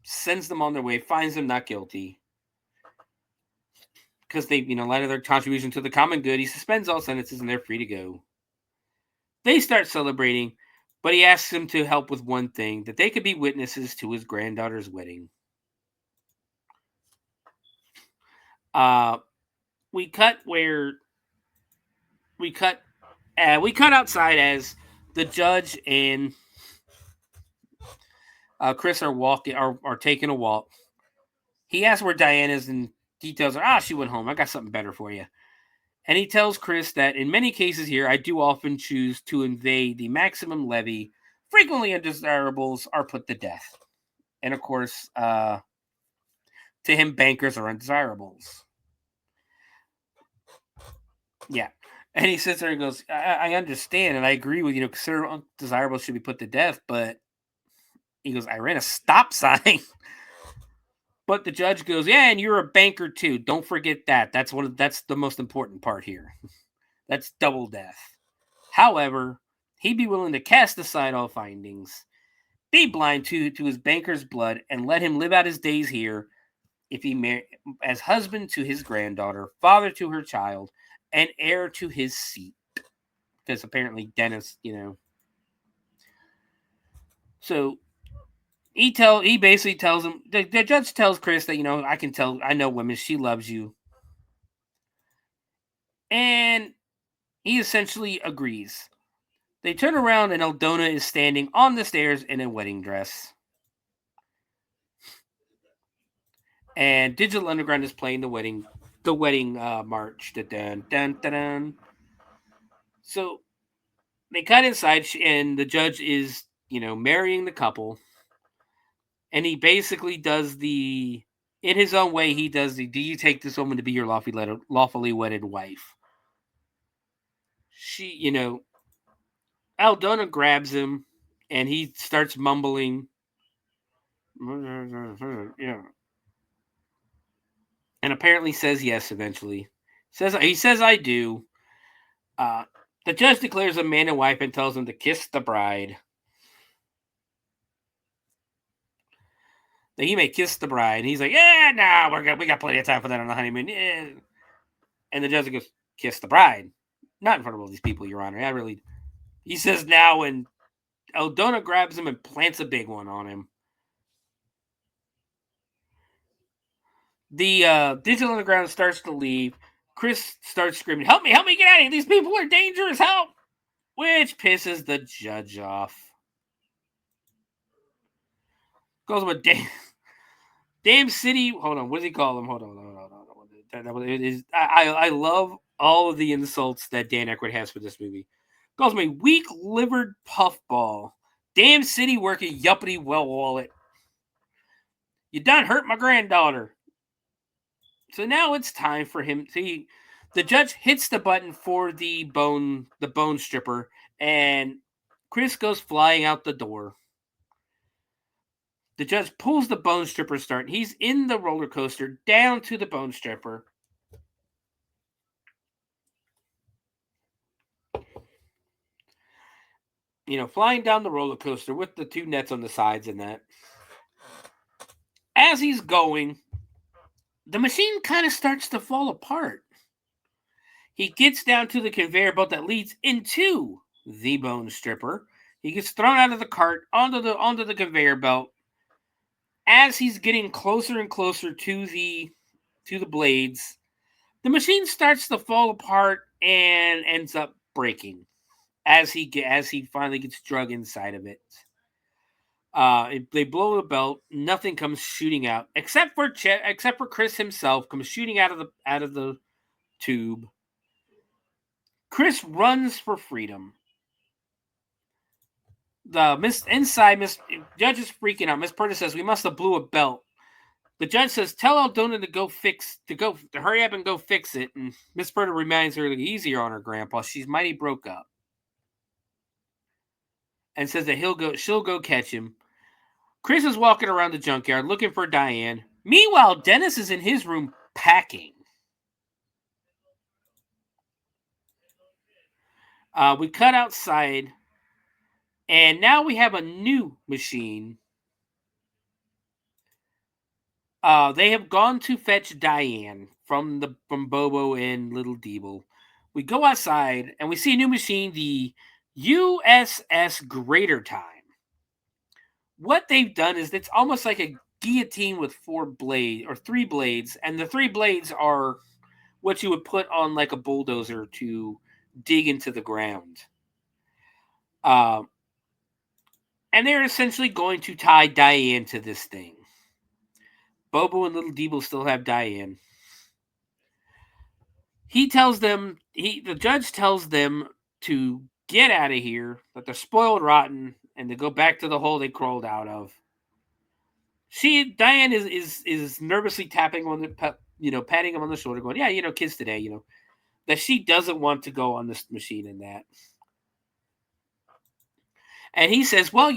S4: sends them on their way, finds them not guilty. Because they, light of their contribution to the common good, he suspends all sentences and they're free to go. They start celebrating, but he asks them to help with one thing, that they could be witnesses to his granddaughter's wedding. We cut outside as the judge and Chris are taking a walk. He asks where Diane is, and he tells her, she went home. I got something better for you. And he tells Chris that in many cases here, I do often choose to invade the maximum levy. Frequently undesirables are put to death. And of course, to him, bankers are undesirables. Yeah. And he sits there and goes, I understand, and I agree with, consider undesirables should be put to death, but he goes, I ran a stop sign. But the judge goes, yeah, and you're a banker too. Don't forget that. That's the most important part here. That's double death. However, he'd be willing to cast aside all findings, be blind to his banker's blood, and let him live out his days here if he as husband to his granddaughter, father to her child, and heir to his seat. Because apparently Dennis, So he basically tells him, the judge tells Chris that, I know women, she loves you. And he essentially agrees. They turn around and Aldona is standing on the stairs in a wedding dress. And Digital Underground is playing the wedding march. Dun, dun, dun, dun. So they cut inside, and the judge is, marrying the couple. And he basically does in his own way, he does do you take this woman to be your lawfully wedded wife? She, Aldona grabs him, and he starts mumbling. Yeah. And apparently says yes eventually. He says I do. The judge declares them man and wife and tells them to kiss the bride. That he may kiss the bride. And he's like, yeah, nah, we got plenty of time for that on the honeymoon. Yeah. And the judge goes, kiss the bride. Not in front of all these people, Your Honor. He says now, and Aldona grabs him and plants a big one on him. The Digital Underground starts to leave. Chris starts screaming, help me, get out of here. These people are dangerous, help! Which pisses the judge off. Goes with damn city. Hold on, what does he call him? Hold on. I love all of the insults that Dan Akroyd has for this movie. Calls me weak-livered puffball. Damn city working yuppity well wallet. You done hurt my granddaughter. So now it's time for him. See, the judge hits the button for the bone stripper, and Chris goes flying out the door. The judge pulls the bone stripper start. He's in the roller coaster down to the bone stripper. Flying down the roller coaster with the two nets on the sides and that. As he's going, the machine kind of starts to fall apart. He gets down to the conveyor belt that leads into the bone stripper. He gets thrown out of the cart onto the conveyor belt. As he's getting closer and closer to the blades, the machine starts to fall apart and ends up breaking as he finally gets drug inside of it. They blow the belt. Nothing comes shooting out except for Chris himself comes shooting out of the tube. Chris runs for freedom. The judge is freaking out. Miss Purda says we must have blew a belt. The judge says tell Aldona to hurry up and go fix it. And Miss Purda reminds her to easier on her grandpa. She's mighty broke up. And says that she'll go catch him. Chris is walking around the junkyard looking for Diane. Meanwhile, Dennis is in his room packing. We cut outside, and now we have a new machine. They have gone to fetch Diane from Bobo and Little Deeble. We go outside, and we see a new machine, the USS Greater Time. What they've done is it's almost like guillotine with 3 blades, and the 3 blades are what you would put on like a bulldozer to dig into the ground. And they're essentially going to tie Diane to this thing. Bobo and Little Debo still have Diane. The judge tells them to get out of here, that they're spoiled rotten, and to go back to the hole they crawled out of. Diane is nervously tapping on patting him on the shoulder, going, yeah, kids today, that she doesn't want to go on this machine and that. And he says, well,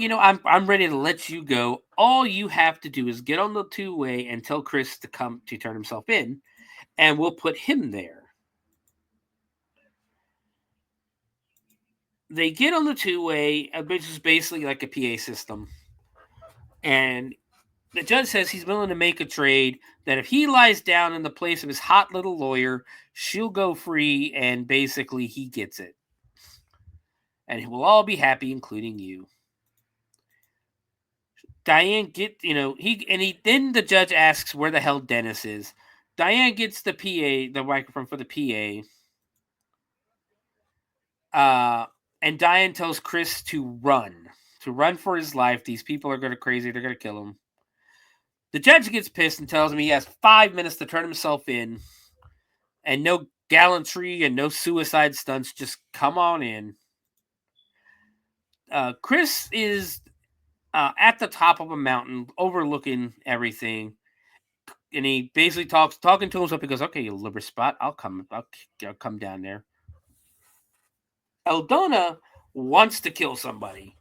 S4: I'm ready to let you go. All you have to do is get on the 2-way and tell Chris to come to turn himself in, and we'll put him there. They get on the 2-way, which is basically like a PA system. And the judge says he's willing to make a trade, that if he lies down in the place of his hot little lawyer, she'll go free, and basically he gets it. And we'll all be happy, including you. Diane then the judge asks where the hell Dennis is. Diane gets the microphone for the PA. And Diane tells Chris to run for his life. These people are going to crazy. They're going to kill him. The judge gets pissed and tells him he has 5 minutes to turn himself in, and no gallantry and no suicide stunts. Just come on in. Chris is at the top of a mountain overlooking everything. And he basically talking to himself. He goes, okay, you liver spot. I'll come down there. Eldona wants to kill somebody.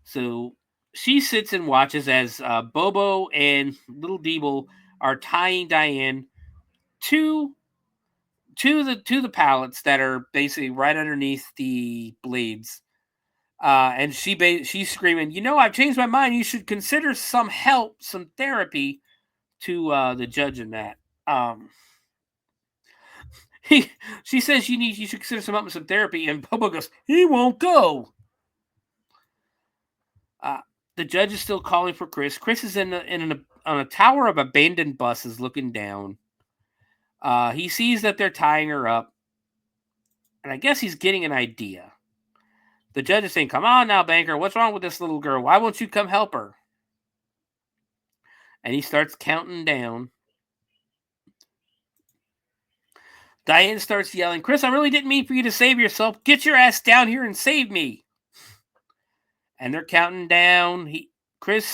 S4: So she sits and watches as Bobo and Little Debo are tying Diane to the pallets that are basically right underneath the blades. And she's screaming, I've changed my mind. You should consider some help, some therapy to the judge in that. She says you should consider some help and some therapy, and Bobo goes, he won't go. The judge is still calling for Chris. Chris is on a tower of abandoned buses looking down. He sees that they're tying her up, and I guess he's getting an idea. The judge is saying, come on now, banker. What's wrong with this little girl? Why won't you come help her? And he starts counting down. Diane starts yelling, Chris, I really didn't mean for you to save yourself. Get your ass down here and save me. And they're counting down. Chris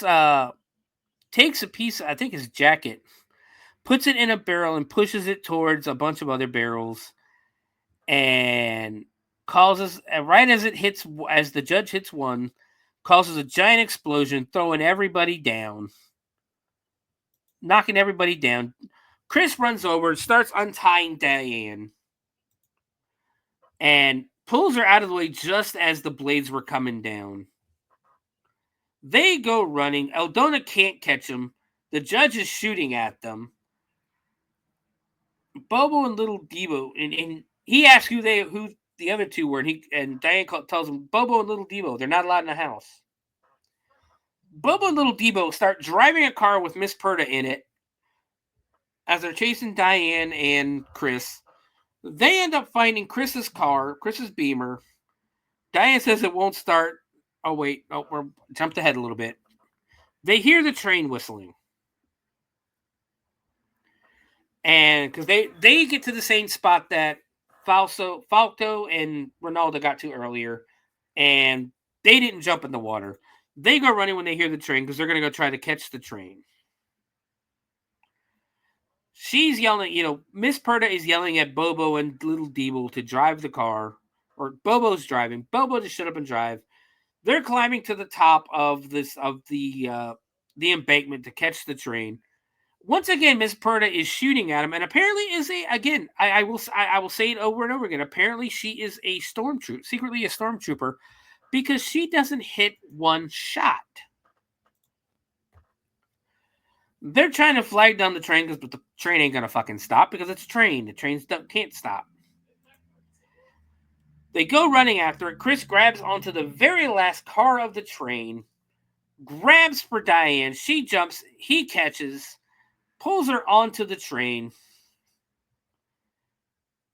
S4: takes a piece, I think his jacket, puts it in a barrel and pushes it towards a bunch of other barrels. And causes, right as the judge hits one, causes a giant explosion, throwing everybody down, knocking everybody down. Chris runs over and starts untying Diane and pulls her out of the way just as the blades were coming down. They go running. Eldona can't catch them. The judge is shooting at them. Bobo and Little Debo, and he asks who the other two were, and Diane tells him, Bobo and Little Debo, they're not allowed in the house. Bobo and Little Debo start driving a car with Miss Perda in it as they're chasing Diane and Chris. They end up finding Chris's car, Chris's Beamer. Diane says it won't start. Oh, wait. Oh, we're jumped ahead a little bit. They hear the train whistling. And because they get to the same spot that Falco and Ronaldo got to earlier, and they didn't jump in the water. They go running when they hear the train because they're going to go try to catch the train. She's yelling, Miss Perda is yelling at Bobo and Little Debo to drive the car, or Bobo's driving. Bobo to shut up and drive. They're climbing to the top of the embankment to catch the train. Once again, Miss Perda is shooting at him, and apparently I will say it over and over again. Apparently, she is a stormtrooper, secretly a stormtrooper, because she doesn't hit one shot. They're trying to flag down the train, but the train ain't gonna fucking stop because it's a train. The trains can't stop. They go running after it. Chris grabs onto the very last car of the train, grabs for Diane. She jumps. He catches, pulls her onto the train.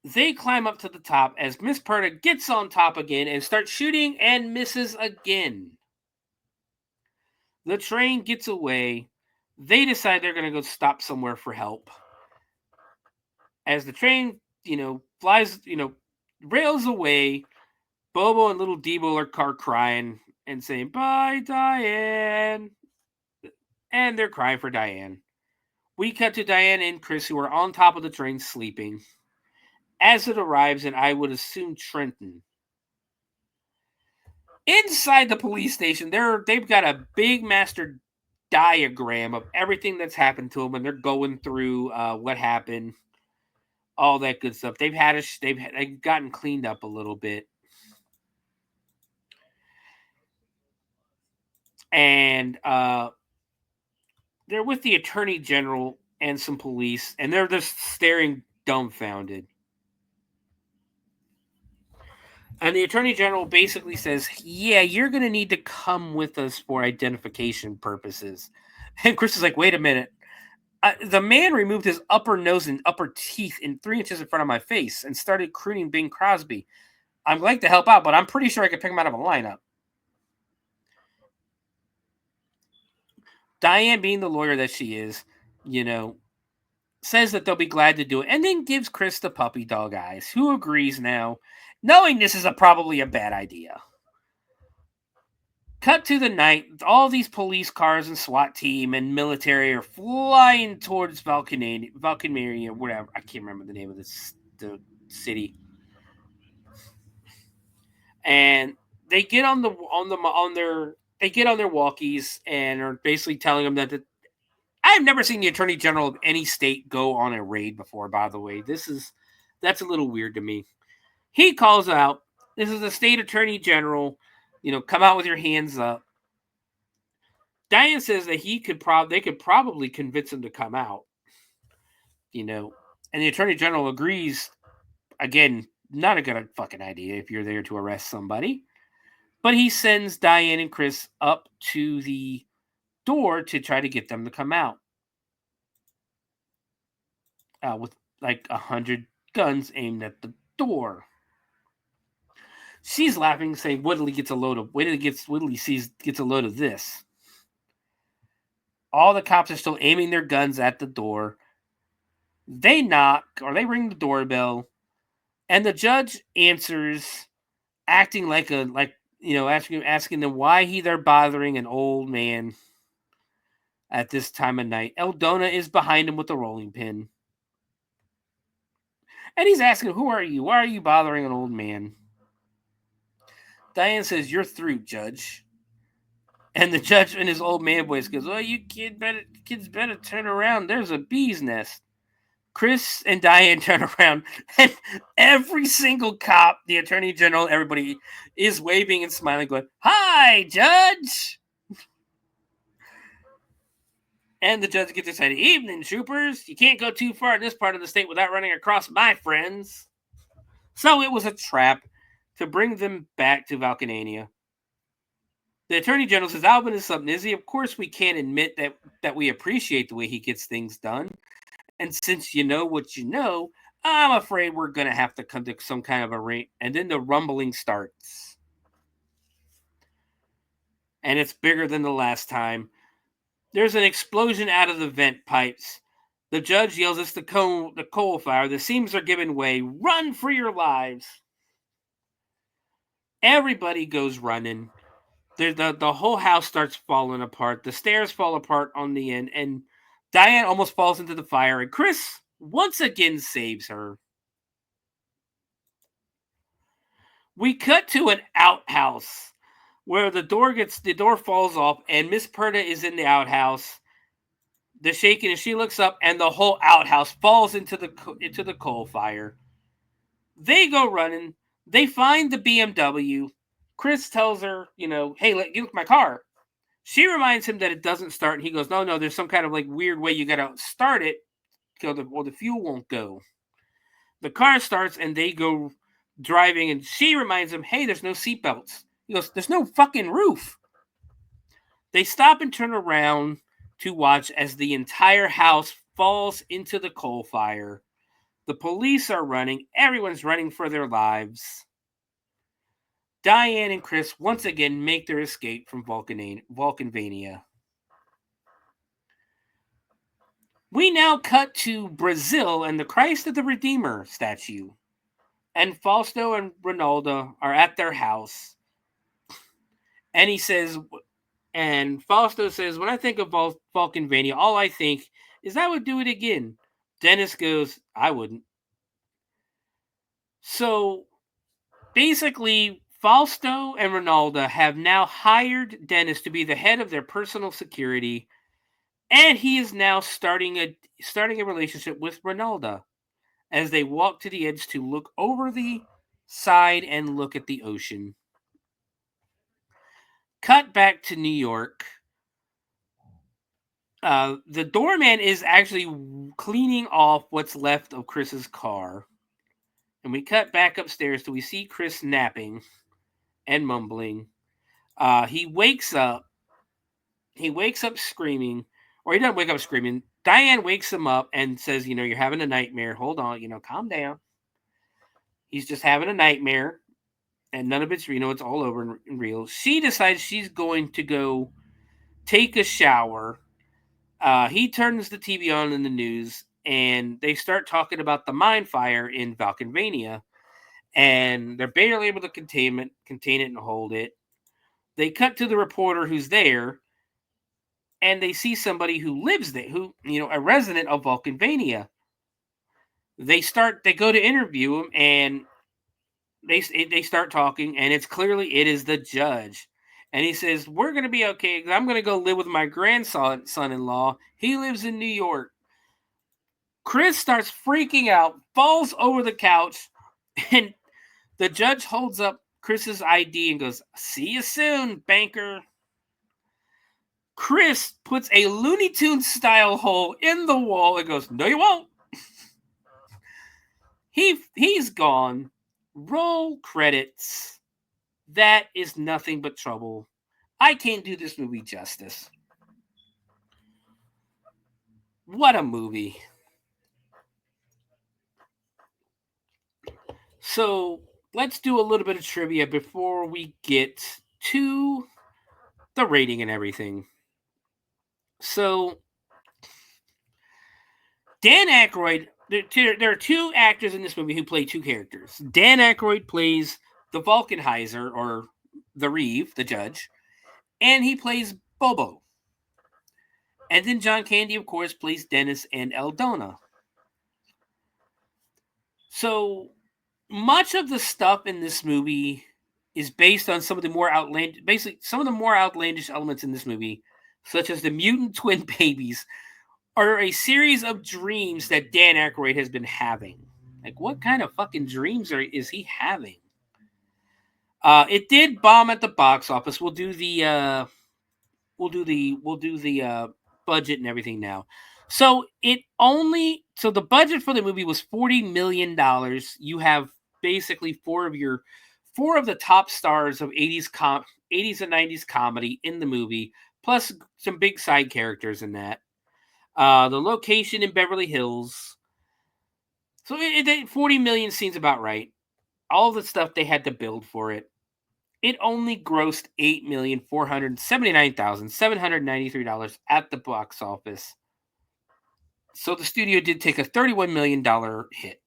S4: They climb up to the top as Miss Perta gets on top again and starts shooting and misses again. The train gets away. They decide they're going to go stop somewhere for help. As the train, flies, rails away, Bobo and little Debo are crying and saying, "Bye, Diane." And they're crying for Diane. We cut to Diane and Chris, who are on top of the train sleeping. As it arrives in, I would assume, Trenton. Inside the police station, they've got a big master diagram of everything that's happened to them, and they're going through what happened, all that good stuff. They've gotten cleaned up a little bit, and they're with the attorney general and some police, and they're just staring dumbfounded. And the attorney general basically says, "Yeah, you're going to need to come with us for identification purposes." And Chris is like, "Wait a minute. The man removed his upper nose and upper teeth 3 inches in front of my face and started crooning Bing Crosby. I'd like to help out, but I'm pretty sure I could pick him out of a lineup." Diane, being the lawyer that she is, says that they'll be glad to do it, and then gives Chris the puppy dog eyes, who agrees now, knowing this is probably a bad idea. Cut to the night. All these police cars and SWAT team and military are flying towards Valkyria, whatever. I can't remember the name of the city. And they get on their walkies and are basically telling them that I've never seen the attorney general of any state go on a raid before. By the way, that's a little weird to me. He calls out, "This is the state attorney general. Come out with your hands up." Diane says that they could probably convince him to come out. And the attorney general agrees. Again, not a good fucking idea if you're there to arrest somebody. But he sends Diane and Chris up to the door to try to get them to come out. With like 100 guns aimed at the door. She's laughing, saying, "Wait till he gets a load of this." All the cops are still aiming their guns at the door. They knock, or they ring the doorbell, and the judge answers, acting asking them why they're bothering an old man at this time of night. Eldona is behind him with a rolling pin. And he's asking, "Who are you? Why are you bothering an old man?" Diane says, "You're through, Judge." And the judge in his old man voice goes, "Oh, you kids better turn around. There's a bee's nest." Chris and Diane turn around, and every single cop, the attorney general, everybody is waving and smiling, going, "Hi, Judge." And the judge gets excited. "Evening, troopers. You can't go too far in this part of the state without running across my friends." So it was a trap to bring them back to Valkyria. The attorney general says, "Alvin is something, is he? Of course we can't admit that we appreciate the way he gets things done. And since you know what you know, I'm afraid we're going to have to come to some kind of a rate." And then the rumbling starts. And it's bigger than the last time. There's an explosion out of the vent pipes. The judge yells, "It's the coal fire. The seams are giving way. Run for your lives." Everybody goes running. The whole house starts falling apart. The stairs fall apart on the end, and Diane almost falls into the fire, and Chris once again saves her. We cut to an outhouse where the door falls off, and Miss Perta is in the outhouse. They're shaking, and she looks up, and the whole outhouse falls into the coal fire. They go running. They find the BMW. Chris tells her, "Hey, you look at my car." She reminds him that it doesn't start, and he goes, No, there's some kind of weird way you got to start it, or the fuel won't go. The car starts, and they go driving, and she reminds him, "Hey, there's no seatbelts." He goes, "There's no fucking roof." They stop and turn around to watch as the entire house falls into the coal fire. The police are running. Everyone's running for their lives. Diane and Chris once again make their escape from Vulcanvania. We now cut to Brazil and the Christ of the Redeemer statue. And Fausto and Ronaldo are at their house. And Fausto says, when I think of Vulcanvania, all I think is I would do it again. Dennis goes, I wouldn't. So basically, Fausto and Ronaldo have now hired Dennis to be the head of their personal security, and he is now starting a relationship with Ronaldo as they walk to the edge to look over the side and look at the ocean. Cut back to New York. The doorman is actually cleaning off what's left of Chris's car. And we cut back upstairs till we see Chris napping and mumbling. He wakes up. He wakes up screaming. Or he doesn't wake up screaming. Diane wakes him up and says, you're having a nightmare. Hold on, calm down. He's just having a nightmare. And none of it's, it's all over and real. She decides she's going to go take a shower. He turns the TV on in the news, and they start talking about the mine fire in Vulcanvania, and they're barely able to contain it and hold it. They cut to the reporter who's there, and they see somebody who lives there, a resident of Vulcanvania. They go to interview him, and they start talking, and it is the judge. And he says, we're going to be okay. I'm going to go live with my son-in-law. He lives in New York. Chris starts freaking out, falls over the couch, and the judge holds up Chris's ID and goes, see you soon, banker. Chris puts a Looney Tunes style hole in the wall and goes, no, you won't. He's gone. Roll credits. That is nothing but trouble. I can't do this movie justice. What a movie. So let's do a little bit of trivia before we get to the rating and everything. So Dan Akroyd, there are two actors in this movie who play two characters. Dan Akroyd plays the Vulcanheiser, or the Reeve, the judge, and he plays Bobo. And then John Candy, of course, plays Dennis and Eldona. So much of the stuff in this movie is based on some of the more outlandish elements in this movie, such as the mutant twin babies, are a series of dreams that Dan Akroyd has been having. Like, what kind of fucking dreams is he having? It did bomb at the box office. We'll do the budget and everything now. So the budget for the movie was $40 million. You have basically four of the top stars of 80s and 90s comedy in the movie, plus some big side characters in that. The location in Beverly Hills. So 40 million seems about right. All the stuff they had to build for it. It only grossed $8,479,793 at the box office. So the studio did take a $31 million hit.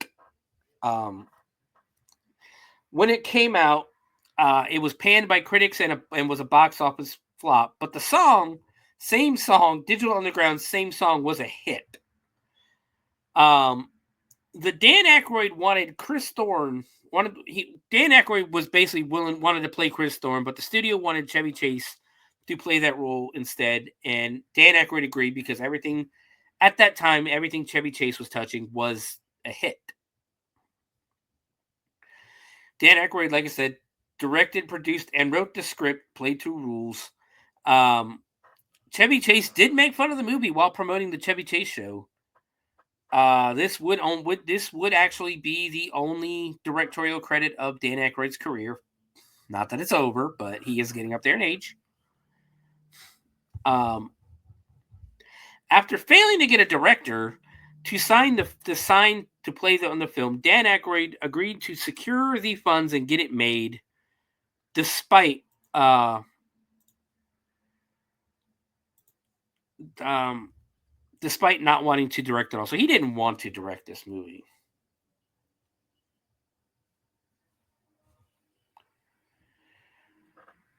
S4: When it came out, it was panned by critics and was a box office flop. But the song, same song, Digital Underground's same song, was a hit. The Dan Akroyd wanted Chris Thorne. Dan Akroyd was basically wanted to play Chris Thorne, but the studio wanted Chevy Chase to play that role instead. And Dan Akroyd agreed because everything Chevy Chase was touching was a hit. Dan Akroyd, like I said, directed, produced, and wrote the script, played two roles. Chevy Chase did make fun of the movie while promoting the Chevy Chase show. This would actually be the only directorial credit of Dan Akroyd's career. Not that it's over, but he is getting up there in age. After failing to get a director to sign to play on the film, Dan Akroyd agreed to secure the funds and get it made, despite despite not wanting to direct it all. So he didn't want to direct this movie.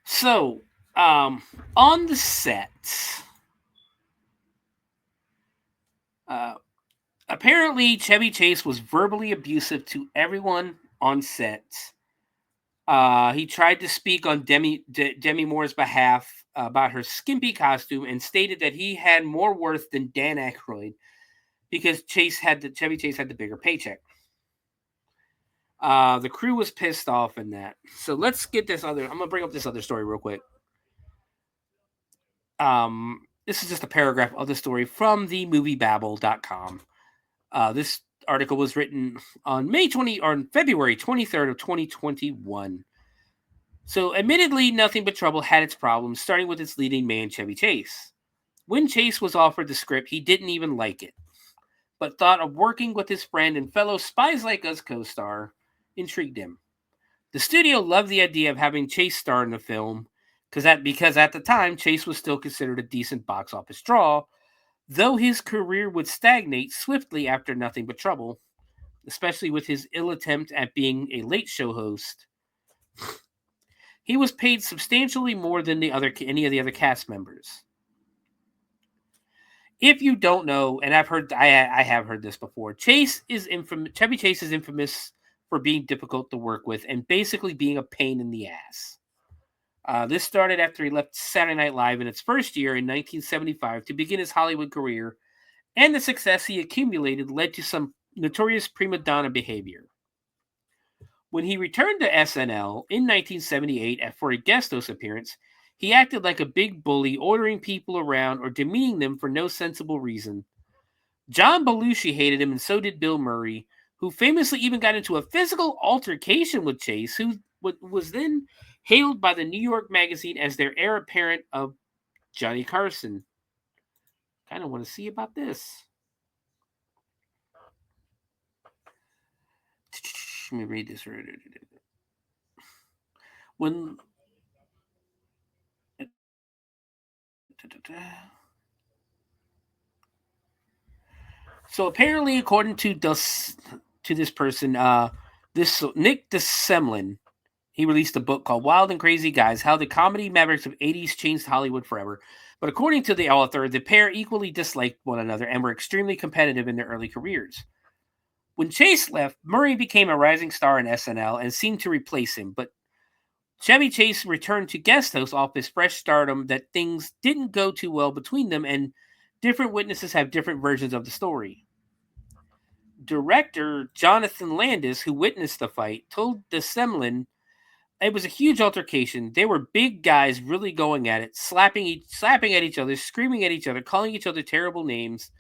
S4: So, on the set, apparently Chevy Chase was verbally abusive to everyone on set. He tried to speak on Demi Moore's behalf about her skimpy costume and stated that he had more worth than Dan Akroyd because Chevy Chase had the bigger paycheck. The crew was pissed off in that. So let's get this other. I'm gonna bring up this other story real quick. This is just a paragraph of the story from the moviebabble.com. This article was written on February 23rd of 2021. So, admittedly, Nothing But Trouble had its problems, starting with its leading man, Chevy Chase. When Chase was offered the script, he didn't even like it, but thought of working with his friend and fellow Spies Like Us co-star intrigued him. The studio loved the idea of having Chase star in the film, because at the time, Chase was still considered a decent box office draw, though his career would stagnate swiftly after Nothing But Trouble, especially with his ill attempt at being a late show host. He was paid substantially more than any of the other cast members. If you don't know, and I have heard this before, Chevy Chase is infamous for being difficult to work with and basically being a pain in the ass. This started after he left Saturday Night Live in its first year in 1975 to begin his Hollywood career, and the success he accumulated led to some notorious prima donna behavior. When he returned to SNL in 1978 for a guest host appearance, he acted like a big bully, ordering people around or demeaning them for no sensible reason. John Belushi hated him, and so did Bill Murray, who famously even got into a physical altercation with Chase, who was then hailed by the New York Magazine as their heir apparent of Johnny Carson. Kind of want to see about this. Let me read this. So apparently, according to this person, this Nick DeSemlin, he released a book called Wild and Crazy Guys, How the Comedy Mavericks of 80s Changed Hollywood Forever. But according to the author, the pair equally disliked one another and were extremely competitive in their early careers. When Chase left, Murray became a rising star in SNL and seemed to replace him, but Chevy Chase returned to guest host off his fresh stardom that things didn't go too well between them, and different witnesses have different versions of the story. Director Jonathan Landis, who witnessed the fight, told DeSemlin it was a huge altercation. They were big guys really going at it, slapping at each other, screaming at each other, calling each other terrible names.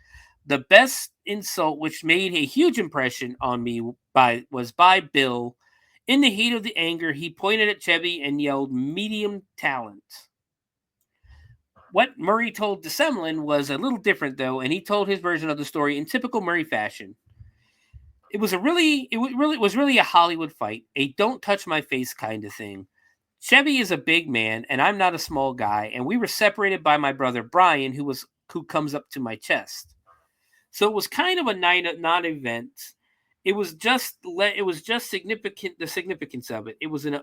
S4: The best insult, which made a huge impression on me, was by Bill. In the heat of the anger, he pointed at Chevy and yelled, "Medium talent." What Murray told DeSemlin was a little different, though, and he told his version of the story in typical Murray fashion. It was really a Hollywood fight, a don't touch my face kind of thing. Chevy is a big man, and I'm not a small guy, and we were separated by my brother Brian, who comes up to my chest. So it was kind of a non-event. It was just significant. The significance of it. It was an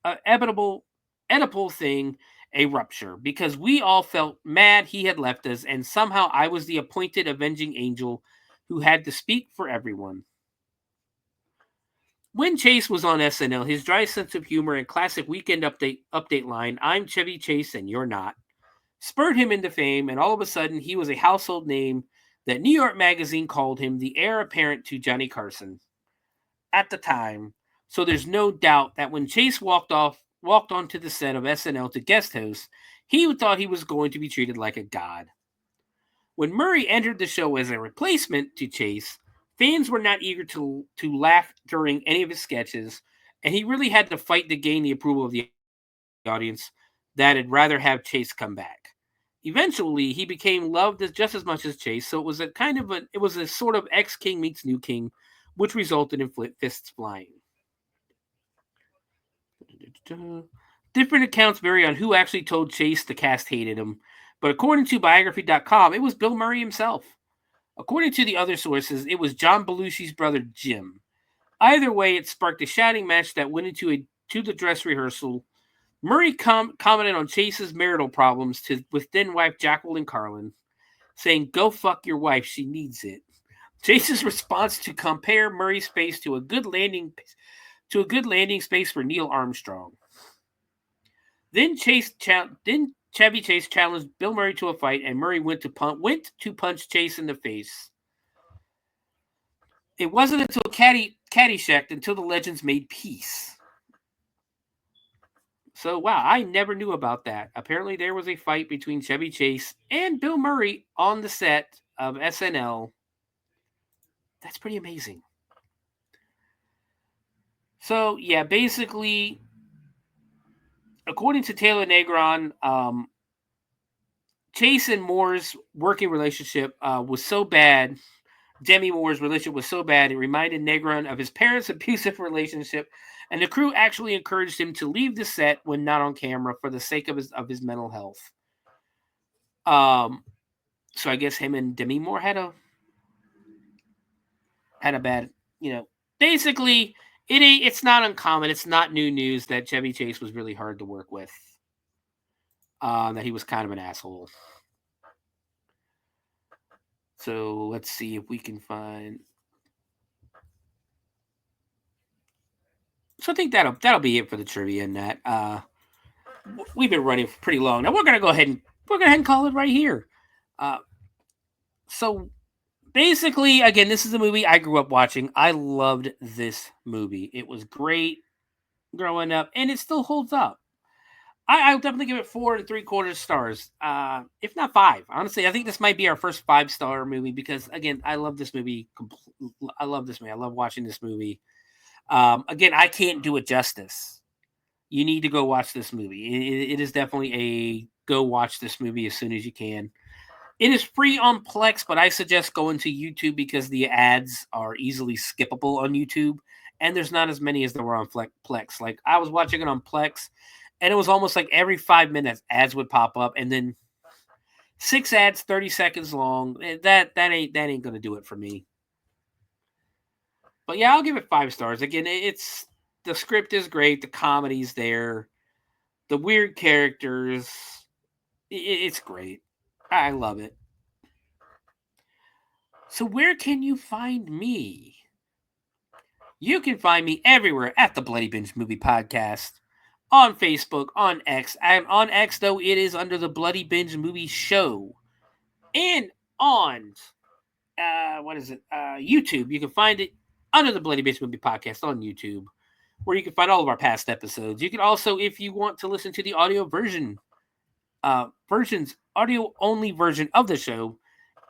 S4: Oedipal thing, a rupture, because we all felt mad he had left us, and somehow I was the appointed avenging angel who had to speak for everyone. When Chase was on SNL, his dry sense of humor and classic weekend update line, "I'm Chevy Chase and you're not," spurred him into fame, and all of a sudden he was a household name that New York Magazine called him the heir apparent to Johnny Carson at the time. So there's no doubt that when Chase walked onto the set of SNL to guest host, he thought he was going to be treated like a god. When Murray entered the show as a replacement to Chase, fans were not eager to laugh during any of his sketches, and he really had to fight to gain the approval of the audience that had rather have Chase come back. eventually he became loved just as much as Chase. So it was a sort of ex-king meets new king, which resulted in fists flying. Different accounts vary on who actually told Chase the cast hated him, but according to biography.com, it was Bill Murray himself. According to the other sources, it was John Belushi's brother Jim. Either way, it sparked a shouting match that went into the dress rehearsal. Murray commented on Chase's marital problems with then wife Jacqueline Carlin, saying, "Go fuck your wife, she needs it." Chase's response to compare Murray's face to a good landing space for Neil Armstrong. Then Chevy Chase challenged Bill Murray to a fight, and Murray went to punch Chase in the face. It wasn't until Caddyshack until the legends made peace. So, wow, I never knew about that. Apparently, there was a fight between Chevy Chase and Bill Murray on the set of SNL. That's pretty amazing. So, yeah, basically, according to Taylor Negron, Chase and Moore's working relationship was so bad. Demi Moore's relationship was so bad, it reminded Negron of his parents' abusive relationship, and the crew actually encouraged him to leave the set when not on camera for the sake of his mental health. So I guess him and Demi Moore had a bad, basically it's not uncommon, it's not new news that Chevy Chase was really hard to work with. That he was kind of an asshole. So let's see if we can find. So I think that'll be it for the trivia in that. We've been running pretty long. Now we're gonna go ahead and call it right here. So basically, again, this is a movie I grew up watching. I loved this movie. It was great growing up, and it still holds up. I'll definitely give it 4 3/4 stars, if not 5. Honestly, I think this might be our first 5-star movie because, again, I love this movie. I love this movie. I love watching this movie. Again, I can't do it justice. You need to go watch this movie. It is definitely a go watch this movie as soon as you can. It is free on Plex, but I suggest going to YouTube because the ads are easily skippable on YouTube, and there's not as many as there were on Plex. Like, I was watching it on Plex, and it was almost like every 5 minutes ads would pop up, and then 6 ads, 30 seconds long. That ain't gonna do it for me. But yeah, I'll give it 5 stars. Again, the script is great, the comedy's there, the weird characters. It's great. I love it. So where can you find me? You can find me everywhere at the Bloody Binge Movie Podcast. On Facebook, on X, and on X, though, it is under the Bloody Binge Movie Show. And on, YouTube. You can find it under the Bloody Binge Movie Podcast on YouTube, where you can find all of our past episodes. You can also, if you want to listen to the audio audio-only version of the show,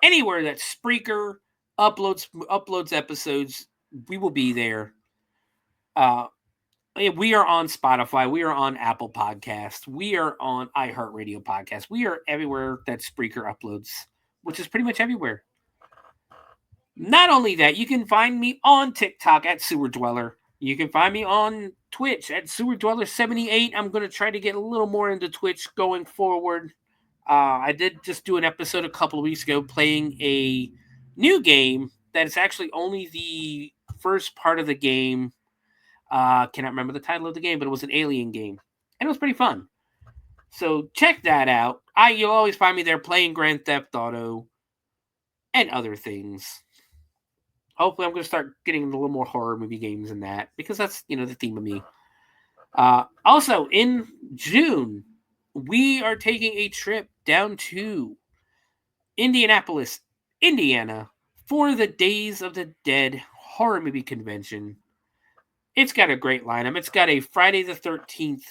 S4: anywhere that Spreaker uploads episodes, we will be there. We are on Spotify. We are on Apple Podcasts. We are on iHeartRadio Podcasts. We are everywhere that Spreaker uploads, which is pretty much everywhere. Not only that, you can find me on TikTok at Sewer Dweller. You can find me on Twitch at Sewer Dweller 78. I'm going to try to get a little more into Twitch going forward. I did just do an episode a couple of weeks ago playing a new game that is actually only the first part of the game. Cannot remember the title of the game, but it was an alien game, and it was pretty fun. So check that out. You'll always find me there playing Grand Theft Auto and other things. Hopefully, I'm going to start getting a little more horror movie games than that because that's the theme of me. Also, in June, we are taking a trip down to Indianapolis, Indiana, for the Days of the Dead horror movie convention. It's got a great lineup. It's got a Friday the 13th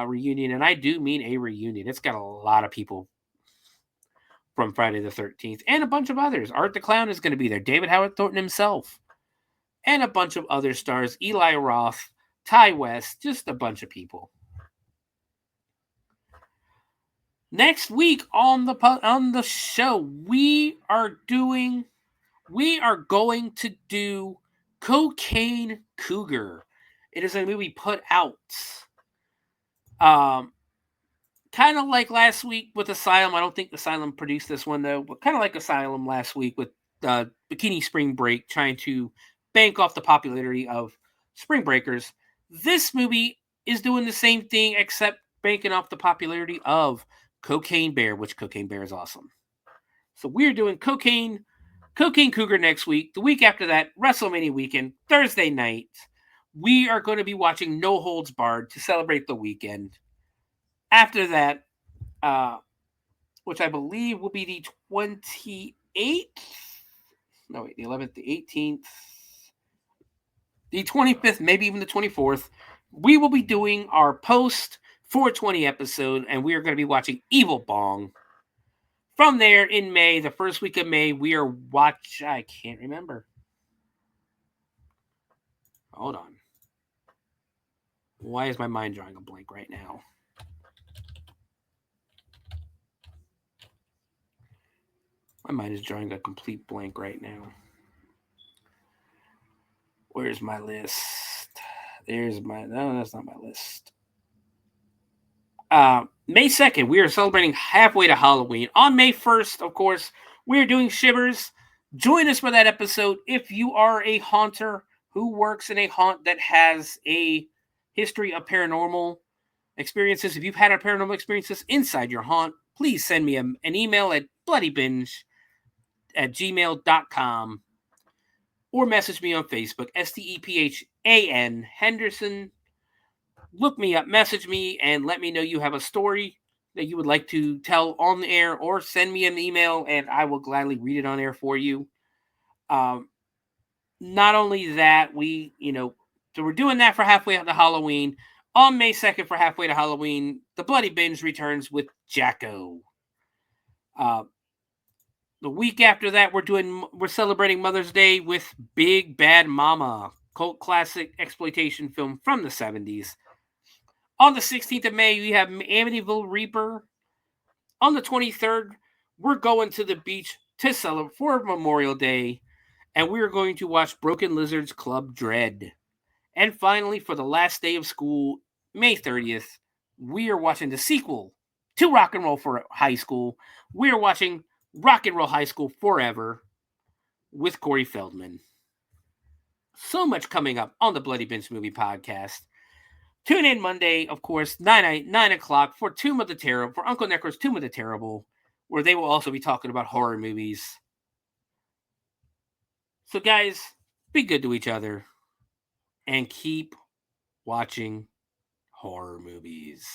S4: reunion, and I do mean a reunion. It's got a lot of people from Friday the 13th and a bunch of others. Art the Clown is going to be there. David Howard Thornton himself. And a bunch of other stars. Eli Roth, Ty West, just a bunch of people. Next week on the show, we are going to do Cocaine Cougar. It is a movie put out, kind of like last week with Asylum. I don't think Asylum produced this one though, but kind of like Asylum last week with Bikini Spring Break, trying to bank off the popularity of Spring Breakers. This movie is doing the same thing, except banking off the popularity of Cocaine Bear, which Cocaine Bear is awesome. So we're doing Cocaine Cougar next week. The week after that, WrestleMania weekend, Thursday night. We are going to be watching No Holds Barred to celebrate the weekend. After that, which I believe will be the 28th. No, wait, the 11th, the 18th, the 25th, maybe even the 24th. We will be doing our post 420 episode, and we are going to be watching Evil Bong. From there, in May, the first week of May, we are I can't remember. Hold on. Why is my mind drawing a blank right now? My mind is drawing a complete blank right now. Where's my list? No, that's not my list. May 2nd, we are celebrating halfway to Halloween. On May 1st, of course, we are doing Shivers. Join us for that episode if you are a haunter who works in a haunt that has a history of paranormal experiences. If you've had a paranormal experiences inside your haunt, please send me an email at bloodybinge@gmail.com or message me on Facebook, STEPHAN Henderson. Look me up, message me, and let me know you have a story that you would like to tell on the air, or send me an email and I will gladly read it on air for you. Not only that, so we're doing that for halfway to Halloween. On May 2nd for halfway to Halloween, the Bloody Binge returns with Jacko. The week after that, we're celebrating Mother's Day with Big Bad Mama, cult classic exploitation film from the 70s. On the 16th of May, we have Amityville Reaper. On the 23rd, we're going to the beach to celebrate for Memorial Day, and we are going to watch Broken Lizards Club Dread. And finally, for the last day of school, May 30th, we are watching the sequel to Rock and Roll for High School. We are watching Rock and Roll High School Forever with Corey Feldman. So much coming up on the Bloody Binge Movie Podcast. Tune in Monday, of course, 9 o'clock for Uncle Necro's Tomb of the Terrible, where they will also be talking about horror movies. So guys, be good to each other and keep watching horror movies.